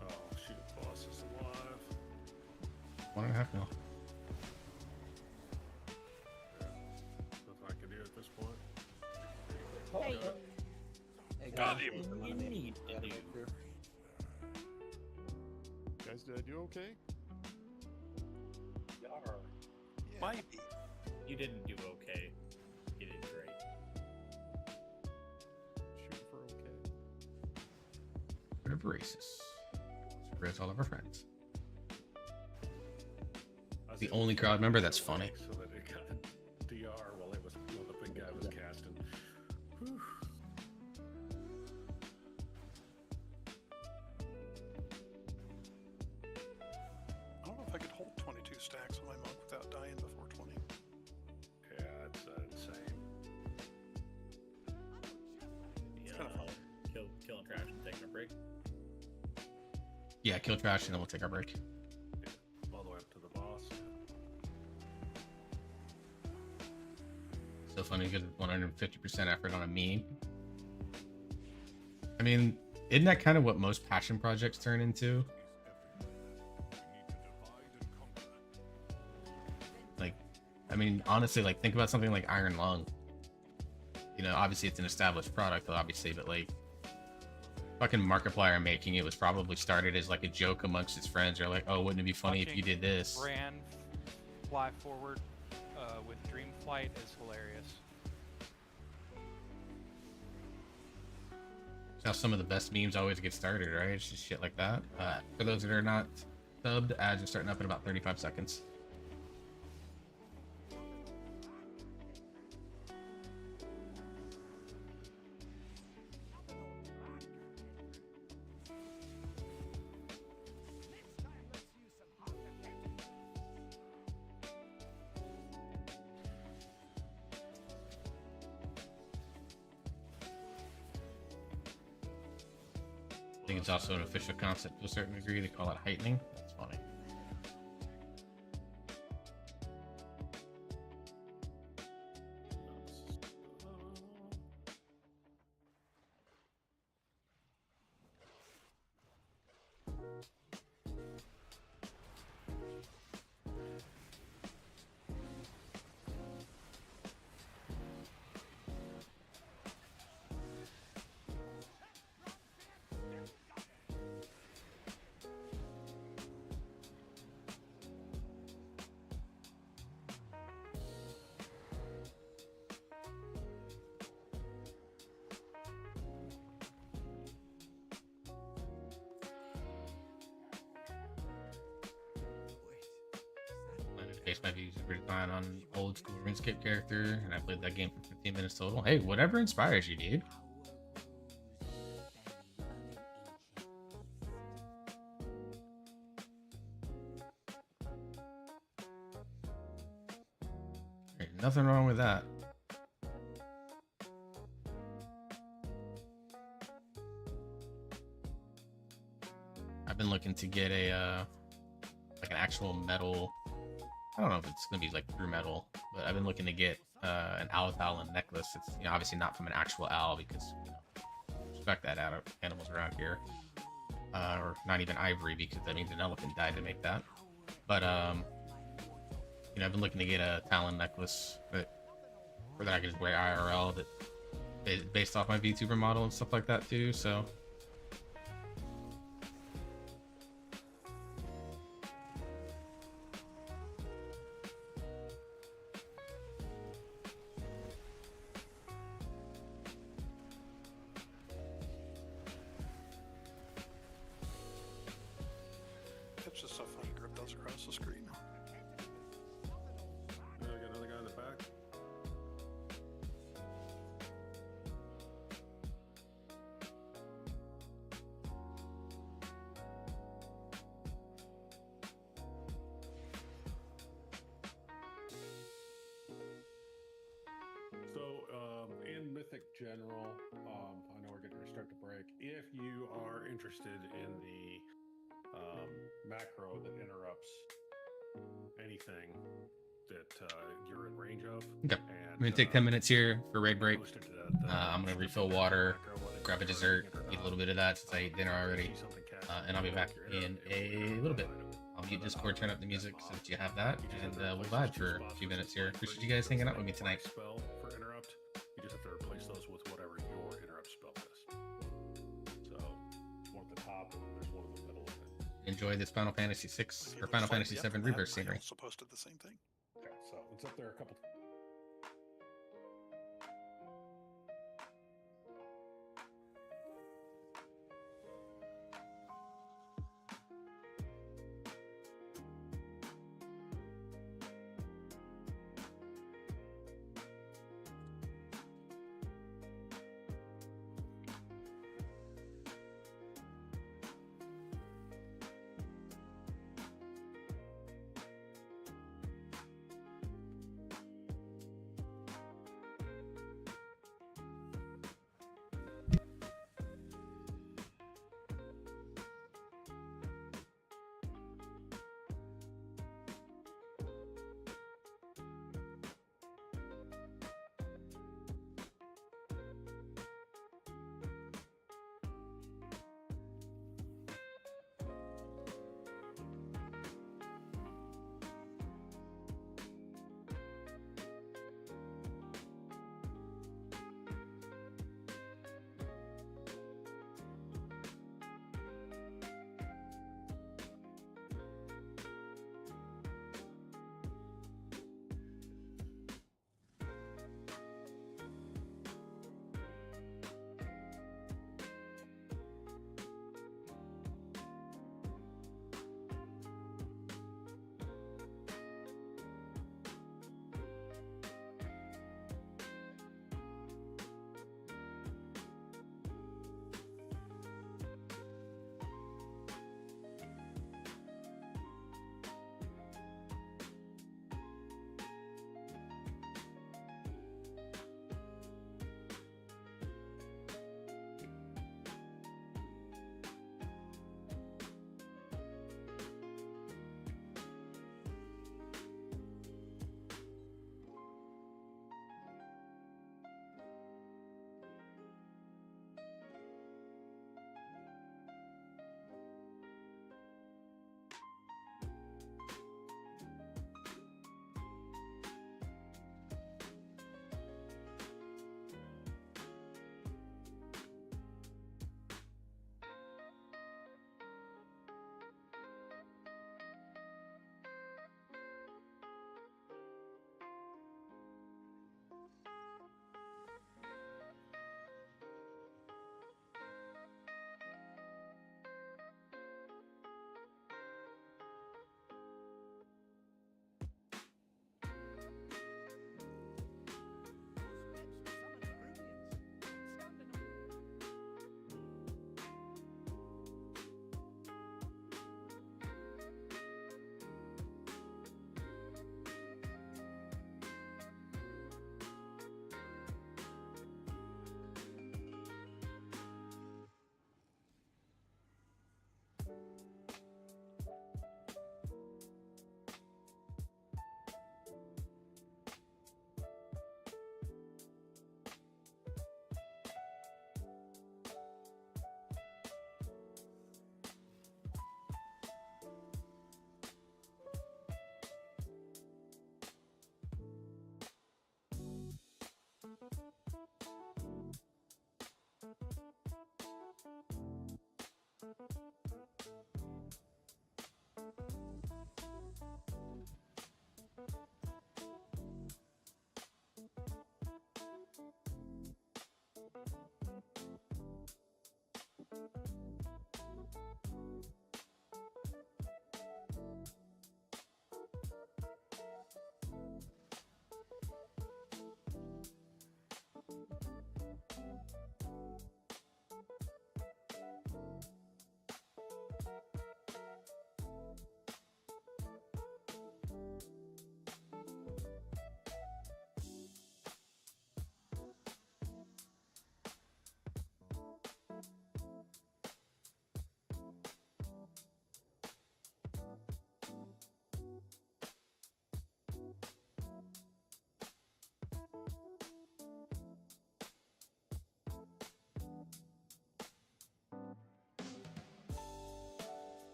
Oh, shoot. Boss is alive. 1.5 mil. Yeah. Nothing I can do at this point. Hey. Got him. You need to do. Guys, did I do okay? Yar. Might be. You didn't do okay. You did great. Shoot for okay. Whatever races. Spreads all of our friends. The only crowd member that's funny. So that it got DR while it was while the big guy was casting. Whew. I don't know if I could hold 22 stacks on my monk without dying before 20. Yeah, it's insane. Killing trash and taking a break. Yeah, kill trash and then we'll take our break. Yeah, all the way up to the boss. So funny because 150% effort on a meme. I mean, isn't that kind of what most passion projects turn into? Like, I mean, honestly, like, think about something like Iron Lung. You know, obviously it's an established product, obviously, but like, fucking Markiplier making it was probably started as like a joke amongst his friends. Or like, oh, wouldn't it be funny if you did this? Brand fly forward with Dream Flight is hilarious. How some of the best memes always get started, right? It's just shit like that. For those that are not subbed, ads are starting up in about 35 seconds. I think it's also an official concept to a certain degree. They call it heightening. That's funny. Base my views are design on old school RuneScape character, and I played that game for 15 minutes total. Hey, whatever inspires you, dude. There's nothing wrong with that. I've been looking to get a like an actual metal. I don't know if it's gonna be like true metal, but I've been looking to get an owl talon necklace. It's obviously not from an actual owl because respect that out of animals around here, or not even ivory because that means an elephant died to make that. But I've been looking to get a talon necklace that I can just wear IRL that based off my VTuber model and stuff like that too. So It's just so fun to grip those across the screen. Got another guy in the back. So, in Mythic General, I know we're getting ready to start to break. If you are interested in the macro that interrupts anything that you're in range of, okay, and, I'm gonna take 10 minutes here for raid break. I'm gonna refill water, grab a dessert, eat a little bit of that since I ate dinner already, and I'll be back in a little bit. I'll mute Discord, turn up the music so that you have that, and we'll vibe for a few minutes here. Appreciate you guys hanging out with me tonight. Spell for interrupt, you just have to replace those with whatever your interrupt spell is. So, one at the top, and there's one in the middle of it. Enjoy this Final Fantasy 6 or Final Fantasy 7 Rebirth scenery. Also posted the same thing. Okay, so it's up there a couple.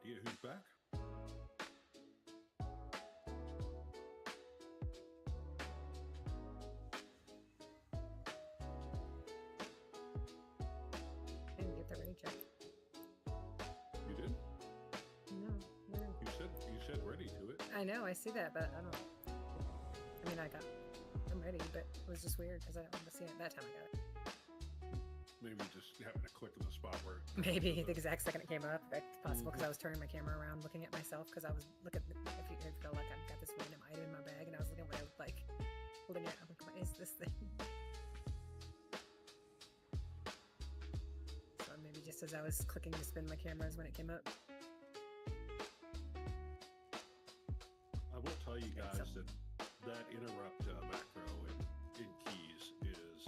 idea who's back? I didn't get the ready check. You did? No, no. You said ready to it. I know, I see that, but I don't. I mean, I'm ready, but it was just weird because I don't want to see it. That time I got it. Maybe just happened to click in the spot where. Maybe the exact second it came up. That's possible because I was turning my camera around, looking at myself because I was looking. If you feel like I've got this random item in my bag, and I was looking what I looked like, holding it. I'm like, what is this thing? So maybe just as I was clicking to spin my cameras when it came up. I will tell you guys that interrupt macro in keys is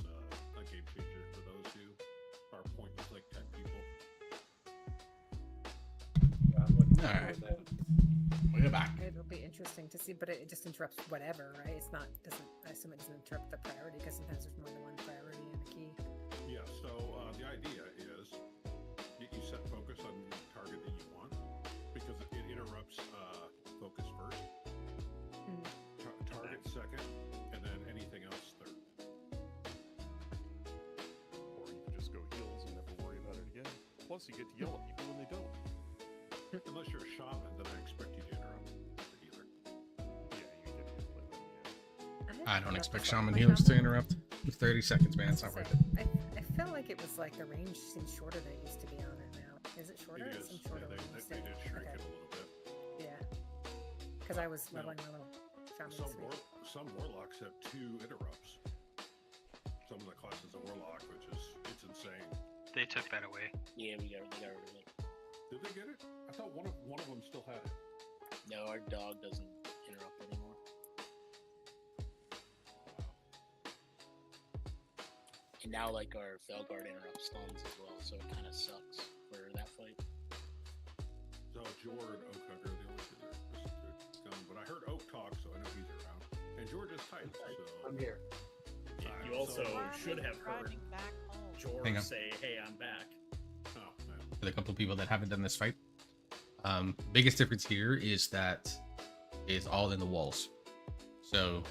a game changer for those who are point and click type people. Yeah, I'm looking All forward right. to that. We're back. It'll be interesting to see, but it just interrupts whatever, right? It's not doesn't. I assume it doesn't interrupt the priority because sometimes there's more than one priority in a key. Yeah, so the idea is you set focus on the target that you want because it interrupts focus first, target second, and then anything else third. Or you can just go heals and never worry about it again. Plus, you get to yell at people when they don't. Unless you're a shaman, then I expect you to interrupt the healer. Yeah, you get to play them, yeah. I don't expect shaman healers to interrupt. It's 30 seconds, man. It's not worth it. I felt like it was like the range seems shorter than it used to be on it now. Is it shorter? It is. Seems shorter Yeah, than it used to. they did shrink Okay. it a little bit. Yeah. Because I was leveling my little shaman Some, this week. some warlocks have 2 interrupts. Some of the classes of warlock, which is it's insane. They took that away. Yeah, we got rid of it. Did they get it? I thought one of them still had it. No, our dog doesn't interrupt anymore. And now, like, our Felguard interrupts stuns as well, so it kind of sucks for that fight. So Jord, Oak Hugger, the only two that listen to Scum. But I heard Oak talk, so I know he's around. And George is tight, so I'm here. You also should have heard Driving back home. Hang on. George say, "Hey, I'm back." Oh, man. For the couple of people that haven't done this fight, biggest difference here is that it's all in the walls. So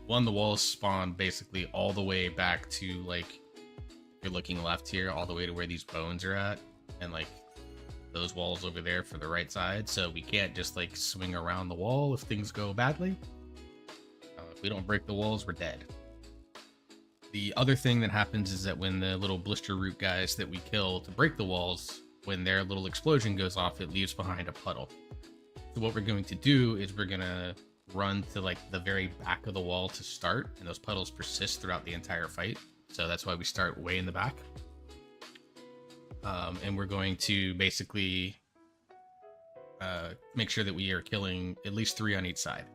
the walls spawn basically all the way back to, like, if you're looking left here, all the way to where these bones are at, and like those walls over there for the right side. So we can't just like swing around the wall if things go badly. If we don't break the walls, we're dead. The other thing that happens is that when the little blister root guys that we kill to break the walls, when their little explosion goes off, it leaves behind a puddle. So what we're going to do is we're gonna run to like the very back of the wall to start, and those puddles persist throughout the entire fight. So that's why we start way in the back. And we're going to basically make sure that we are killing at least 3 on each side.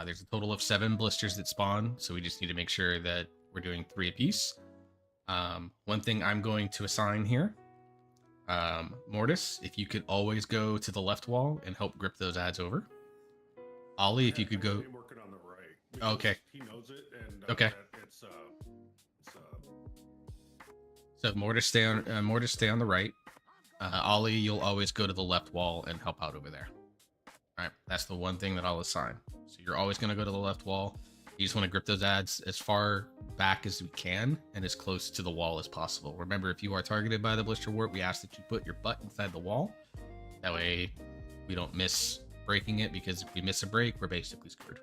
There's a total of 7 blisters that spawn, so we just need to make sure that we're doing 3 apiece. One thing I'm going to assign here, Mortis, if you could always go to the left wall and help grip those ads over. Ollie, if you could go. I'm working on the right. Okay. He knows it, and Okay. it's So Mortis stay on the right. Ollie, you'll always go to the left wall and help out over there. All right, that's the one thing that I'll assign. So you're always going to go to the left wall. You just want to grip those ads as far back as we can and as close to the wall as possible. Remember, if you are targeted by the blister wart, we ask that you put your butt inside the wall. That way we don't miss breaking it, because if we miss a break, we're basically screwed.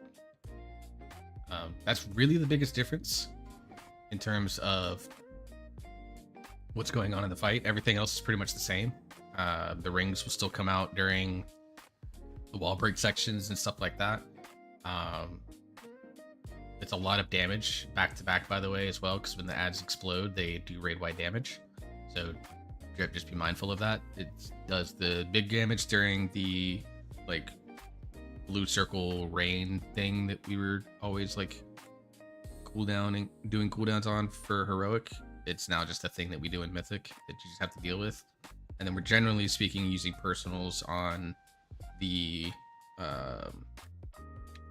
That's really the biggest difference in terms of what's going on in the fight. Everything else is pretty much the same. The rings will still come out during the wall break sections and stuff like that. It's a lot of damage back to back, by the way, as well, because when the ads explode, they do raid wide damage. So just be mindful of that. It does the big damage during the like blue circle rain thing that we were always like cooldowning, doing cooldowns on for heroic. It's now just a thing that we do in mythic that you just have to deal with. And then we're generally speaking using personals on the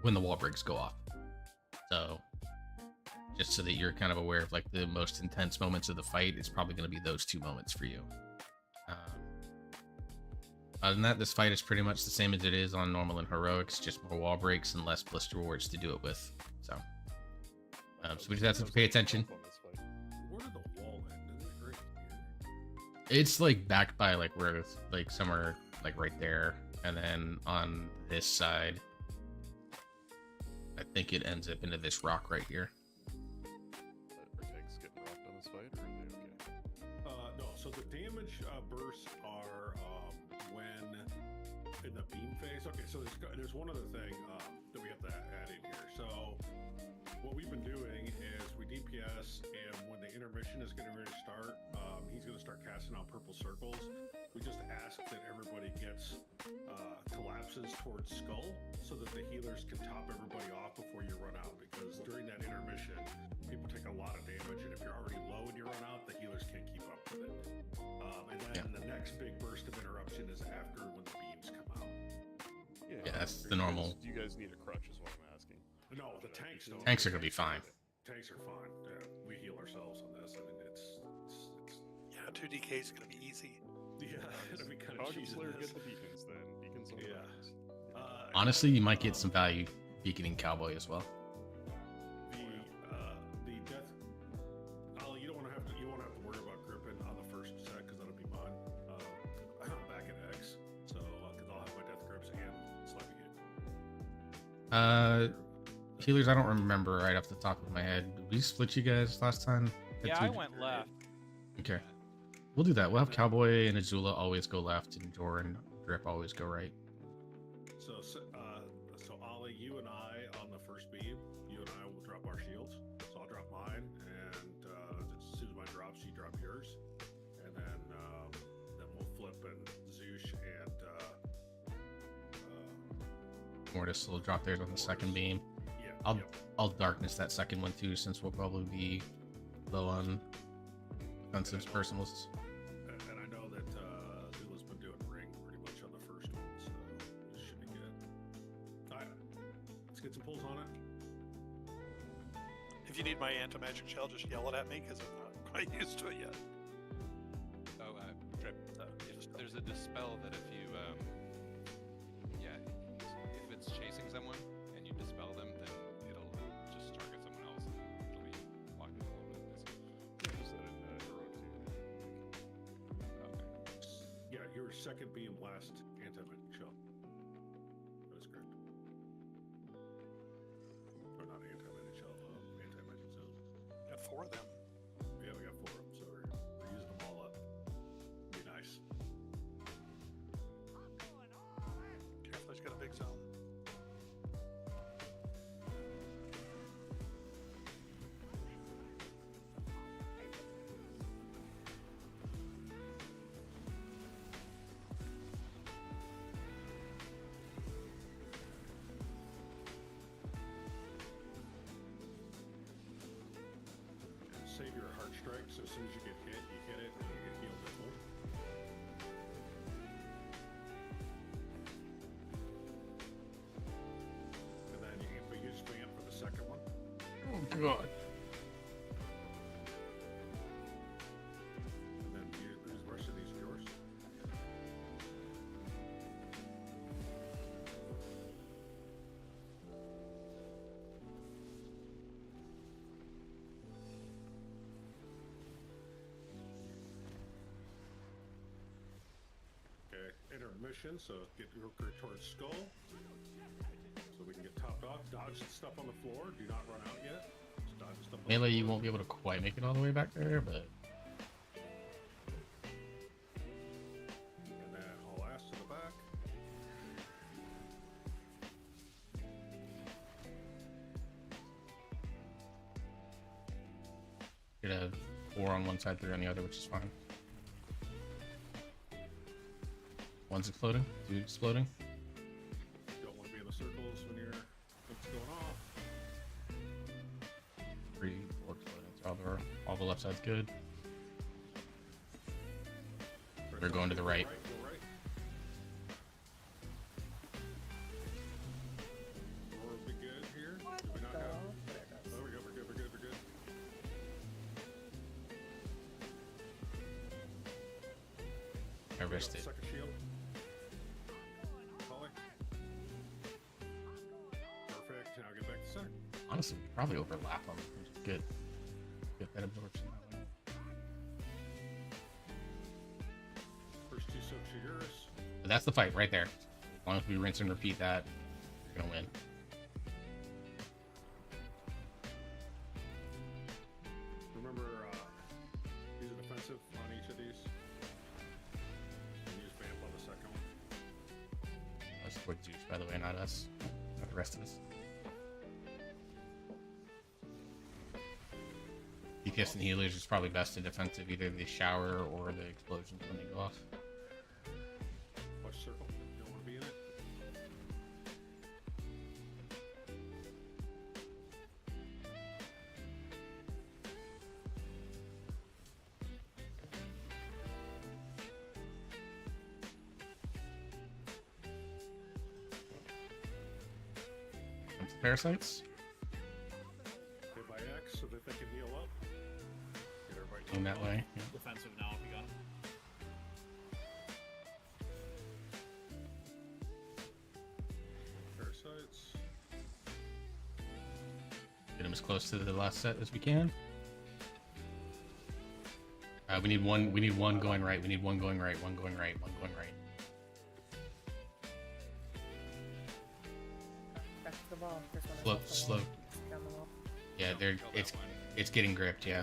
when the wall breaks go off. So just so that you're kind of aware of like the most intense moments of the fight, it's probably going to be those 2 moments for you. Other than that, this fight is pretty much the same as it is on normal and heroics, just more wall breaks and less blister rewards to do it with. So we just have to pay attention. Where did the wall end? Is it right here? It's like backed by like where it's like somewhere like right there, and then on this side, I think it ends up into this rock right here. Are tanks getting rocked on this fight, or are they okay? No. So the damage bursts are when in the beam phase. Okay, so there's one other thing that we have to add in here. So what we've been doing is we DPS, and when the intermission is going to start, he's going to start casting out purple circles. We just ask that everybody gets collapses towards skull, so that the healers can top everybody off before you run out. Because during that intermission, people take a lot of damage, and if you're already low and you run out, the healers can't keep up with it. And then the next big burst of interruption is after when the beams come out. Yeah, that's the normal. Do you guys need a crutch? Is what I'm asking. No, the tanks don't. Tanks are gonna be fine. Tanks are fine. Yeah, we heal ourselves on this. I mean, it's Yeah, 2DK is gonna be easy. yeah, it'll be kind of How do you cheesy. Slayer get the beacons then? Beacons on the Yeah. rocks. Honestly, you might get some value beaconing Cowboy as well. The death. Ollie, you don't want to have to. You won't have to worry about gripping on the first set because that'll be mine. Back at X, so because I'll have my death grips and slapping it. Healers, I don't remember right off the top of my head. Did we split you guys last time? Yeah, I went left. Okay. We'll do that. We'll have Cowboy and Azula always go left, and Jor and Drip always go right. So Ollie, you and I on the first beam, you and I will drop our shields. So I'll drop mine, and as soon as mine drops, you drop yours, and then we'll flip, and Zoosh and Mortis will drop theirs on the second beam. Yeah. I'll darkness that second one too, since we'll probably be low on offensive personals. And I know that Zula's been doing ring pretty much on the first one, so this should be good. All right, let's get some pulls on it. If you need my anti-magic shell, just yell it at me because I'm not quite used to it yet. Oh, Drip. There's a dispel that if you, if it's chasing someone and you dispel them, then it'll just target someone else and it'll be locked in a little bit. Is that in heroic too? Okay. Yeah, your second beam last anti-magic shell. That is correct. Or not anti-magic shell, anti-magic zone. Got 4 of them. Yeah, we got 4 of them, so we're using them all up. Be nice. Careful, he's got a big zone. Save your heart strike, so as soon as you get hit, you hit it, and you get healed double. And then you just fan for the second one. Oh god. And then the rest of these are yours. Okay, intermission, so get your towards skull. So we can get topped off. Dodge the stuff on the floor. Do not run out yet. Just dodge the stuff on the Melee, floor. you won't be able to quite make it all the way back there, but And then haul ass to the back. get a 4 on one side, 3 on the other, which is fine. One's exploding, 2 exploding. Don't want to be in the circles when it's going off. 3, 4 exploding. So all the left side's good. They're going to the right. Go right. We'll be good here. Do we not have? Oh, we're good. We're good. I rested. Second shield. Honestly, we probably overlap them, which is good. Get that absorption that way. First 2 soaks are yours. But that's the fight right there. As long as we rinse and repeat that, we're gonna win. Remember, use a defensive on each of these. And use vamp on the second one. That's for Zeus, by the way, not us. Not the rest of us. DPS and healers is probably best in defensive, either the shower or the explosions when they go off. Watch circle. You don't want to be in it. Comes the parasites. Hit by X so that they can heal up. Get everybody In that way. Yeah. Defensive now if you got him. Parasites. Get them as close to the last set as we can. We need one. We need one going right. We need one going right. One going right. One going right. Back to the wall. There's one Slow, off the slow. wall. Down the wall. Yeah, they're it's getting gripped. Yeah.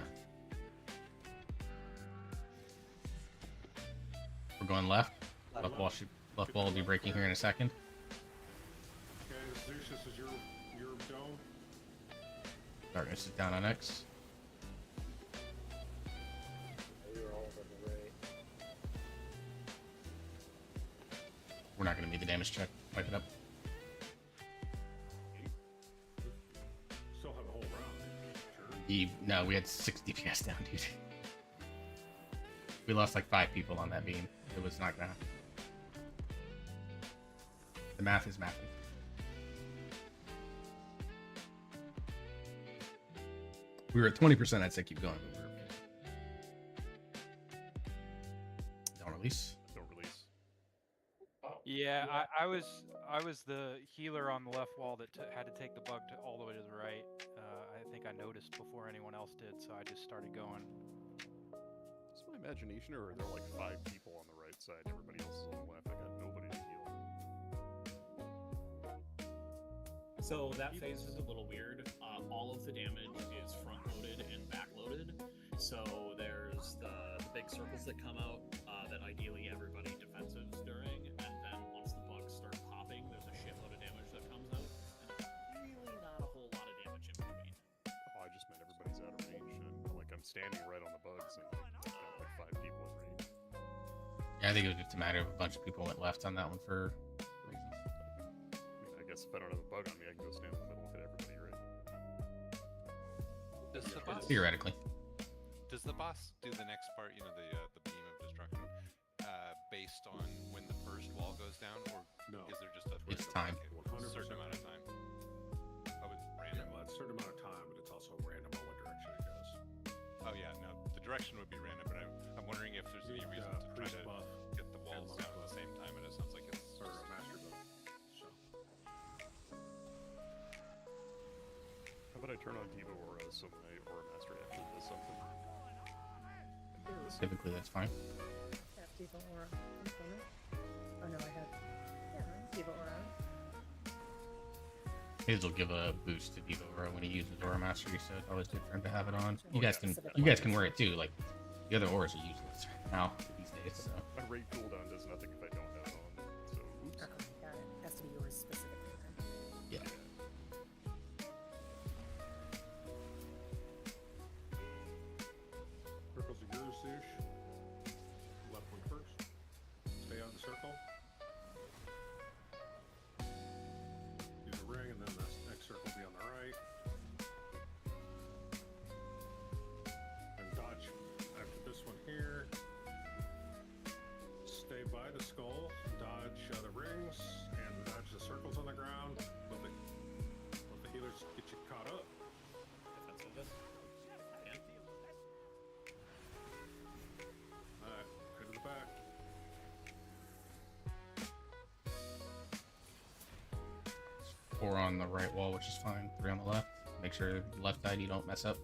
We're going left. Left wall will be breaking here in a second. Okay, Zeus, this is your dome. Darkness is down on X. You're all on the right. We're not going to meet the damage check. Wipe it up. Still have a whole round. Sure. No, we had 6 DPS down, dude. We lost like 5 people on that beam. It was not gonna happen. The math is mathing. We were at 20%. I'd say keep going. But we were okay. Don't release. Don't release. Yeah, I was the healer on the left wall that had to take the bug all the way to the right. I think I noticed before anyone else did, so I just started going. Is my imagination, or are there like 5 people on the right side? Everybody else is on the left. I got nobody to heal. So that phase is a little weird. All of the damage is front-loaded and back-loaded. So there's the big circles that come out that ideally everybody defensives during, and then once the bugs start popping, there's a shitload of damage that comes out, and really not a whole lot of damage in between. Oh, I just meant everybody's out of range, and like I'm standing right on the bugs, and I've got like 5 people in range. Yeah, I think it was just a matter of a bunch of people went left on that one for reasons. I mean, I guess if I don't have a bug on me, I can go stand in the middle and hit everybody, right? Does the boss, Theoretically. does the boss do the next part, you know, the beam of destruction, based on when the first wall goes down, or No. is there just a It's time. a certain amount of time? Oh, it's random. Yeah, well, it's a certain amount of time, but it's also random on what direction it goes. Oh yeah, no, the direction would be random, but I'm wondering if there's any reason to try priest to buff get the walls monk down at buff. the same time, and it sounds like it's Or a master buff. So. How about I turn on Diva Aura so my Aura Master actually does something? Typically, that's fine. Yeah, Diva Aura. Oh no, I had. Yeah, Diva Aura. His will give a boost to Diva Aura when he uses Aura Mastery, so it's always good for him to have it on. Oh, yeah. You guys can wear it too. Like the other auras are useless now these days. So. My raid cooldown does nothing if I don't have it on, so oops. Got it. Has to be yours specifically then. Yeah. Circles are yours, Zeus. Left one first. Stay on the circle. Do the ring, and then the next circle will be on the right. And dodge after this one here. Stay by the skull. Dodge the rings, and dodge the circles on the ground. Let the healers get you caught up. Defensive this. And Alright, go to the back. 4 on the right wall, which is fine. 3 on the left. Make sure left side you don't mess up.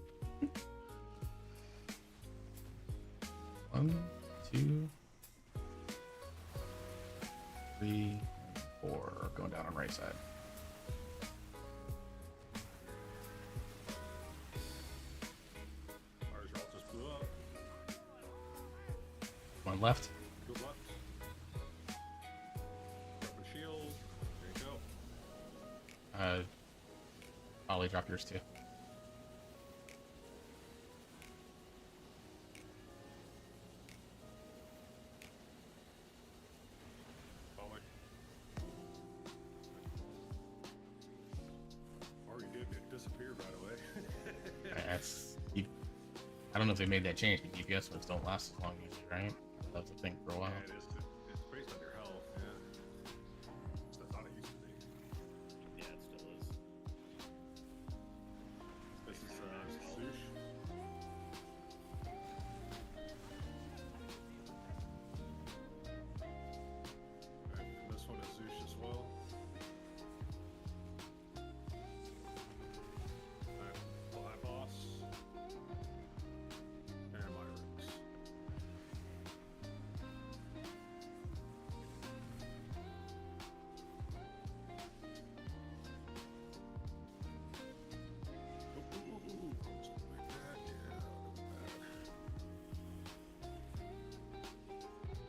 1, 2, 3, 4. Going down on right side. Ours all just blew up. One left. Go left. Drop a shield. There you go. Ollie, drop yours too. Ollie. Or you did, it disappeared right away. That's you. I don't know if they made that change, but DPS ones don't last as long usually, right? That was a thing for a while. Yeah, it's based on your health, yeah. I thought it used to be. Yeah, it still is. This is Zeus. Alright, and this one is Zeus as well. Alright, Fly Boss. And Myrics.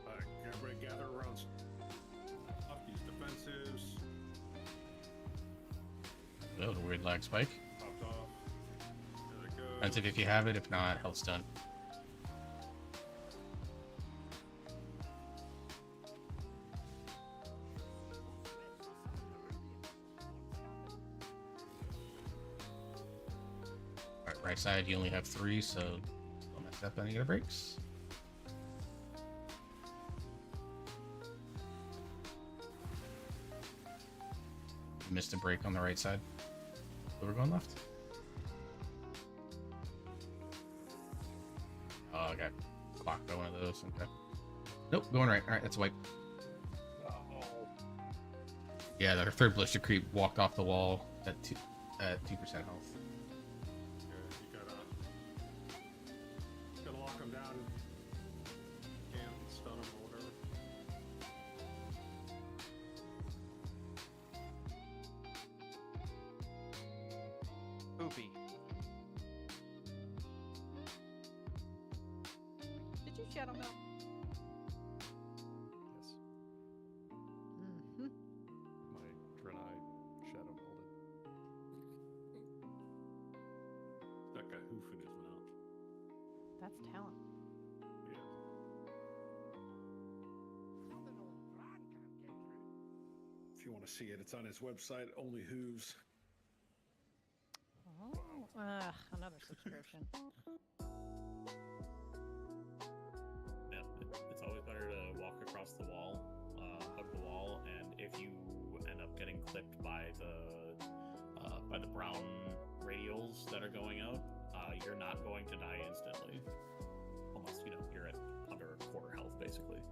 Alright, everybody gather around. Off these defensives. That was a weird lag spike. Popped off. There it goes. Defensive if you have it, if not, health's done. Alright, right side you only have 3, so don't mess up any of the breaks. Missed a break on the right side. So we're going left. Oh, I got clocked by one of those. Okay. Nope, going right. Alright, that's a wipe. Yeah, our third Blister Creep walked off the wall at 2% health. You gotta lock them down. Can't stun them or whatever. Poopy. Did you shadow melt? Yes. Mm-hmm. My Draenei shadow melded. That guy hoof in his mouth. That's talent. Yeah. If you want to see it, it's on his website, Only Hooves. Oh, another subscription. Yeah, it's always better to walk across the wall, hug the wall, and if you end up getting clipped by the brown radials that are going out, you're not going to die instantly. Almost, you're at under a quarter health basically.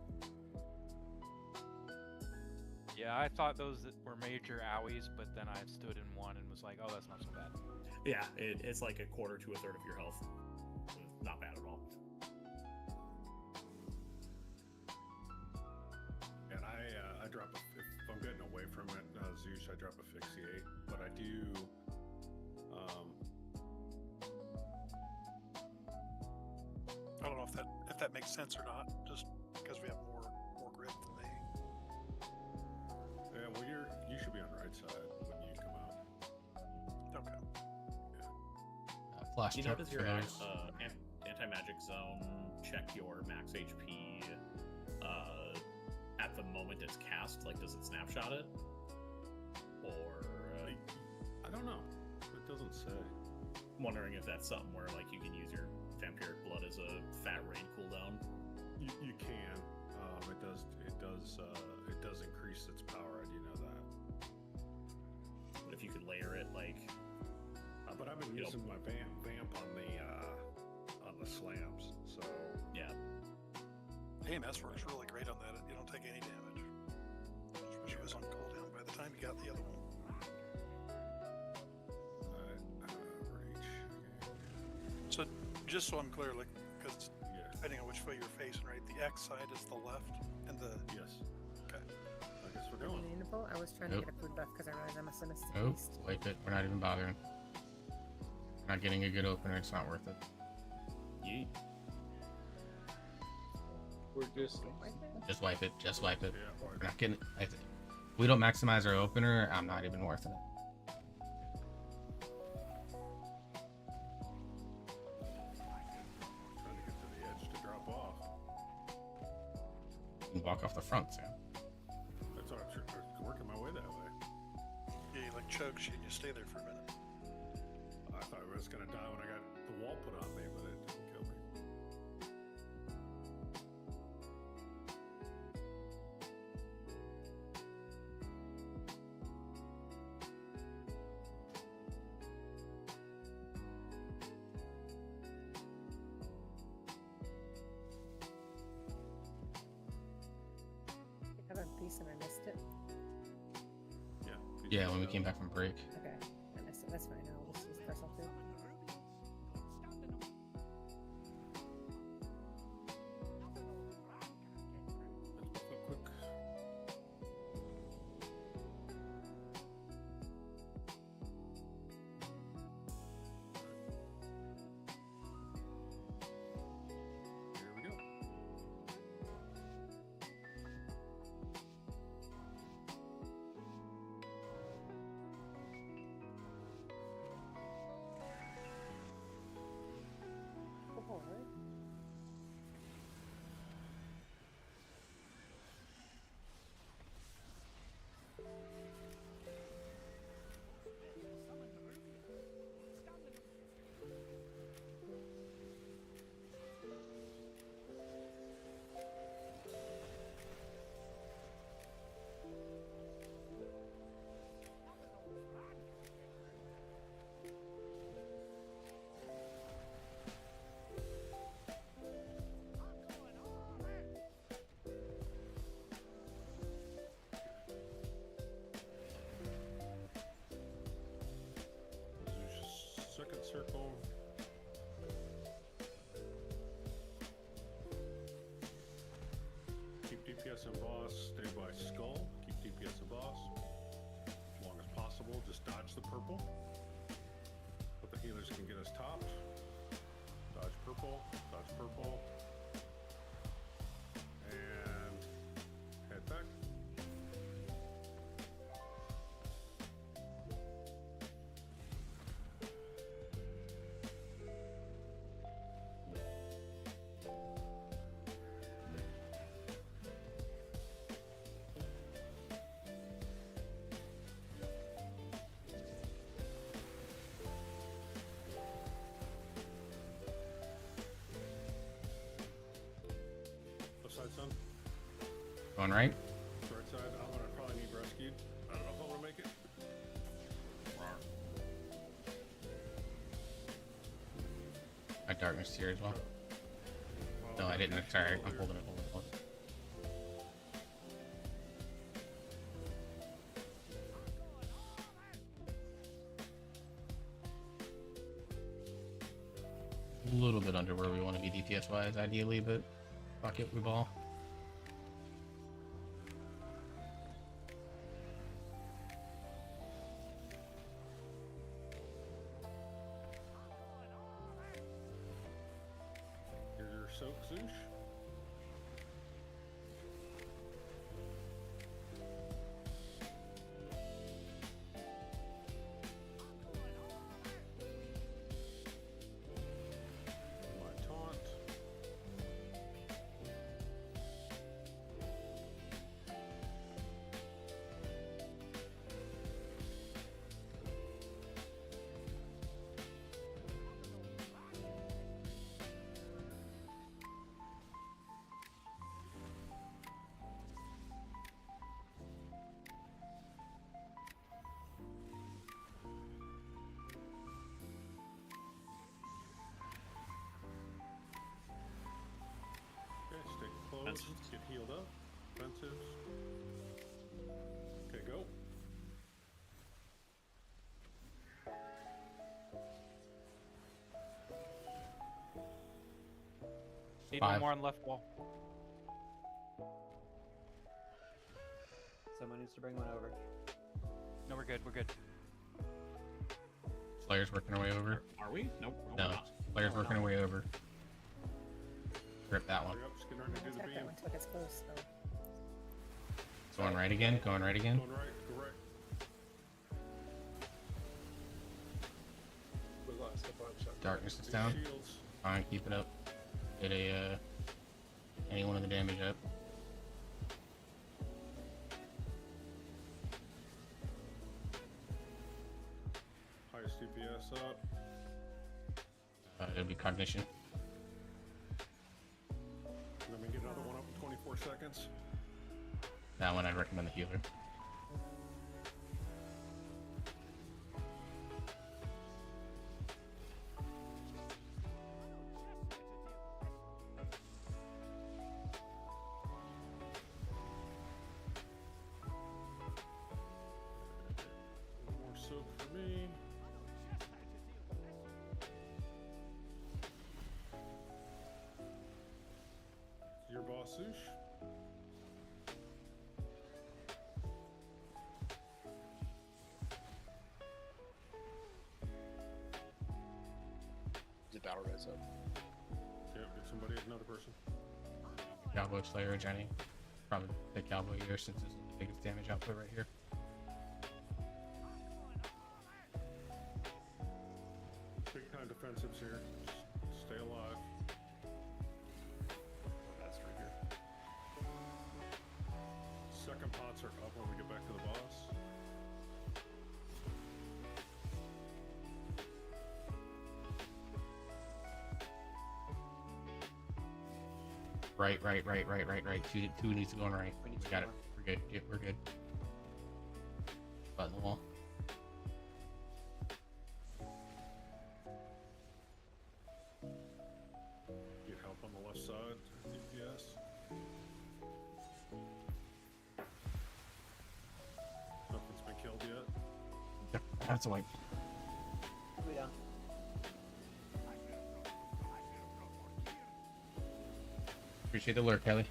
Yeah, I thought those were major owies, but then I stood in one and was like, oh, that's not so bad. Yeah, it's like a quarter to a third of your health. Not bad at all. And I drop if I'm getting away from it, Zeus, I drop Asphyxiate, but I do. I don't know if that makes sense or not, just because we have more grit than they. Yeah, well, you should be on the right side when you come out. Okay. Flash You check notice for your those. anti-magic zone, check your max HP at the moment it's cast. Like, does it snapshot it? Or I don't know. It doesn't say. I'm wondering if that's something where like you can use your vampiric blood as a fat raid cooldown. You can. It does increase its power. I do know that. But if you could layer it like. But I've been using my vamp on the slams, so yeah. AMS works really great on that. You don't take any damage, especially if it's on cooldown by the time you got the other one. Just so I'm clear, like, because Yeah. depending on which way you're facing, right? The X side is the left, and the Yes. okay. I guess we're Are we going. meaningful? I was trying Nope. to get a food buff because I realized I'm a sinister Nope. beast. Wipe it. We're not even bothering. We're not getting a good opener. It's not worth it. Yeet. We're just Just wipe it. Just wipe it. Yeah. We're not getting. If we don't maximize our opener, I'm not even worth it. Trying to get to the edge to drop off. You can walk off the front, Sam. That's what I'm sure. Working my way that way. Yeah, you like choke shit and you stay there for a minute. I thought I was gonna die when I got the wall put on me, but it didn't kill me. I have a piece and I missed it. Yeah. Yeah, when we came back from break. Okay, I missed it. That's fine. I'll just use personal food. Let's go quick. Here we go. Oh, alright. Second circle. Keep DPS and boss. Stay by skull. Keep DPS and boss. As long as possible. Just dodge the purple. But the healers can get us topped. Dodge purple. Dodge purple. And head back. Left side, son. Going right. Right side. I'm gonna probably need rescued. I don't know if I'm gonna make it. My darkness here as well. No, I didn't. It's alright. I'm holding it. Holding it. A little bit under where we want to be DPS wise, ideally, but fuck it, we ball. Here's your soak, Zoosh. My taunt. Okay, stay close. Defensives. Get healed up. Defensives. Okay, go. Need 5. one more on left wall. Someone needs to bring one over. No, we're good. We're good. Slayer's working her way over. Are we? Nope. No, we're not. Slayer's No, working her way over. Rip that one. Hurry up, skin right into the Attack beam. that one till it gets close, though. Going right again. Going right again. Going right, go right. We lost a bunch of Darkness is Big down. shields. Fine, keep it up. Get any one of the damage up. Highest DPS up. It'll be cognition. Let me get another one up in 24 seconds. That one I'd recommend the healer. More soak for me. Your boss, Sush. The battle res up. Yep, get somebody, another person. Cowboy Slayer, Jenny. Probably the Cowboy here since this is the biggest damage output right here. Big time defensives here. Just stay alive. That's right here. Second pots are up when we get back to the boss. Right. Two needs to go on right. We need We two got it. more. We're good. Yep, we're good. Button the wall. Get help on the left side. DPS. Nothing's been killed yet. Yep, that's a wipe. We down. Appreciate the lurk, Kelly.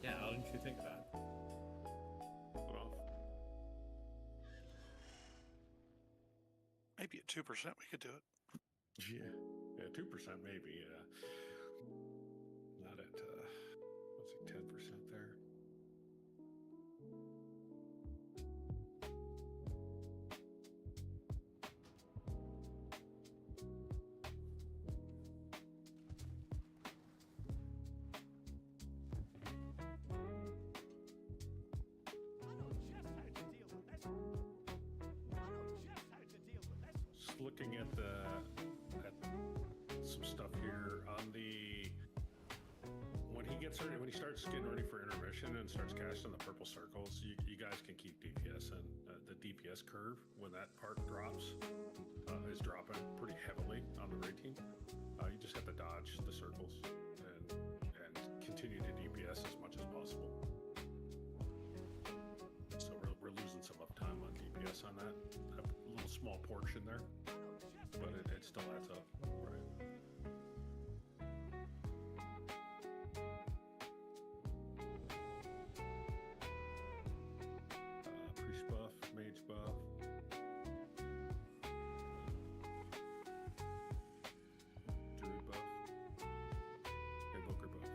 Yeah, how didn't you think of that? Well, Maybe at 2% we could do it. yeah, 2% maybe. Yeah, not at what's it, 10% there. Just looking at some stuff here on the when he gets ready, when he starts getting ready for intermission and starts casting the purple circles, you guys can keep DPS in. The DPS curve when that part drops is dropping pretty heavily on the raid team. You just have to dodge the circles and continue to DPS as much as possible. So we're losing some uptime on DPS on that little small portion there, but it still adds up, right? Priest buff, mage buff. Druid buff. Invoker buff.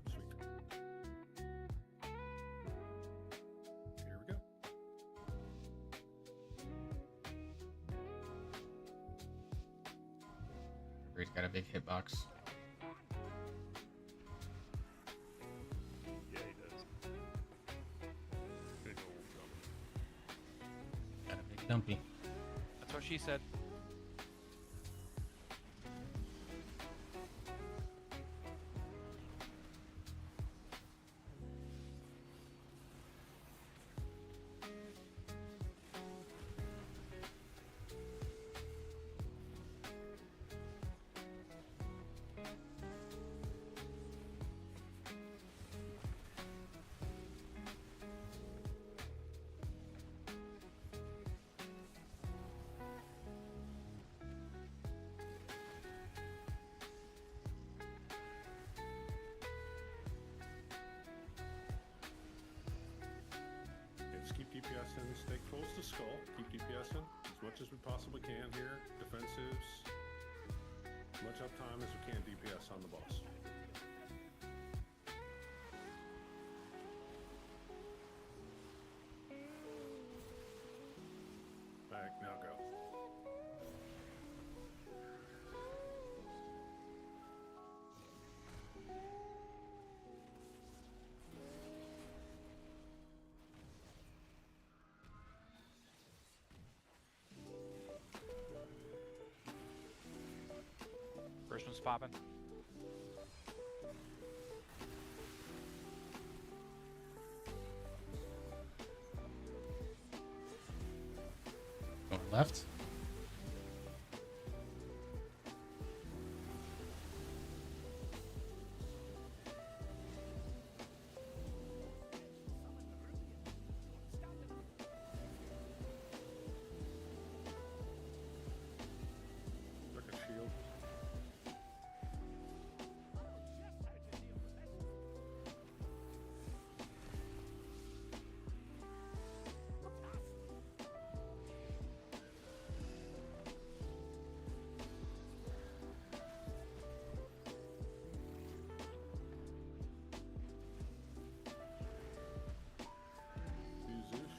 Sweet. Here we go. He's got a big hitbox. Yeah, he does. Big old dump. Got a big dumpy. That's what she said. skull. Keep DPSing as much as we possibly can here. Defensives. As much uptime as we can DPS on the boss. Alright, now go. First one's popping. Going left. Like a shield. Jesus.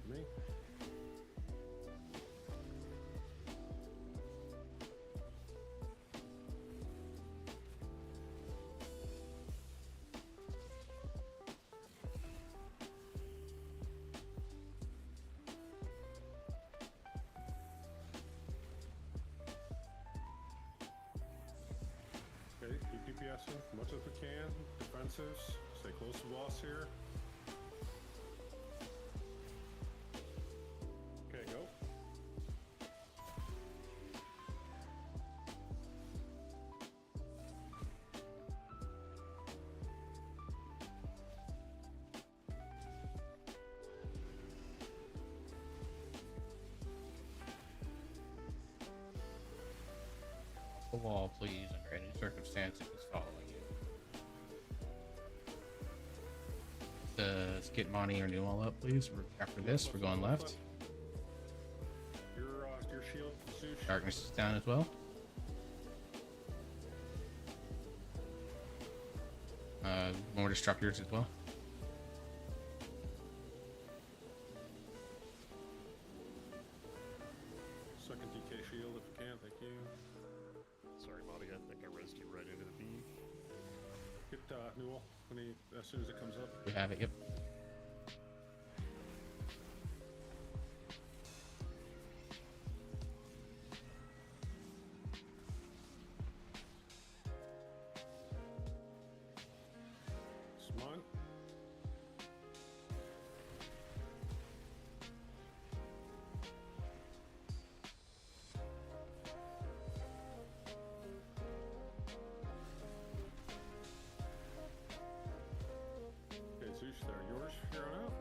Me? Okay, keep DPSing as much as we can. Defensives. Stay close to the boss here. Okay, go. The wall, please, under any circumstance if it's following you. Let's get Monty or Newell up, please. After this, we're going left. Your shield, Zeus. Darkness is down as well. More disruptors as well. Second DK shield if you can, thank you. Sorry, Monty, I think I rezzed you right into the beam. Get Newell as soon as it comes up. We have it, yep. Smart. Okay, Zeus, they're yours here on out.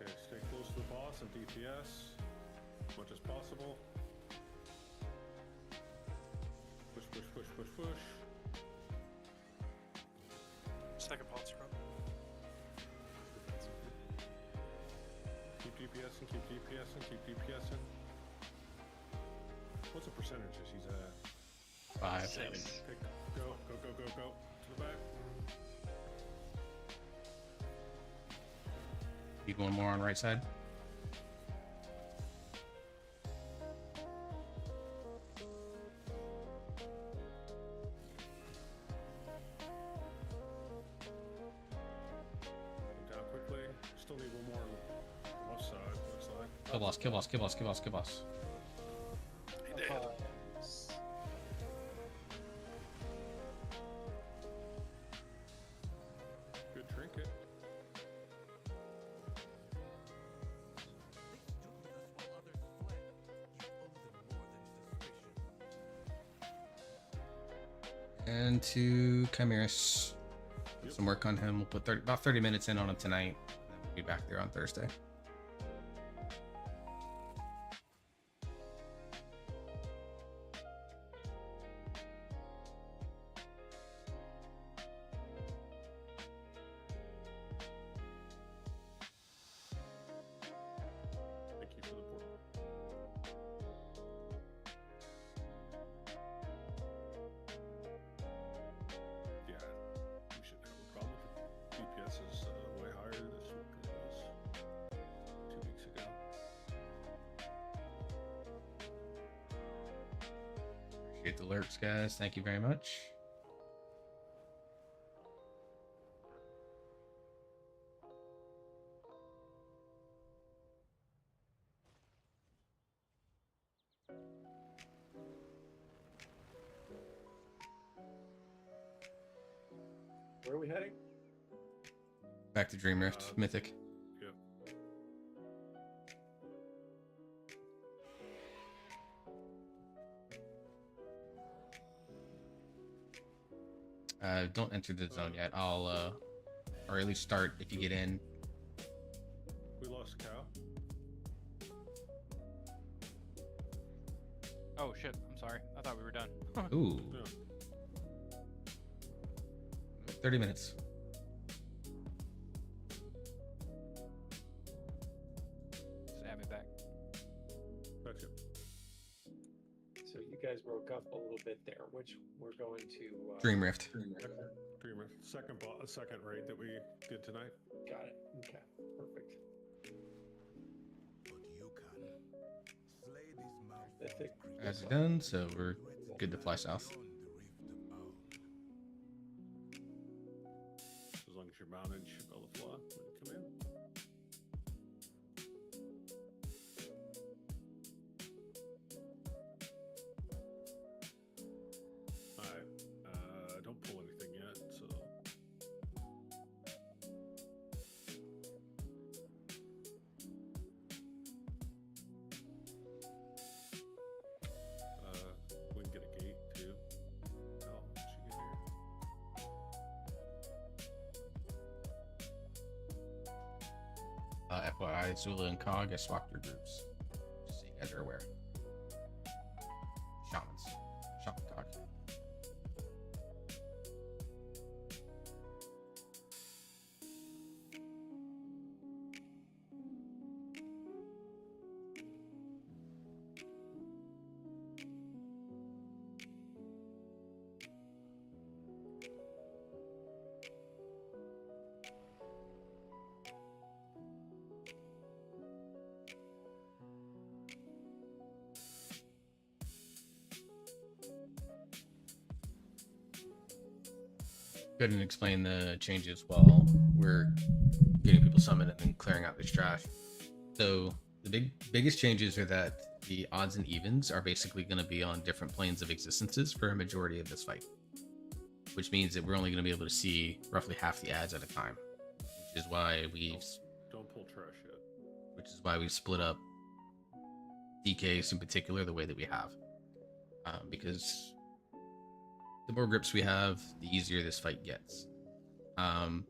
Okay, stay close to the boss and DPS as much as possible. Push, push, push, push, push. Second boss run. Keep DPSing, keep DPSing, keep DPSing. What's the percentages he's at? 5. 7. Okay, go, go, go, go, go. To the back. Need one more on right side. Down quickly. Still need one more on the left side, looks like. Kill boss, kill boss, kill boss, kill boss, kill boss. He did. Good trinket. And to Chimeras. Some work on him. We'll put about 30 minutes in on him tonight. And then we'll be back there on Thursday. Thank you for the port. Yeah, we should have a problem with it. DPS is way higher this week than it was 2 weeks ago. Appreciate the lurks, guys. Thank you very much. Where are we heading? Back to Dream Rift, Mythic. Yep. Don't enter the zone yet. I'll, or at least start if you get in. We lost Cow. Oh shit! I'm sorry. I thought we were done. Ooh. Yeah. 30 minutes. Just add me back. Gotcha. So you guys broke up a little bit there, which we're going to Dream Rift. Dreamer. Second raid that we did tonight. Got it. Okay. Perfect. Mythic. As done, so we're good to fly south. As long as you're mounted, you should be able to fly when you come in. Alright. Don't pull anything yet, so. We can get a gate too. Oh, she get here. FYI, Zula and Cog, I swapped your groups. Just so you guys are aware. Shamans. Shaman Cog. Go ahead and explain the changes while we're getting people summoned and then clearing out this trash. So the biggest changes are that the odds and evens are basically going to be on different planes of existences for a majority of this fight, which means that we're only going to be able to see roughly half the ads at a time, which is why Don't pull trash yet. which is why we split up DKs in particular the way that we have, because the more grips we have, the easier this fight gets. The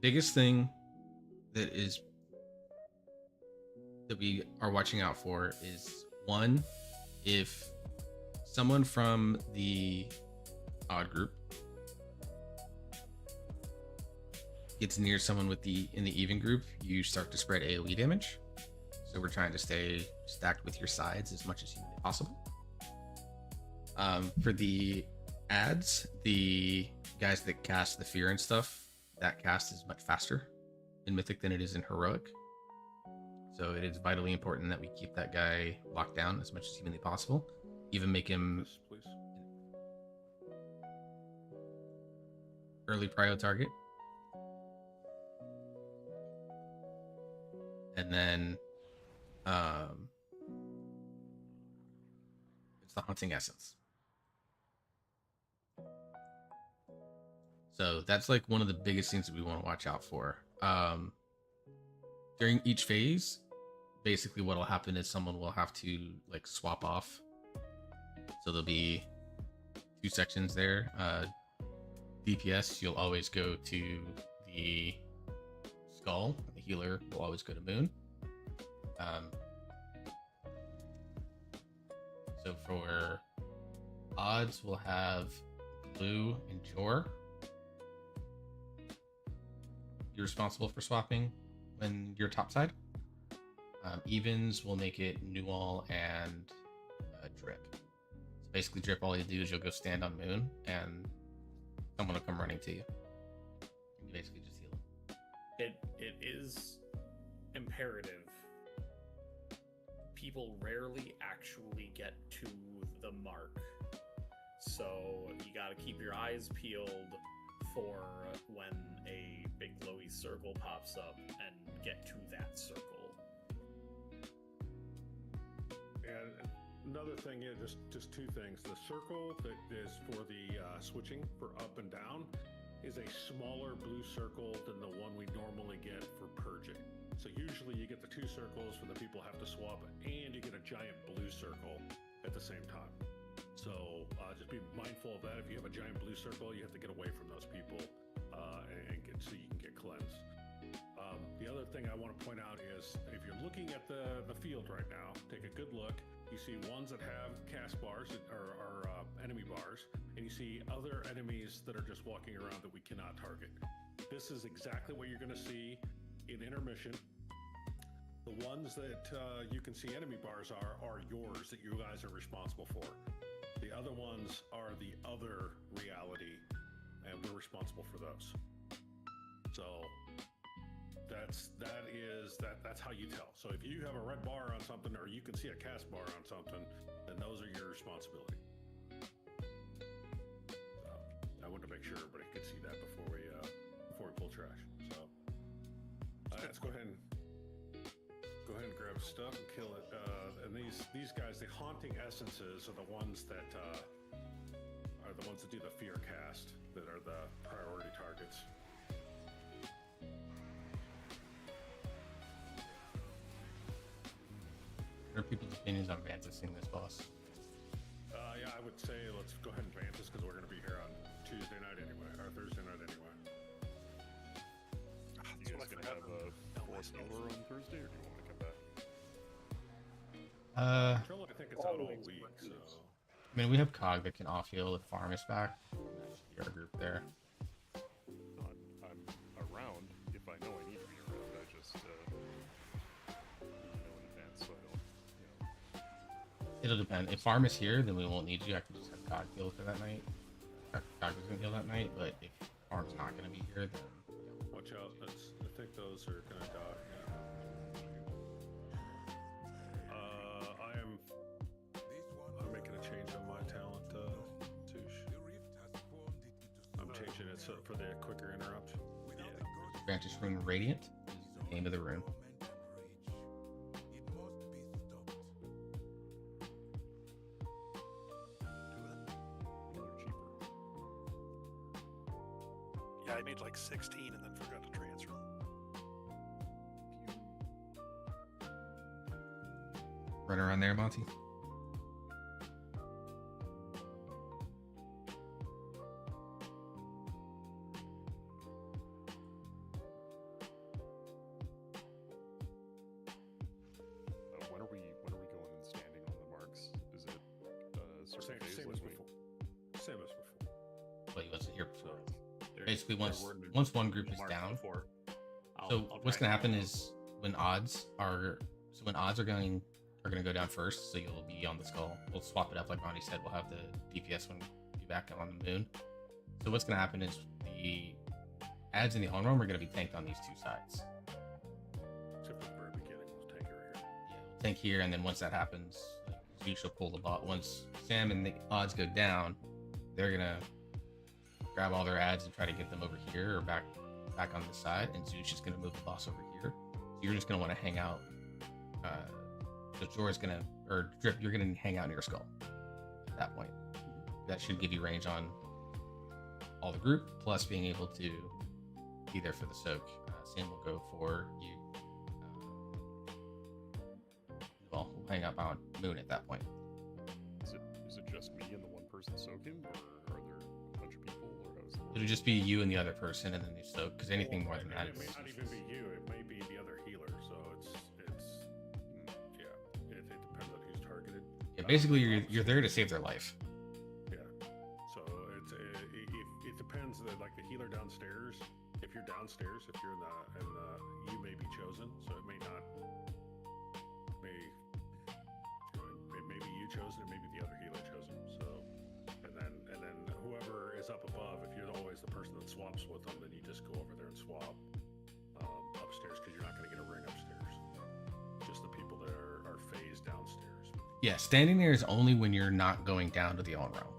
biggest thing that we are watching out for is, one, if someone from the odd group gets near someone in the even group, you start to spread AoE damage. So we're trying to stay stacked with your sides as much as humanly possible. For the ads, the guys that cast the fear and stuff, that cast is much faster in Mythic than it is in Heroic. So it is vitally important that we keep that guy locked down as much as humanly possible. Even make him Yes, please. early prio target. And then it's the hunting essence. So that's like one of the biggest things that we want to watch out for. During each phase, basically what'll happen is someone will have to like swap off. So there'll be two sections there. DPS, you'll always go to the skull. The healer will always go to moon. So for odds, we'll have blue and Jor. You're responsible for swapping when you're topside. Evens will make it Newall and Drip. So basically, Drip, all you do is you'll go stand on moon and someone will come running to you. You basically just heal them. It is imperative. People rarely actually get to the mark, so you got to keep your eyes peeled for when a big glowy circle pops up and get to that circle. And another thing, yeah, just two things. The circle that is for the switching for up and down is a smaller blue circle than the one we normally get for purging. So usually you get the two circles where the people have to swap, and you get a giant blue circle at the same time. So just be mindful of that. If you have a giant blue circle, you have to get away from those people and get so you can get cleansed. The other thing I want to point out is if you're looking at the field right now, take a good look. You see ones that have cast bars or enemy bars, and you see other enemies that are just walking around that we cannot target. This is exactly what you're going to see in intermission. The ones that you can see enemy bars are yours that you guys are responsible for. The other ones are the other reality, and we're responsible for those. So that's how you tell. So if you have a red bar on something, or you can see a cast bar on something, then those are your responsibility. So I wanted to make sure everybody could see that before we pull trash. So let's go ahead and grab stuff and kill it. And these guys, the haunting essences, are the ones that do the fear cast, that are the priority targets. What are people's opinions on Vanticing this boss? Yeah, I would say let's go ahead and Vantis, because we're going to be here on Tuesday night anyway, or Thursday night anyway. You guys gonna have a force healer on Thursday, or do you want to come back? Control, I think it's out all week, so. I mean, we have Cog that can off heal if Farm is back. That should be our group there. I'm around if I know I need to be around. I just know in advance, so I don't. It'll depend. If Farm is here, then we won't need you. I can just have Cog heal for that night. Cog is gonna heal that night, but if Farm's not gonna be here, then Watch out, I think those are gonna die. I'm making a change on my talent, Touche. I'm changing it so for the quicker interrupt. Yeah. Vantage Rune Radiant is the name of the rune. Yeah, I made like 16 and then forgot to transfer them. Run around there, Monty. When are we going and standing on the marks? Is it certain days Same like as we- before. Same as before. Well, he wasn't here before. There- Basically, there once weren't once one group is marked down, before. so I'll what's try gonna and happen follow. is when odds are gonna go down first, so you'll be on the skull. We'll swap it up like Ronnie said. We'll have the DPS one be back on the moon. So what's gonna happen is the ads in the on roam are gonna be tanked on these two sides. Except at the very beginning, we'll take her here. Yeah, we'll tank here, and then once that happens, like, Zeus will pull the bot. Once Sam and the odds go down, they're gonna grab all their ads and try to get them over here or back on the side, and Zeus is gonna move the boss over here. So you're just gonna want to hang out. So Jor's gonna, or Drip, you're gonna hang out near Skull at that point. That should give you range on all the group, plus being able to be there for the soak. Sam will go for you. Well, we'll hang up on Moon at that point. Is it just me and the one person person soak him, or are there a bunch of people, or how's it? It'll just be you and the other person, and then they soak. Because anything more than that It may is not even be you. It may be the other healer. So yeah. It depends on who's targeted. yeah. Basically, you're there to save their life. Yeah. So it depends. Like the healer downstairs. If you're downstairs, if you're in the you may be chosen. So it may not. It may be you chosen. It may be the other healer chosen. So and then whoever is up above, if you're always the person that swaps with them, then you just go over there and swap upstairs because you're not going to get a ring upstairs. Just the people that are phased downstairs. Yeah, standing there is only when you're not going down to the on realm.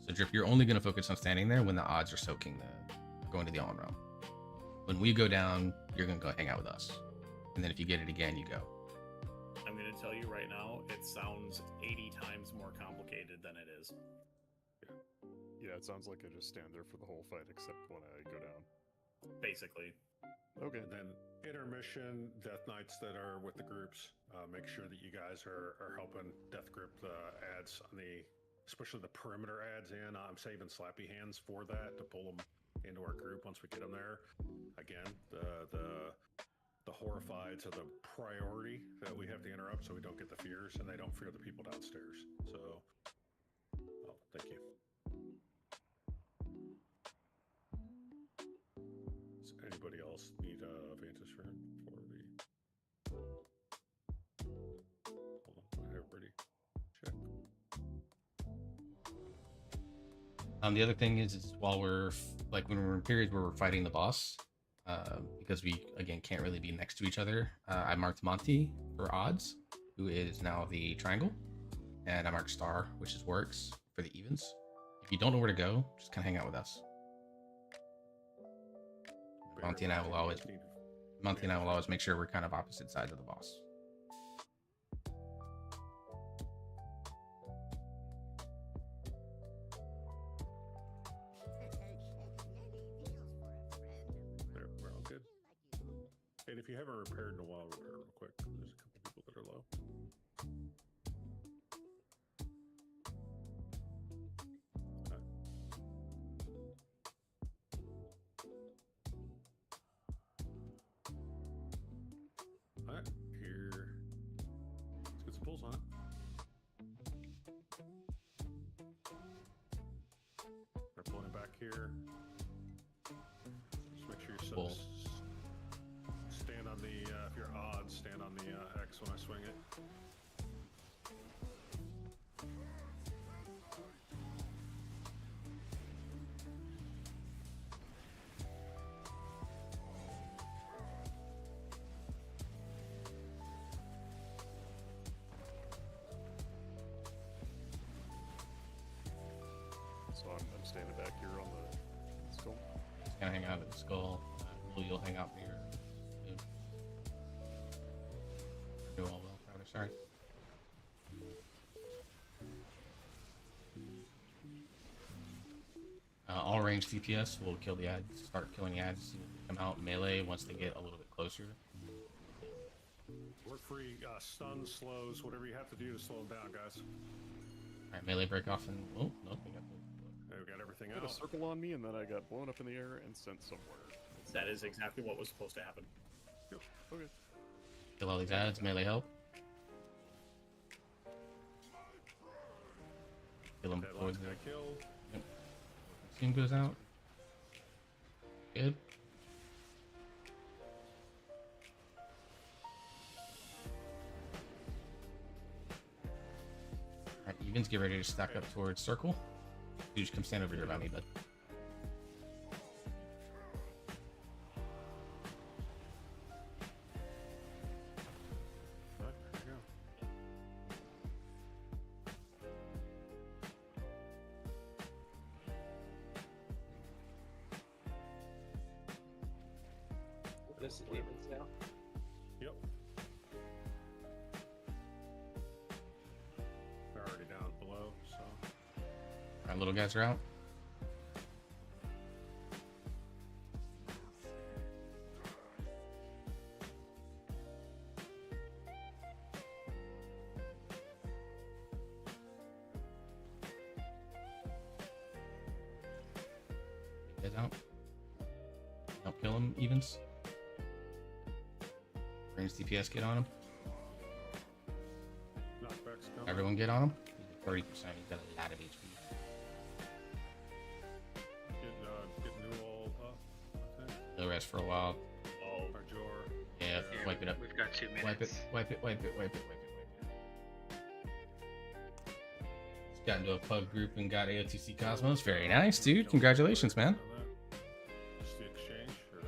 So Drip, you're only going to focus on standing there when the odds are soaking going to the on realm. When we go down, you're going to go hang out with us. And then if you get it again, you go. I'm going to tell you right now, it sounds 80 times more complicated than it is. Yeah, it sounds like I just stand there for the whole fight, except when I go down. Basically. Okay. And then intermission, death knights that are with the groups, make sure that you guys are helping death grip the ads on especially the perimeter ads in. I'm saving slappy hands for that to pull them into our group once we get them there. Again, the horrifieds are the priority that we have to interrupt so we don't get the fears and they don't fear the people downstairs. So, thank you. Does anybody else need a Vantage for the... Hold on, everybody check. The other thing is while we're when we're in periods where we're fighting the boss, because we again can't really be next to each other, I marked Monty for odds, who is now the triangle, and I marked Star, which is works, for the evens. If you don't know where to go, just kind of hang out with us. Monty and I will always make sure we're kind of opposite sides of the boss. We're all good. And if you haven't repaired in a while, repair real quick. There's a couple people that are low. Alright, here. Let's get some pulls on it. They're pulling it back here. Just make sure you stand on the, if you're odd, stand on the X when I swing it. So I'm standing back here on the skull. Just kind of hang out at the skull. You'll hang out near. Do all well, rather. Sorry. All range DPS will kill the ads. Start killing the ads. Come out melee once they get a little bit closer. Work free, stuns, slows, whatever you have to do to slow them down, guys. Alright, melee break off and oh no, we got we got everything I had out. a circle on me, and then I got blown up in the air and sent somewhere. That is exactly what was supposed to happen. Yep. Okay. kill all these ads. Melee help. Kill them before the killed. team goes out. Good. Alright, evens, get ready to stack up towards circle. You just come stand over here by me, bud. This is evens now. Yep. They're already down below, so. Alright, little guys are out. Get out. Help kill him, evens. Range DPS, get on him. Knockbacks coming. Everyone get on him. 30%, he's got a lot of HP. Get new all up. Okay. No rest for a while. Oh, our Jor. Yeah, wipe it up. We've got 2 minutes. Wipe it. Just got into a pub group and got AOTC Cosmos. Very nice, dude. Congratulations, man. Just the exchange, or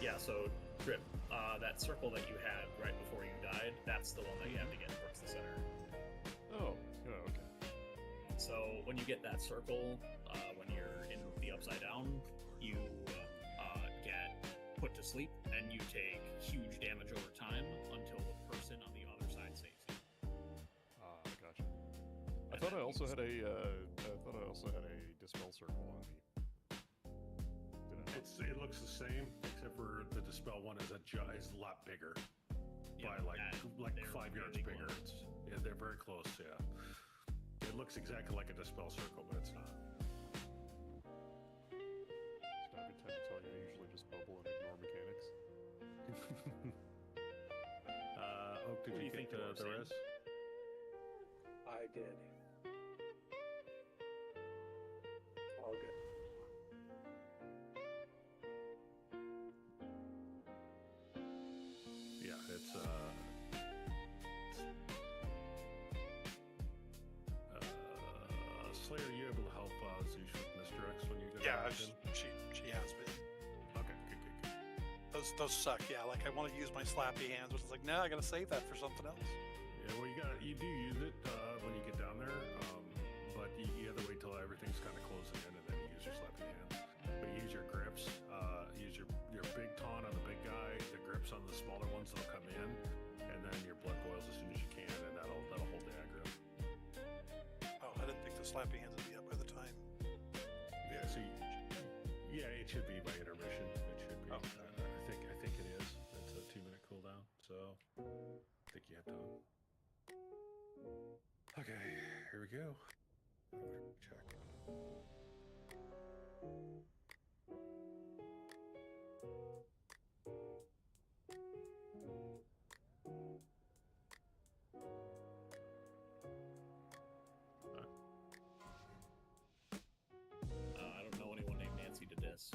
Yeah, so Drip, that circle that you had right before you died, that's the one that you have to get towards the center. Oh, yeah, okay. So when you get that circle, when you're in the upside down, you get put to sleep, and you take huge damage over time until the person on the other side saves you. Gotcha. I thought I also had a dispel circle on me. it looks the same, except for the dispel one is a lot bigger, by like 5 yards really bigger. close. Yeah, they're very close. Yeah, it looks exactly like a dispel circle, but it's not. So I could tell you, I usually just bubble and ignore mechanics. Oak, did What do you you think get there, the Sam? rest? I did. All good. Yeah, it's Slayer, you able to help Zeus with Mr. X when you go Yeah, back in? she has me. Okay, good. Those suck. Yeah, like I want to use my slappy hands, but it's like, no, I gotta save that for something else. Yeah, well, you do use it when you get down there, but you have to wait till everything's kind of closing in, and then you use your slappy hands. But you use your grips. Use your big taunt on the big guy. The grips on the smaller ones, they'll come in, and then your blood boils as soon as you can, and that'll hold the aggro. Oh, I didn't think the slappy hands would be up by the time. Yeah, so it should be by intermission. It should be. Oh. I think it is. It's a 2-minute cooldown, so I think you have time. Okay, here we go. Check. I don't know anyone named Nancy to diss.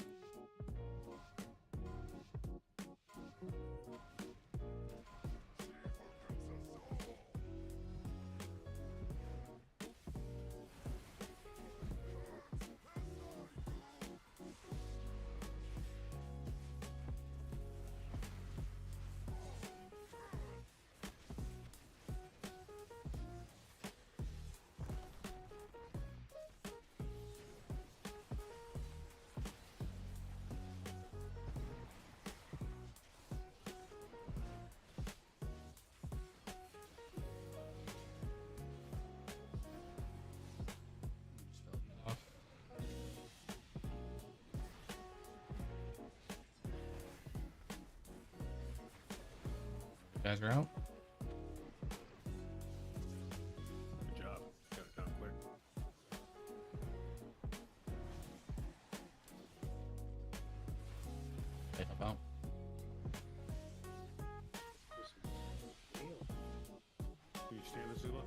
Off. You guys are out. Good job. Got it down quick. Take them out. Can you stand the Zula?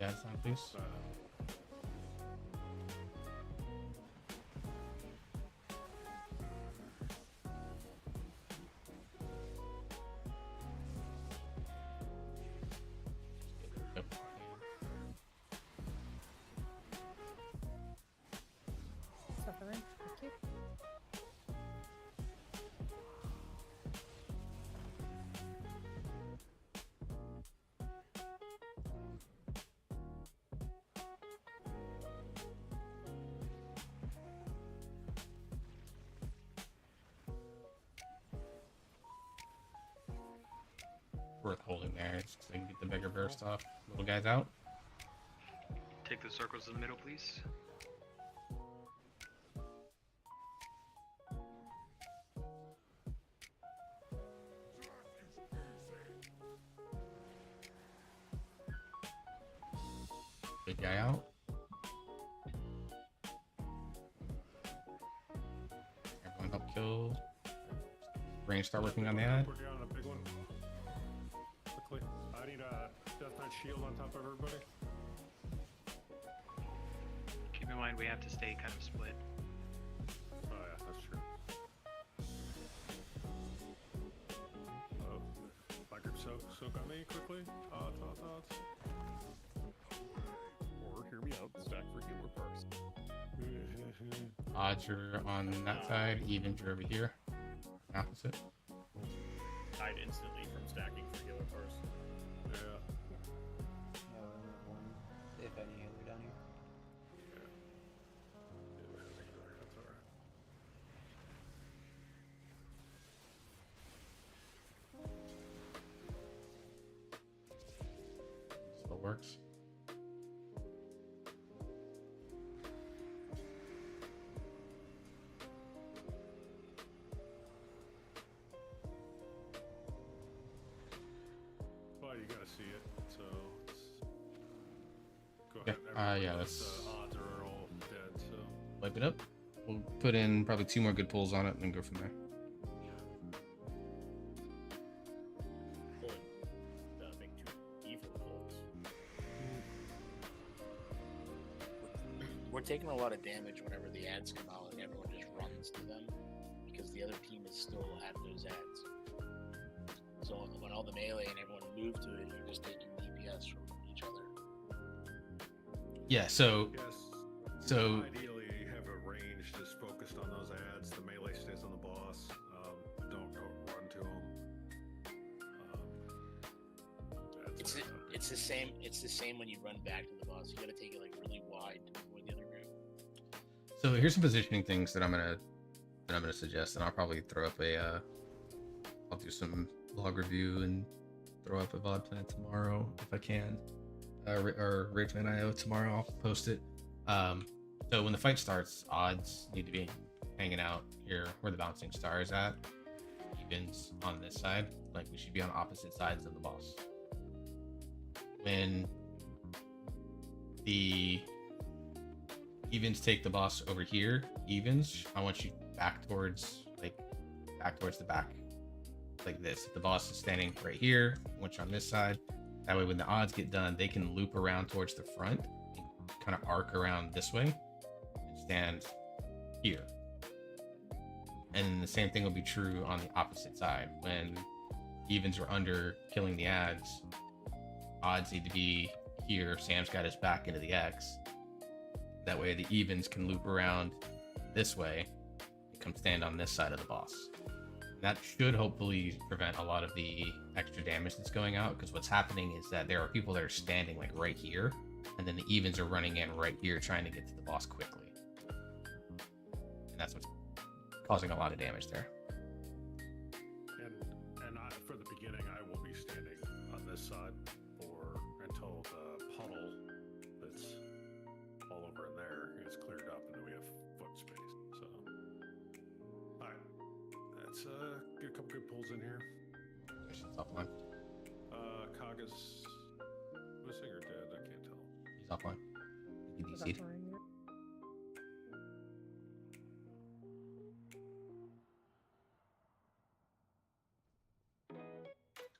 Guys, on, please. Yep. Suffering. Thank you. Worth holding there just so they can get the bigger burst off. Little guys out. Take the circles in the middle, please. Big guy out. Everyone help kill. Range start working on the ad. We're down a big one. Quickly. I need a Death Knight shield on top of everybody. Keep in mind we have to stay kind of split. Oh yeah, that's true. Oh, my group soak on me quickly. Odds. Or hear me out, stack for healer first. Odds are on that side, evens are over here. Opposite. Died instantly from stacking for healer first. Yeah. Yeah, we only have one, if any, healer down here. That's alright. Still works. Well, you gotta see it, so it's... Go Yeah, ahead. yeah, Everybody's, that's- odds are all dead, so... Wipe it up. We'll put in probably 2 more good pulls on it and then go from there. Pulling the big two evil pulls. We're taking a lot of damage whenever the ads come out and everyone just runs to them because the other team is still at those ads. So when all the melee and everyone move to it, you're just taking DPS from each other. Yeah, so Ideally, have a range just focused on those ads. The melee stays on the boss. Don't go run to them. It's the same. It's the same when you run back to the boss. You got to take it like really wide to avoid the other group. So here's some positioning things that I'm gonna suggest, and I'll probably throw up a I'll do some log review and throw up a VOD plan tomorrow if I can. Or Raid Plan IO tomorrow. I'll post it. So when the fight starts, odds need to be hanging out here where the bouncing star is at. Evens on this side. Like we should be on opposite sides of the boss. When the evens take the boss over here, evens, I want you back towards the back. Like this. If the boss is standing right here, I want you on this side. That way when the odds get done, they can loop around towards the front and kind of arc around this way and stand here. And the same thing will be true on the opposite side. When evens are under killing the ads, odds need to be here. Sam's got his back into the X. That way the evens can loop around this way and come stand on this side of the boss. That should hopefully prevent a lot of the extra damage that's going out, because what's happening is that there are people that are standing like right here, and then the evens are running in right here trying to get to the boss quickly. And that's what's causing a lot of damage there. And for the beginning, I will be standing on this side until the puddle that's all over in there is cleared up, and then we have foot space. So, all right, let's get a couple good pulls in here. Questions offline. Kaga's missing or dead? I can't tell. He's offline. He He's DC'd. offline, yeah.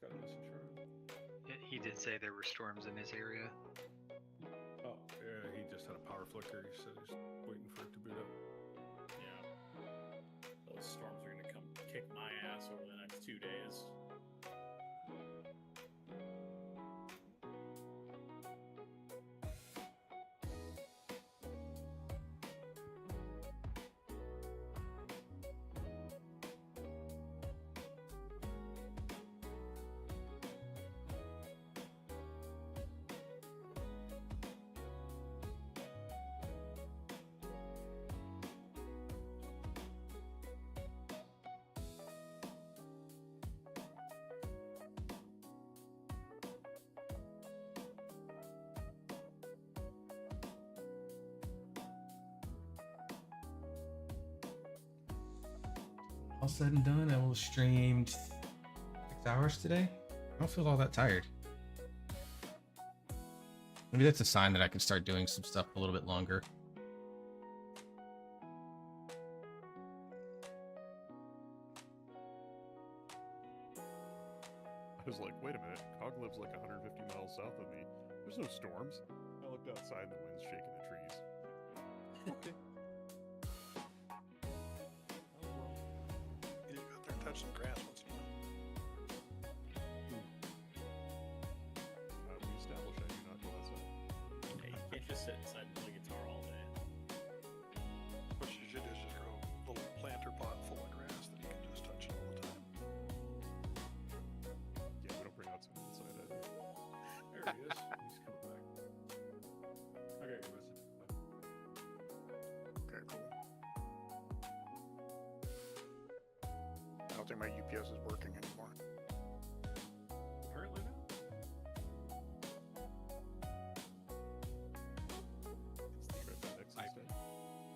Got a message from him. He did say there were storms in his area. Oh, yeah, he just had a power flicker. He said he's waiting for it to boot up. Yeah. Those storms are gonna come kick my ass over the next 2 days. All said and done, I will streamed 6 hours today. I don't feel all that tired. Maybe that's a sign that I can start doing some stuff a little bit longer. I was like, wait a minute, Cog lives like 150 miles south of me. There's no storms. I looked outside and the wind's shaking the trees. Okay. You need to go out there and touch some grass once in a while. We established I do not go outside. Yeah, you can't just sit inside and play guitar all day. What you should do is just grow a little planter pot full of grass that you can just touch all the time. Yeah, we don't bring outside inside either. There he is. He's coming back. Okay, give us Okay, cool. I don't think my UPS is working anymore. apparently not. It's Try that next instead.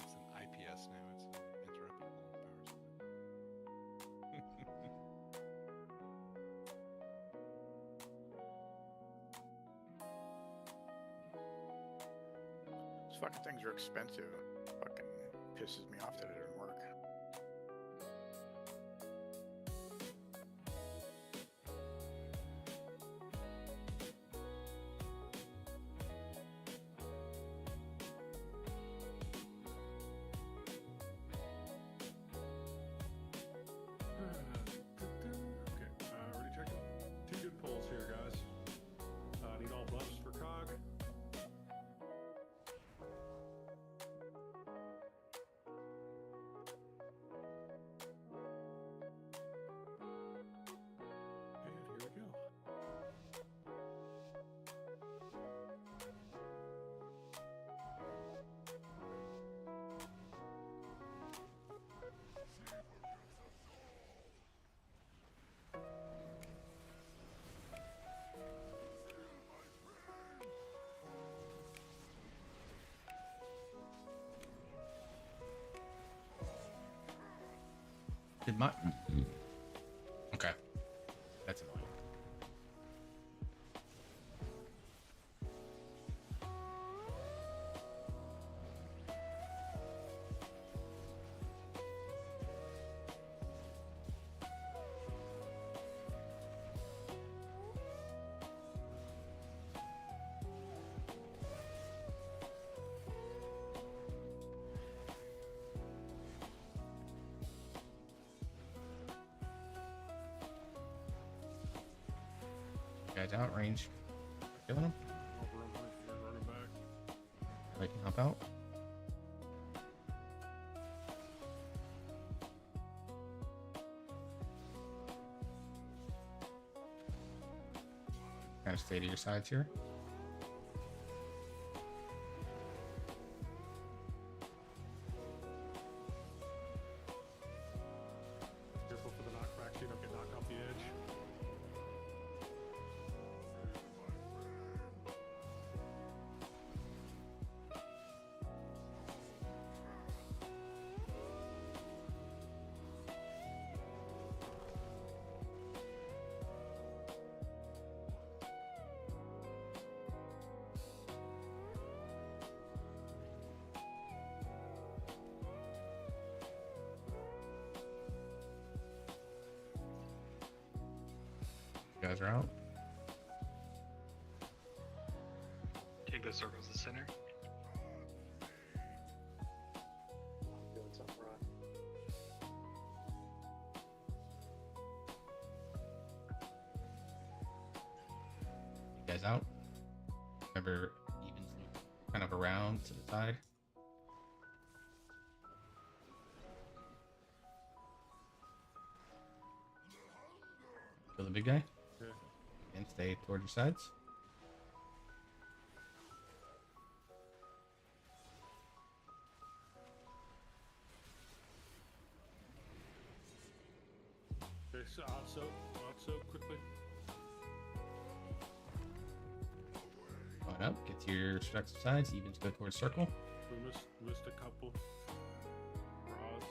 It's an IPS now. It's an interruptible power supply. These fucking things are expensive. Fucking pisses me off that it didn't work. Okay, already checking. 2 good pulls here, guys. Need all buffs for Cog. And here we go. Did my... Okay. That's annoying. Guys out range. Killing him. Running back. I can hop out. Kind of stay to your sides here. Careful for the knockback so you don't get knocked off the edge. You guys are out. Take those circles to the center. Doing something right. You guys out. Remember, evens kind of around to the side. Kill the big guy. Okay. And stay toward your sides. Okay, so out so quickly. Going up. Get to your destructive sides. Evens go towards circle. We missed a couple. Bras.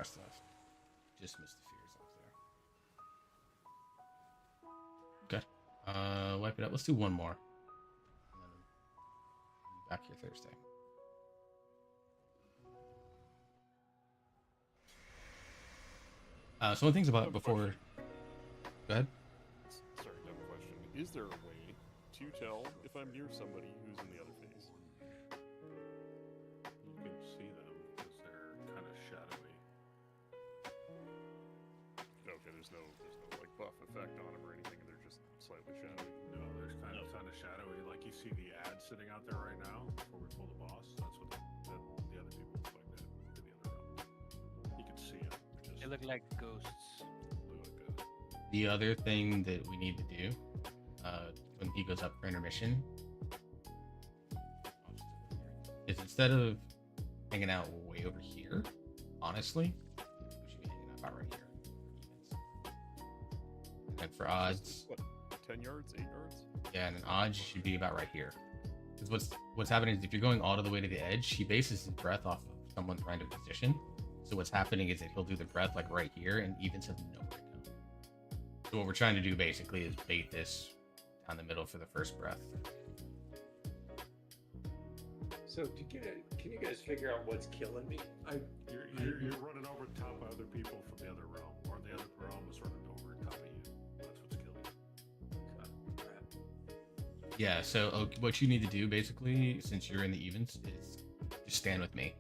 rest of us. Just missed the fears off there. Okay. Wipe it up. Let's do one more. And then I'm back here Thursday. So one thing's about before. Go ahead. Sorry, dumb question. Is there a way to tell if I'm near somebody who's in the other phase? You can see them because they're kind of shadowy. Okay, there's no like buff effect on them or anything. They're just slightly shadowy. No, there's kind of shadowy. Like you see the ad sitting out there right now before we pull the boss. That's what the other people look like that in the other realm. You can see them. They look like ghosts. The other thing that we need to do when he goes up for intermission is instead of hanging out way over here, honestly, we should be hanging out about right here. And for odds, what, 10 yards, 8 yards? Yeah, and an odds should be about right here. Because what's happening is if you're going all the way to the edge, he bases his breath off of someone's random position. So what's happening is that he'll do the breath like right here and evens him nowhere to go. So what we're trying to do basically is bait this down the middle for the first breath. So can you guys figure out what's killing me? You're running over top of other people from the other realm, or the other realm is running over top of you. That's what's killing you. Yeah, so what you need to do basically, since you're in the evens, is just stand with me.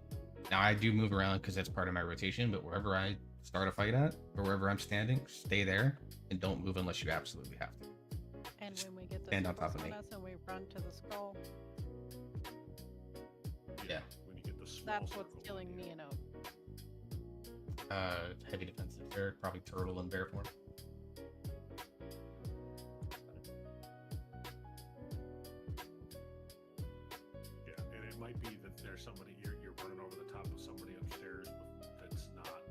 Now I do move around because that's part of my rotation, but wherever I start a fight at, or wherever I'm standing, stay there and don't move unless you absolutely have to. And when we get the stand on circles top of me. on us and we run to the skull, Yeah. When you get the small that's what's circle. killing me and Oak. Heavy defensive there, probably turtle and bear form. Yeah, and it might be that there's somebody you're running over the top of somebody upstairs that's not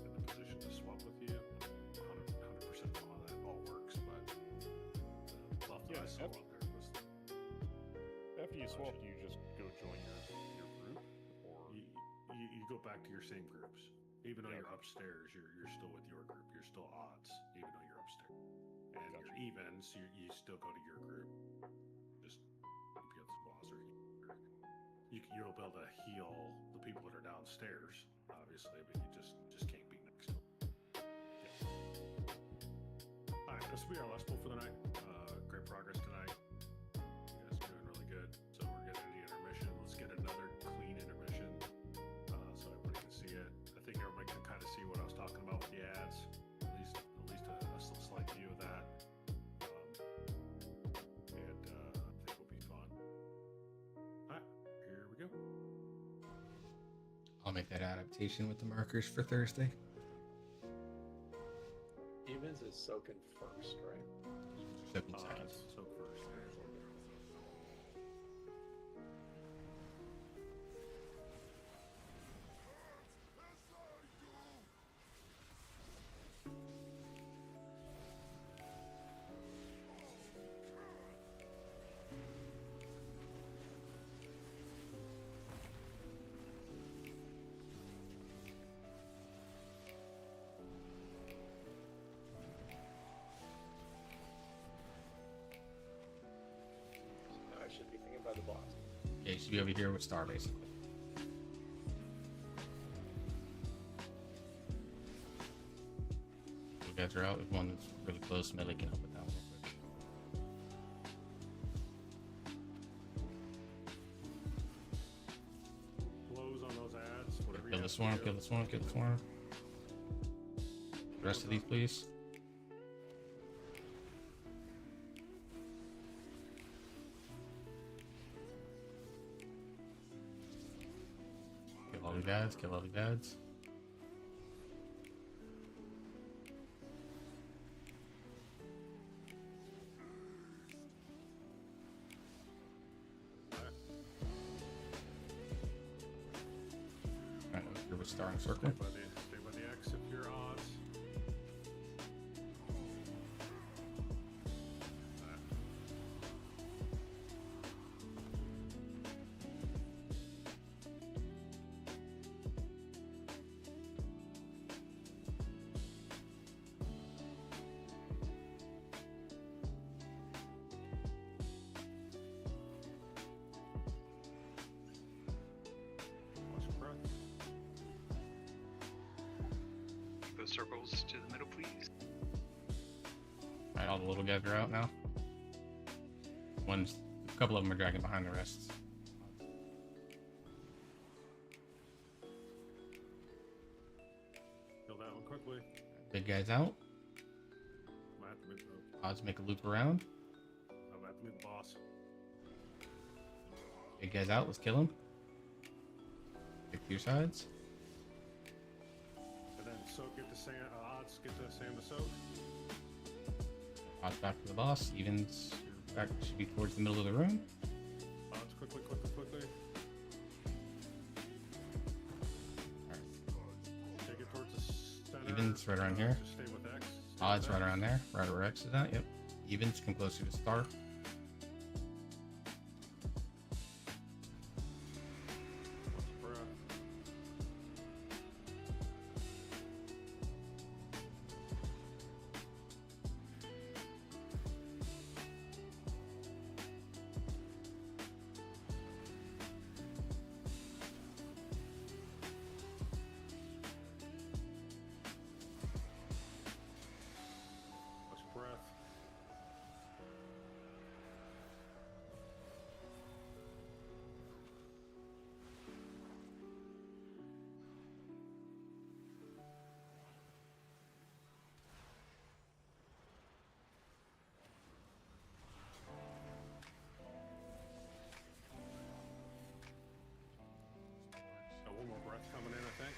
in the position to swap with you. 100% know how that all works, but the buff that I saw out there was. After you swap, do you just go join your group, or You go back to your same groups. Even though you're upstairs, you're still with your group. You're still odds, even though you're upstairs. And you're evens, you still go to your group. Just against the boss, or you'll be able to heal the people that are downstairs, obviously, but you just can't be next to them. All right, this will be our last pull for the night. Great progress tonight. You guys are doing really good. So we're getting the intermission. Let's get another clean intermission. So everybody can see it. I think everybody can kind of see what I was talking about with the ads. At least a slight view of that. And I think it'll be fun. All right, here we go. I'll make that adaptation with the markers for Thursday. Evens is soaking first, right? Soaking second. Soak first. Now I should be thinking about the boss. Yeah, you should be over here with Star basically. You guys are out. If one that's really close, melee can help with that one. Blows on those ads. Whatever Kill this one, kill this one, kill this one. The rest of these, please. Kill all the guys, kill all the guys. Alright, let's give a starting circle. Stay by the X if you're odds. circles to the middle, please. Alright, all the little guys are out now. A couple of them are dragging behind the rest. Kill that one quickly. Big guys out. Might have to move Odds make a loop around. I'm gonna have to move the boss. Big guys out. Let's kill him. Pick your sides. And then soak, get the sand, odds, get the sand to soak. Odds back to the boss. Evens back should be towards the middle of the room. Odds, quickly. Take it towards the center. Evens right around here. Just stay with X. Stay Odds with right X. around there. Right where X is at. Yep. Evens come closer to star. Bruh. Watch your breath. Got one more breath coming in, I think.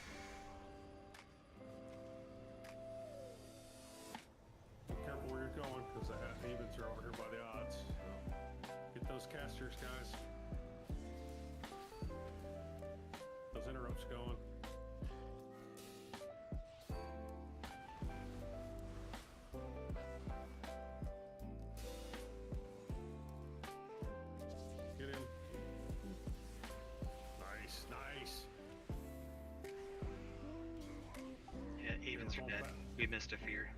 Careful where you're going, because the evens are over here by the odds. Get those casters, guys. Those interrupts going. Get him. Nice. Yeah, evens are dead. We missed a fear.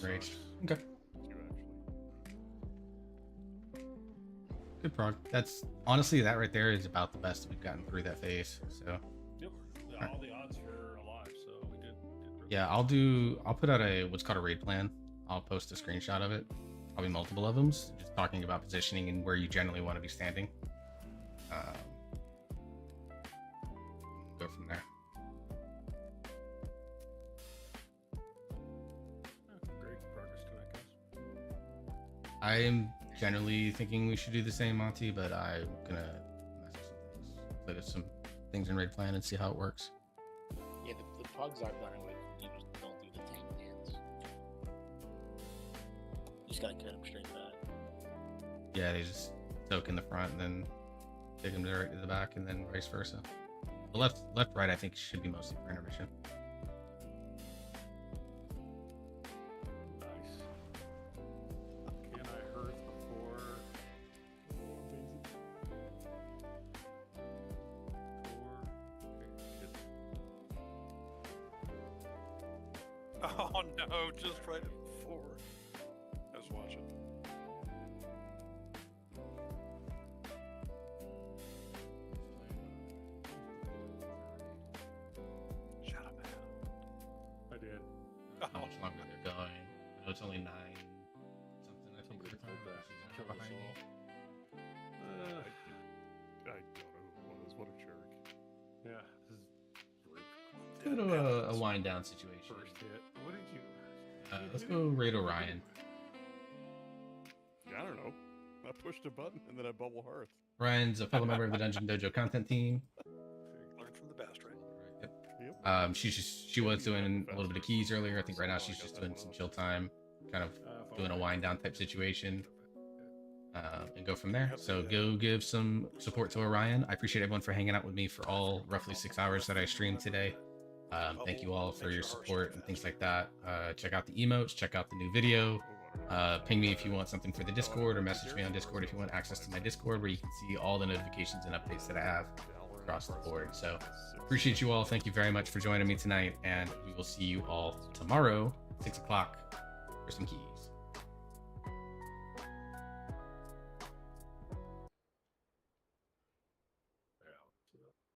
Great. Okay. Good prog. That's honestly, that right there is about the best we've gotten through that phase. So Yep. All the odds were alive, so we did really yeah, I'll put out what's called a raid plan. I'll post a screenshot of it, probably multiple of them, just talking about positioning and where you generally want to be standing. Go from there. great progress tonight, guys. I am generally thinking we should do the same, Monty, but I'm gonna play with some things in raid plan and see how it works. Yeah, the pugs I've done it with, you just don't do the tank hands. You just gotta cut them straight back. Yeah, they just soak in the front and then take them right to the back, and then vice versa. The left, right, I think should be mostly for intermission. Nice. Can I hearth before? Oh no, just right before. I was watching. Shut up, man. I did. How much longer they're going? I know it's only 9 something. I think we're Hold that. She's Kill behind us me. all. I don't know who it was. What a jerk. Yeah. This is Let's go to a wind down situation. first hit. What did you? Let's go Raid Orion. I don't know. I pushed a button and then I bubble hearth. Ryan's a fellow member of the Dungeon Dojo content team. Learn from the best, right? She was doing a little bit of keys earlier. I think right now she's just doing some chill time, kind of doing a wind down type situation, and go from there. So go give some support to Orion. I appreciate everyone for hanging out with me for all roughly 6 hours that I streamed today. Thank you all for your support and things like that. Check out the emotes, check out the new video. Ping me if you want something for the Discord, or message me on Discord if you want access to my Discord, where you can see all the notifications and updates that I have across the board. So appreciate you all. Thank you very much for joining me tonight, and we will see you all tomorrow, 6 o'clock, for some keys.